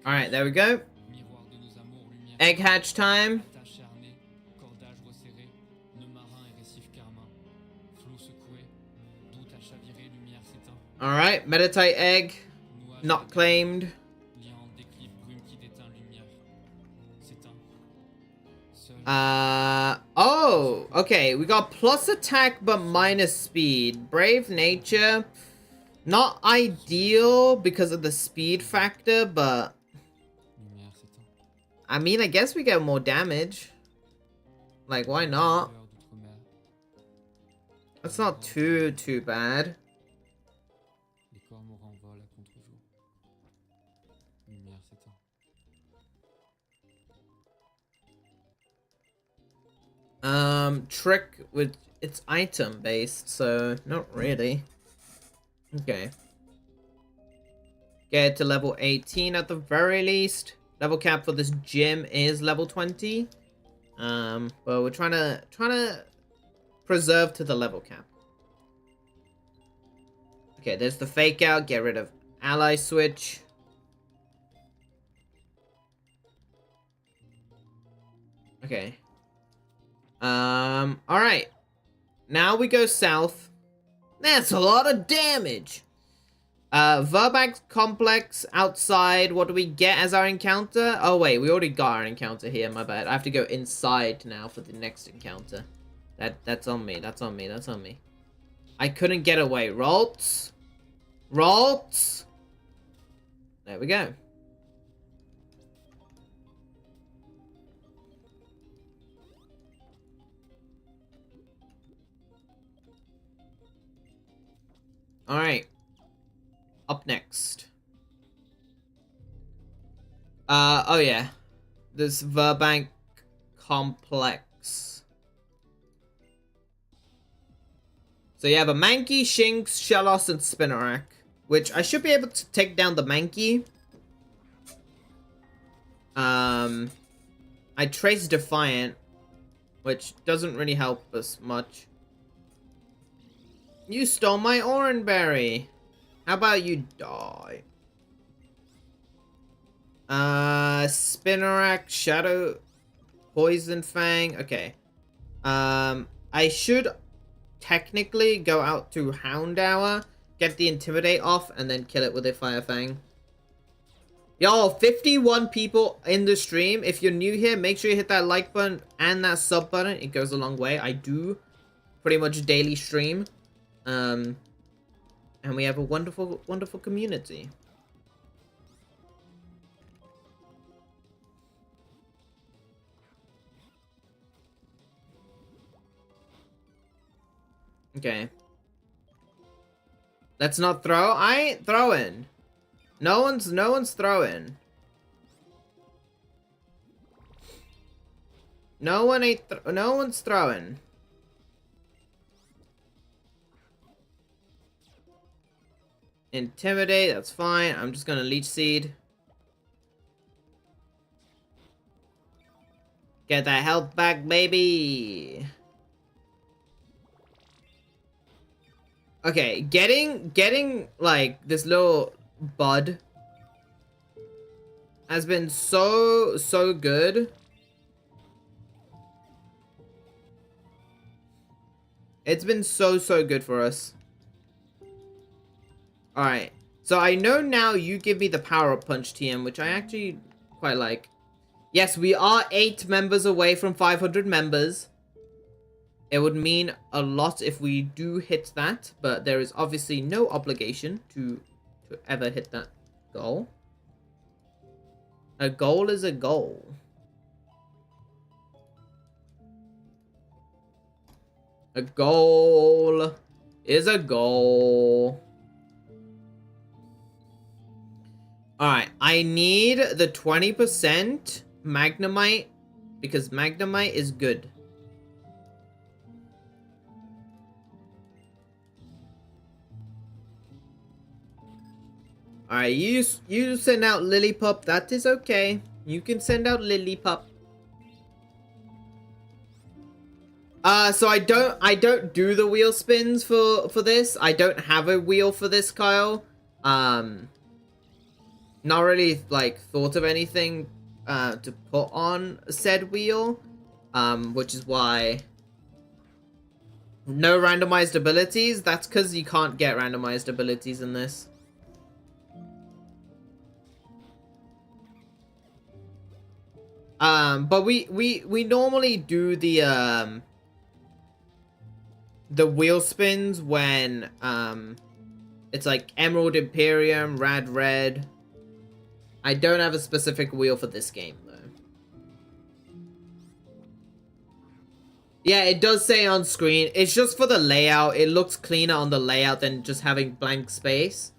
Alright, there we go. Egg hatch time. Alright, Meditite egg. Not claimed. Oh, okay. We got plus attack but minus speed. Brave nature. Not ideal because of the speed factor, but I mean, I guess we get more damage. Like, why not? That's not too bad. Trick with it's item based, so not really. Okay. Get to level 18 at the very least. Level cap for this gym is level 20. But we're trying to preserve to the level cap. Okay, there's the fake out. Get rid of ally switch. Okay. Alright. Now we go south. That's a lot of damage. Verback complex outside. What do we get as our encounter? Oh wait, we already got our encounter here, my bad. I have to go inside now for the next encounter. That's on me, that's on me, that's on me. I couldn't get away. Rolts. Rolts. There we go. Alright. Up next. Oh yeah. This Verbank complex. So you have a Mankey, Shinx, Shellos, and Spinarak. Which I should be able to take down the Mankey. I trace Defiant. Which doesn't really help us much. You stole my Oranberry. How about you die? Spinarak, Shadow, Poison Fang. Okay. I should technically go out to Houndour, get the Intimidate off, and then kill it with a Fire Fang. Yo, 51 people in the stream. If you're new here, make sure you hit that like button and that sub button. It goes a long way. I do pretty much daily stream. And we have a wonderful, wonderful community. Okay. Let's not throw. I ain't throwing. No one's throwing. No one's throwing. Intimidate, that's fine. I'm just gonna Leech Seed. Get that health back, baby. Okay, getting like this little bud has been so good. It's been so good for us. Alright, so I know now you give me the power-up punch, TM, which I actually quite like. Yes, we are 8 members away from 500 members. It would mean a lot if we do hit that, but there is obviously no obligation to ever hit that goal. A goal is a goal. A goal is a goal. Alright, I need the 20% Magnemite because Magnemite is good. Alright, you send out Lillipup, that is okay. You can send out Lillipup. So I don't do the wheel spins for this. I don't have a wheel for this, Kyle. Not really, like, thought of anything to put on said wheel, which is why no randomized abilities. That's because you can't get randomized abilities in this. But we normally do the wheel spins when it's like Emerald Imperium, Rad Red. I don't have a specific wheel for this game, though. Yeah, it does say on screen. It's just for the layout. It looks cleaner on the layout than just having blank space.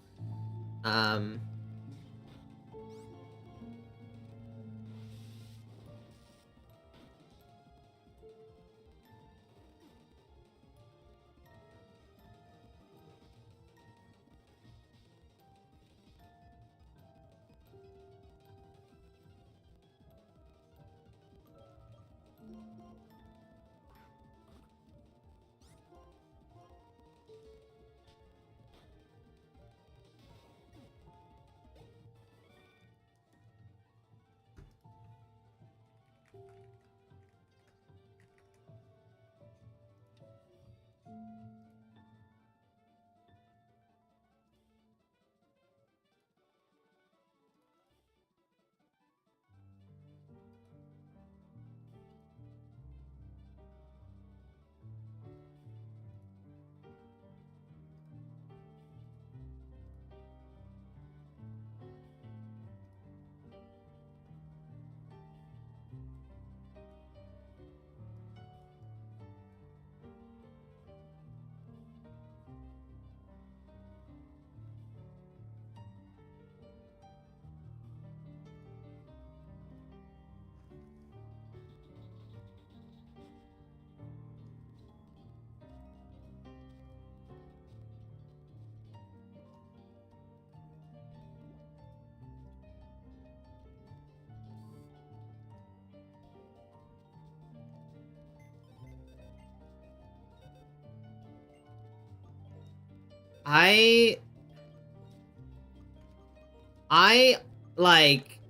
I like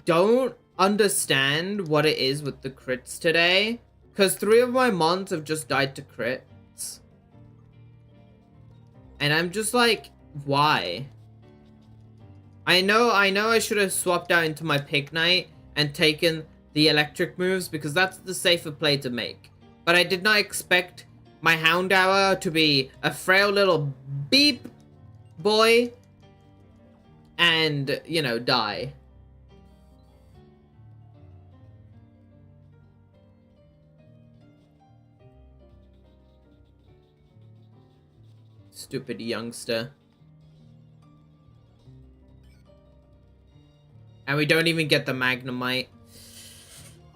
don't understand what it is with the crits today, because 3 of my mons have just died to crits, and I'm just like, why? I know I should have swapped out into my Pig Knight and taken the electric moves, because that's the safer play to make, but I did not expect my Houndour to be a frail little beep boy and, you know, die. Stupid youngster. And we don't even get the Magnemite.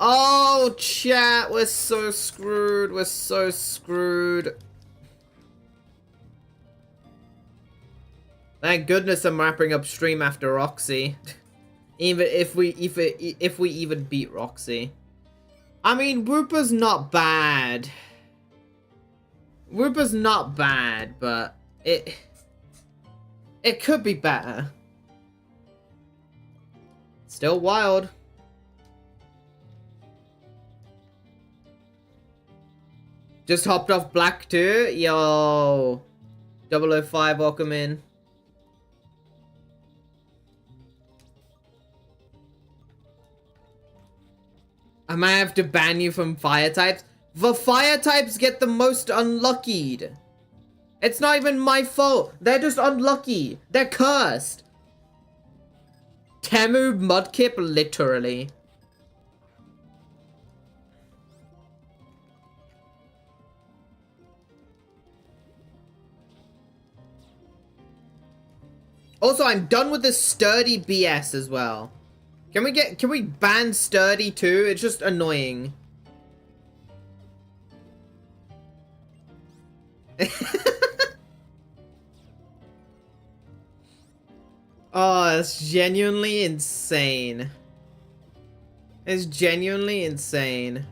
Oh, chat, we're so screwed. We're so screwed. Thank goodness I'm wrapping up stream after Roxy. Even if we even beat Roxy. I mean, Wooper's not bad. Wooper's not bad, but it could be better. Still wild. Just hopped off Black too? Yo. 005, welcome in. I might have to ban you from fire types. The fire types get the most unluckied. It's not even my fault. They're just unlucky. They're cursed. Temu Mudkip, literally. Also, I'm done with this sturdy BS as well. Can we ban sturdy too? It's just annoying. Oh, it's genuinely insane. It's genuinely insane.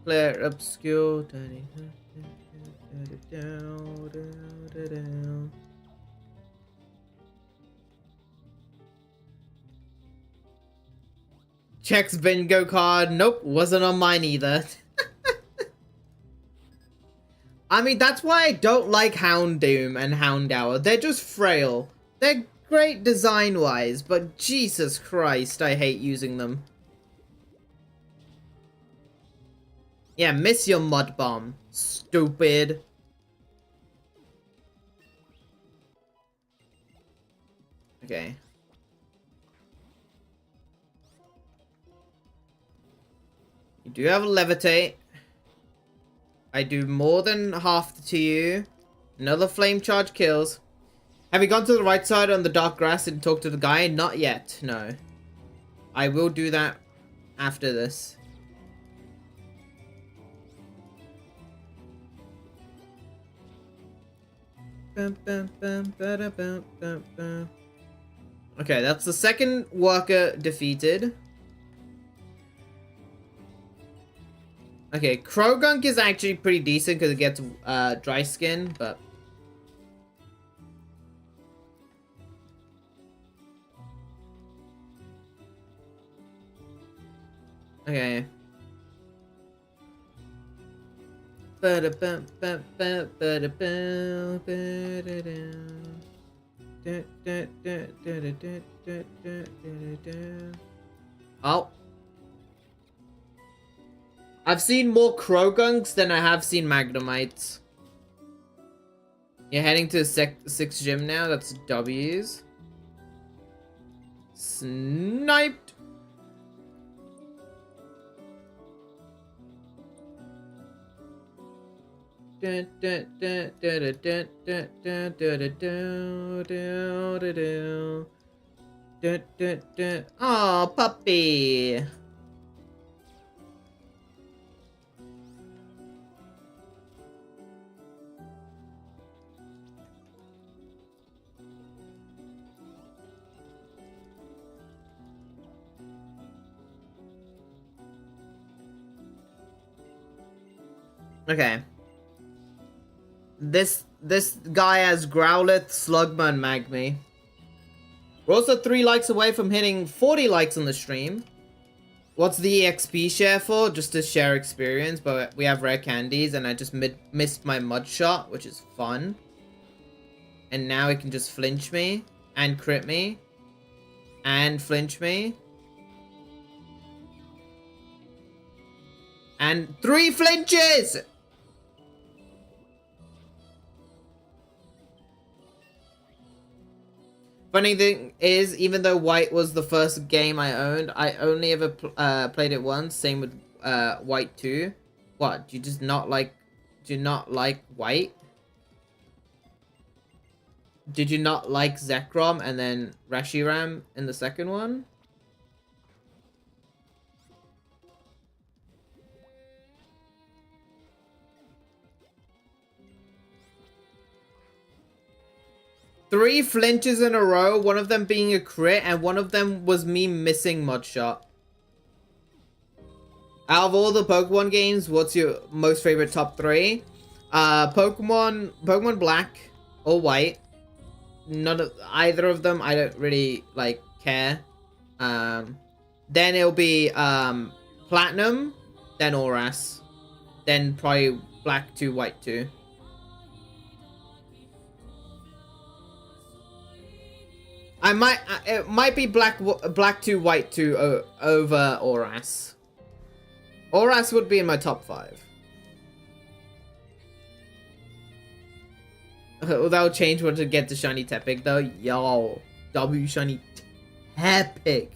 Flare obscure. Checks bingo card. Nope, wasn't on mine either. I mean, that's why I don't like Houndoom and Houndour. They're just frail. They're great design-wise, but Jesus Christ, I hate using them. Yeah, miss your mud bomb. Stupid. Okay. You do have a levitate. I do more than half to you. Another flame charge kills. Have you gone to the right side on the dark grass and talked to the guy? Not yet, no. I will do that after this. Okay, that's the second worker defeated. Okay, Krogunk is actually pretty decent because it gets dry skin, but... Okay. Oh. I've seen more Krogunks than I have seen Magnemites. You're heading to 6 gym now. That's W's. Sniped. Oh, puppy. Okay. This guy has Growlithe, Slugma, and Magmy. We're also 3 likes away from hitting 40 likes on the stream. What's the EXP share for? Just to share experience, but we have rare candies, and I just missed my mud shot, which is fun. And now it can just flinch me, and crit me, and flinch me. And 3 flinches! Funny thing is, even though White was the first game I owned, I only ever played it once. Same with White 2. What? Do you just not like... Do you not like White? Did you not like Zekrom and then Reshiram in the second one? Three flinches in a row, one of them being a crit, and one of them was me missing Mudshot. Out of all the Pokemon games, what's your most favorite top 3? Pokemon Black or White. None of either of them I don't really like care. Then it'll be Platinum, then Oras, then probably Black 2, White 2. It might be Black 2, White 2 over Oras. Oras would be in my top 5. That'll change when to get to Shiny Tepig though. Yo, W Shiny Tepig.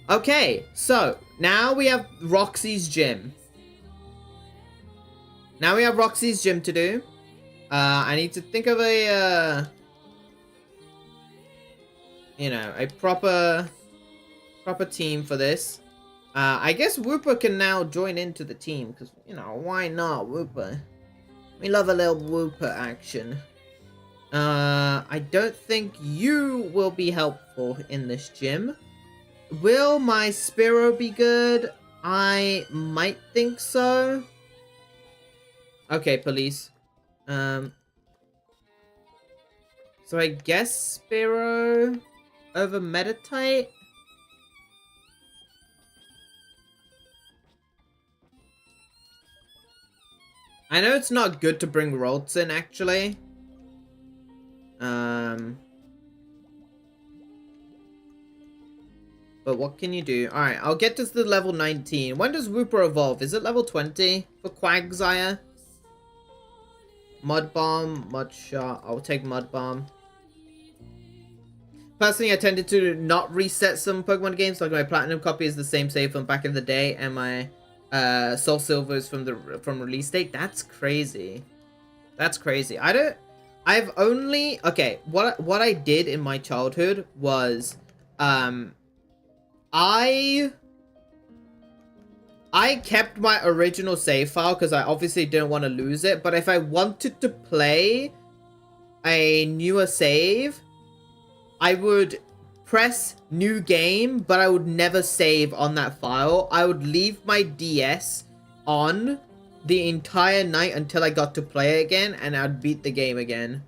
Okay, so now we have Roxy's gym. Now we have Roxy's gym to do. I need to think of a you know, a proper team for this. I guess Wooper can now join into the team because, you know, why not Wooper? We love a little Wooper action. I don't think you will be helpful in this gym. Will my Spearow be good? I might think so. Okay, police. So I guess Spearow over Meditite. I know it's not good to bring Rolts in, actually. But what can you do? Alright, I'll get to the level 19. When does Wooper evolve? Is it level 20 for Quagsire? Mud Bomb, Mud Shot. I'll take Mud Bomb. Personally, I tended to not reset some Pokemon games. Like my Platinum copy is the same save from back in the day, and my Soul Silver is from release date. That's crazy. That's crazy. I've only what I did in my childhood was I kept my original save file because I obviously didn't want to lose it. But if I wanted to play a newer save, I would press new game, but I would never save on that file. I would leave my DS on the entire night until I got to play again, and I'd beat the game again.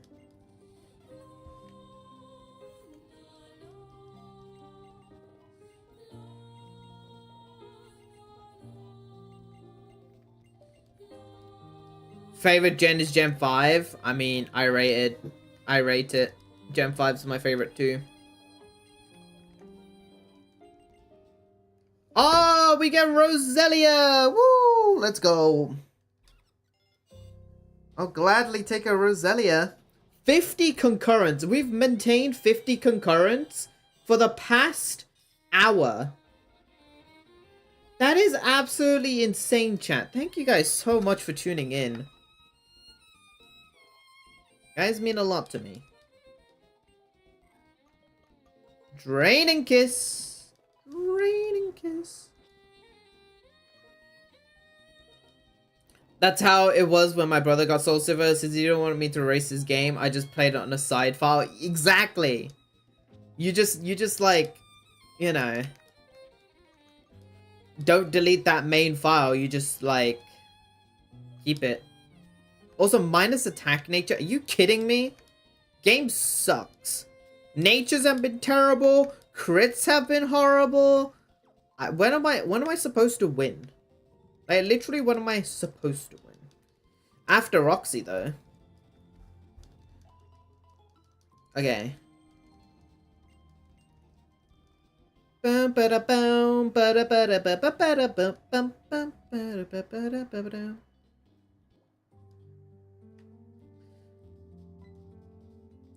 Favorite gen is Gen 5. I mean, I rate it. Gen 5 is my favorite too. Oh, we get Roselia! Woo! Let's go. I'll gladly take a Roselia. 50 concurrents. We've maintained 50 concurrents for the past hour. That is absolutely insane, chat. Thank you guys so much for tuning in. You guys mean a lot to me. Draining Kiss. Draining Kiss. That's how it was when my brother got Soul Silver. Since he didn't want me to erase his game, I just played it on a side file. Exactly. You just like, you know, don't delete that main file. You just like keep it. Also, minus attack nature. Are you kidding me? Game sucks. Natures have been terrible. Crits have been horrible. When am I supposed to win? Like, literally, when am I supposed to win? After Roxy, though. Okay.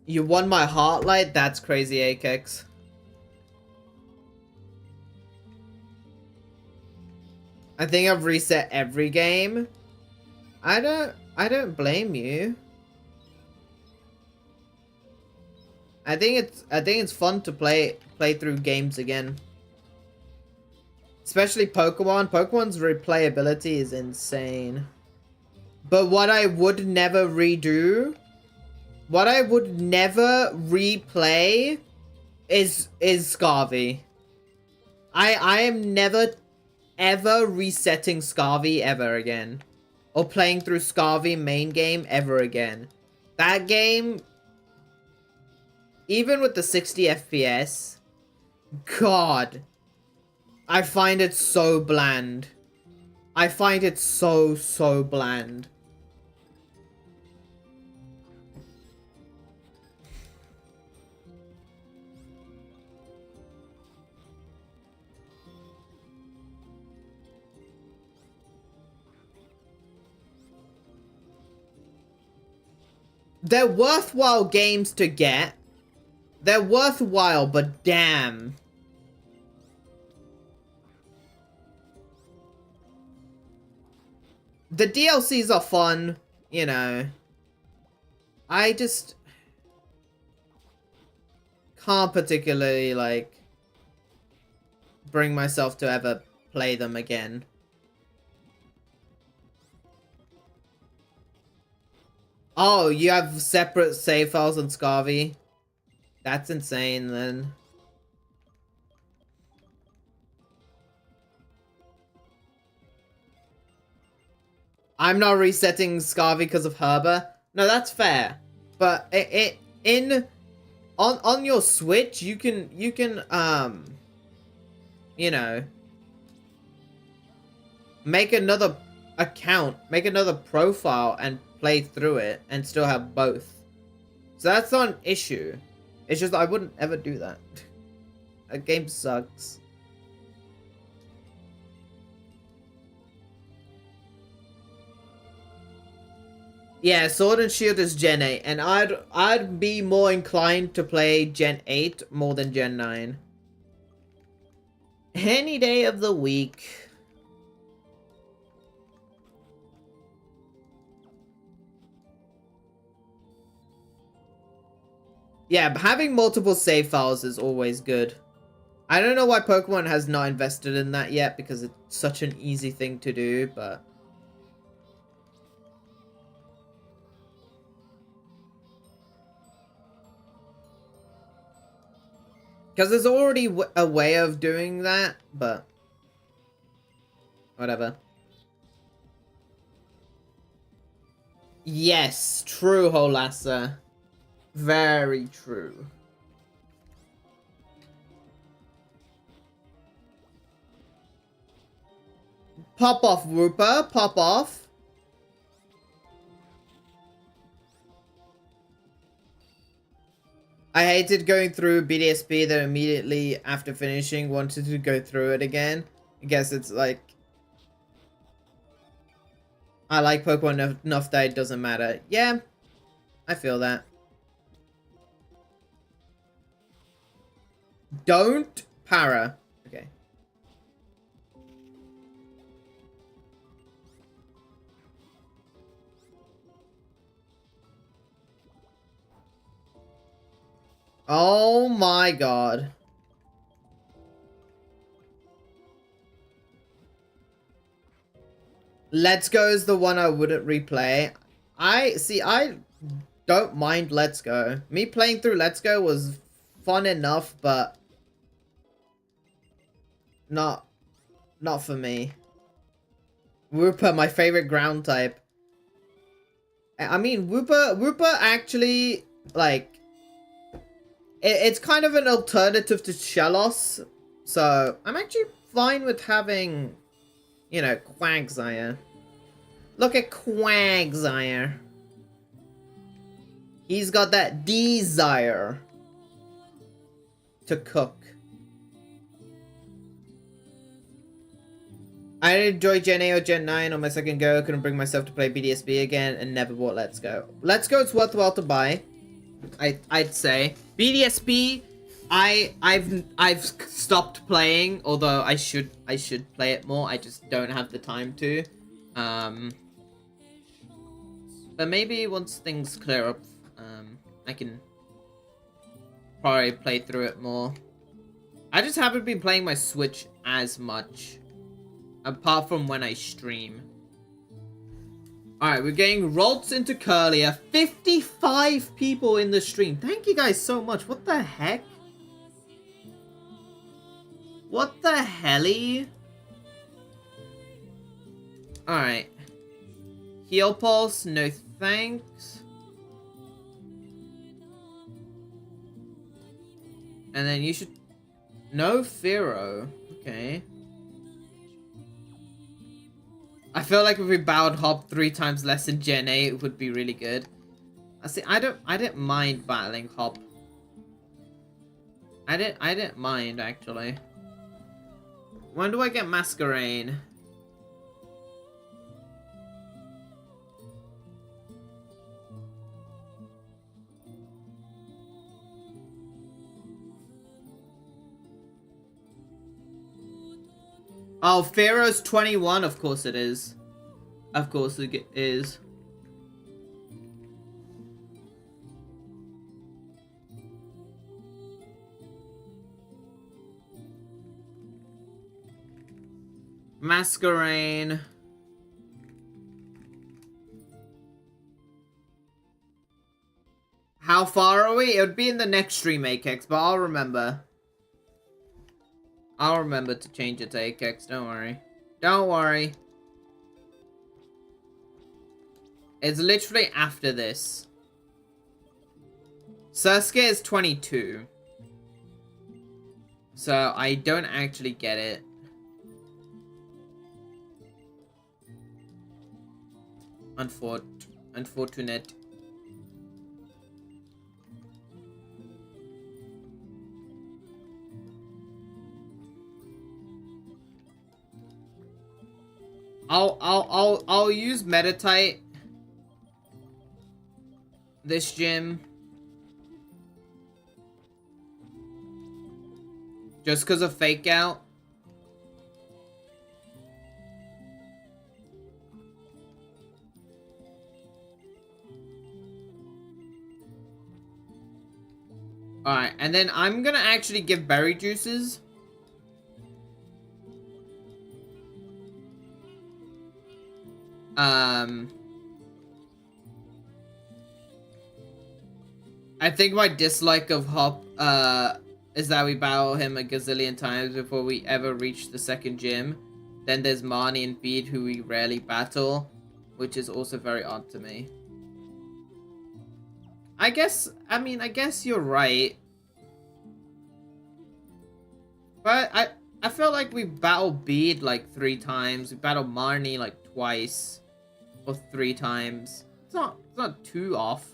You won my Heartlight? That's crazy, Akex. I think I've reset every game. I don't blame you. I think it's fun to play through games again. Especially Pokemon. Pokemon's replayability is insane. But what I would never redo, what I would never replay is Scarvy. I am never ever resetting Scarvy ever again. Or playing through Scarvy main game ever again. That game, even with the 60 FPS, God, I find it so bland. I find it so bland. They're worthwhile games to get. They're worthwhile, but damn. The DLCs are fun, you know. I just can't particularly, like, bring myself to ever play them again. Oh, you have separate save files on Scarvy? That's insane, then. I'm not resetting Scarvy because of Herba. No, that's fair. But on your Switch, you can you know, make another account, make another profile and play through it and still have both. So that's not an issue. It's just I wouldn't ever do that. That game sucks. Yeah, Sword and Shield is Gen 8, and I'd be more inclined to play Gen 8 more than Gen 9. Any day of the week. Yeah, but having multiple save files is always good. I don't know why Pokemon has not invested in that yet, because it's such an easy thing to do, but... Because there's already a way of doing that, but... Whatever. Yes, true, Holassa. Very true. Pop off, Wooper. Pop off. I hated going through BDSP, then immediately after finishing wanted to go through it again. I guess it's like... I like Pokemon enough that it doesn't matter. Yeah, I feel that. Don't para. Okay. Oh my god. Let's Go is the one I wouldn't replay. I don't mind Let's Go. Me playing through Let's Go was fun enough, but not for me. Wooper, my favorite ground type. I mean, Wooper actually, like, it's kind of an alternative to Shellos, so I'm actually fine with having, you know, Quagsire. Look at Quagsire. He's got that desire to cook. I didn't enjoy Gen 8 or Gen 9 on my second go. I couldn't bring myself to play BDSP again and never bought Let's Go. Let's Go is worthwhile to buy, I'd say. BDSP, I've stopped playing, although I should play it more. I just don't have the time to. But maybe once things clear up, I can probably play through it more. I just haven't been playing my Switch as much, apart from when I stream. Alright, we're getting Rolts into Curlier. 55 people in the stream. Thank you guys so much. What the heck? What the helly? Alright. Heal Pulse, no thanks. And then you should... No Firo. Okay. I feel like if we bowed Hop 3 times less than Gen 8, it would be really good. I didn't mind battling Hop. I didn't mind, actually. When do I get Masquerain? Oh, Pharaoh's 21, of course it is. Of course it is. Masquerain. How far are we? It would be in the next stream, AKEX, but I'll remember. I'll remember to change it to AKEX, don't worry. Don't worry. It's literally after this. Sasuke is 22. So I don't actually get it. Unfortunate. I'll use Meditate this gym. Just because of fake out. Alright, and then I'm gonna actually give berry juices. I think my dislike of Hop, is that we battle him a gazillion times before we ever reach the second gym. Then there's Marnie and Bede, who we rarely battle, which is also very odd to me. I guess you're right. But I feel like we battled Bede like 3 times. We battled Marnie like twice. Or 3 times. It's not too off.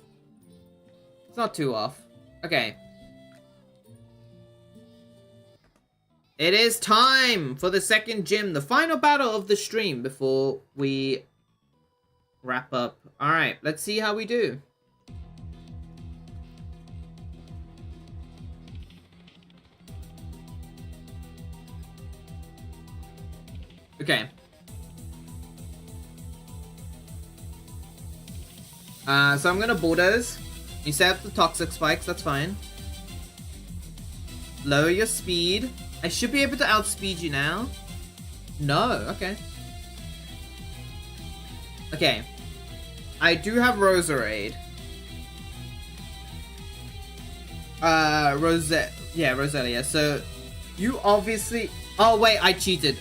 It's not too off. Okay. It is time for the second gym. The final battle of the stream before we wrap up. Alright, let's see how we do. Okay. So I'm gonna bulldoze. You set up the toxic spikes, that's fine. Lower your speed. I should be able to outspeed you now. No, okay. Okay. I do have Roserade. Roselia. So, you obviously... Oh, wait, I cheated.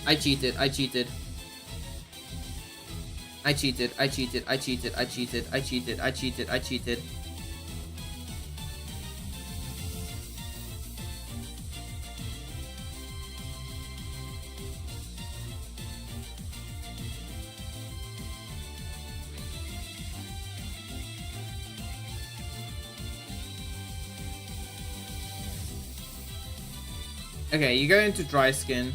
Okay, you go into dry skin.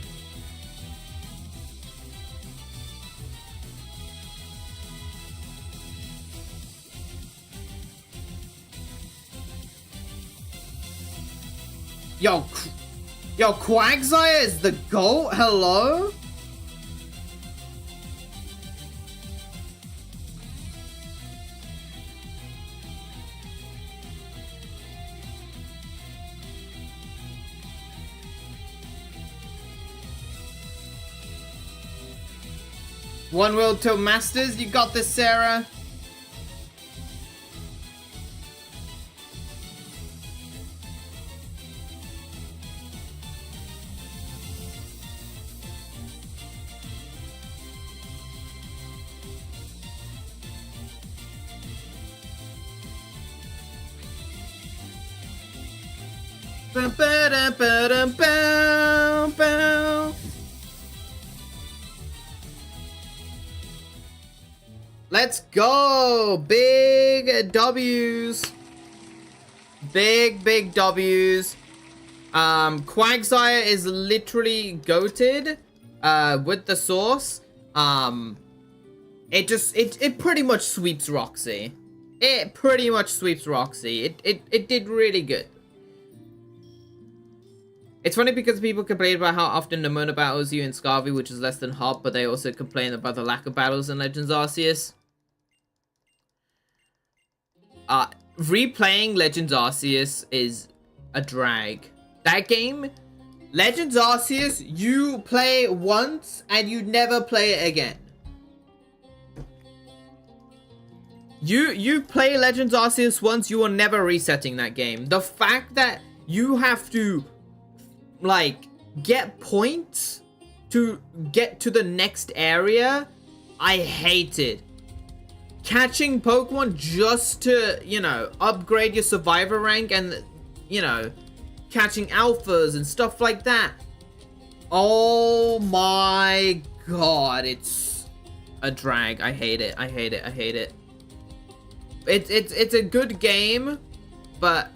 Yo, Quagsire is the GOAT? Hello? One World Tour Masters, you got this, Sarah. Let's go! Big W's. Big W's. Quagsire is literally goated with the sauce. It pretty much sweeps Roxy. It did really good. It's funny because people complain about how often Nemona battles you in Scarvy, which is less than Hop, but they also complain about the lack of battles in Legends Arceus. Replaying Legends Arceus is a drag. That game, Legends Arceus, you play once and you never play it again. You play Legends Arceus once, you are never resetting that game. The fact that you have to, like, get points to get to the next area, I hate it. Catching Pokemon just to, you know, upgrade your survivor rank and, you know, catching alphas and stuff like that. Oh my god, it's a drag. I hate it. It's a good game, but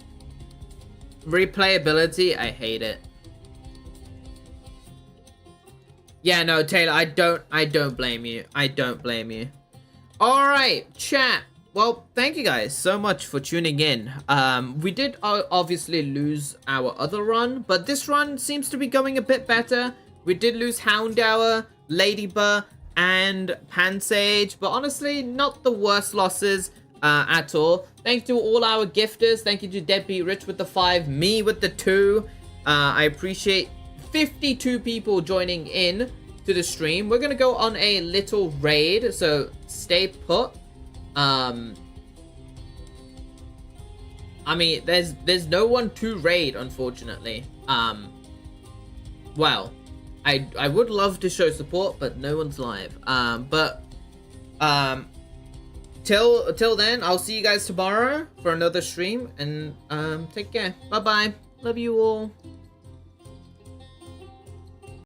replayability, I hate it. Yeah, no, Taylor, I don't blame you. Alright, chat. well, thank you guys so much for tuning in. We did obviously lose our other run, but this run seems to be going a bit better. We did lose Houndour, Ladybur, and Pansage, but honestly, not the worst losses at all. Thank you to all our gifters. Thank you to Deadbeat Rich with the 5, me with the 2. I appreciate 52 people joining in to the stream. We're gonna go on a little raid, so stay put. I mean, there's no one to raid, unfortunately. Well, I would love to show support, but no one's live. Till then, I'll see you guys tomorrow for another stream, and take care. Bye bye. Love you all.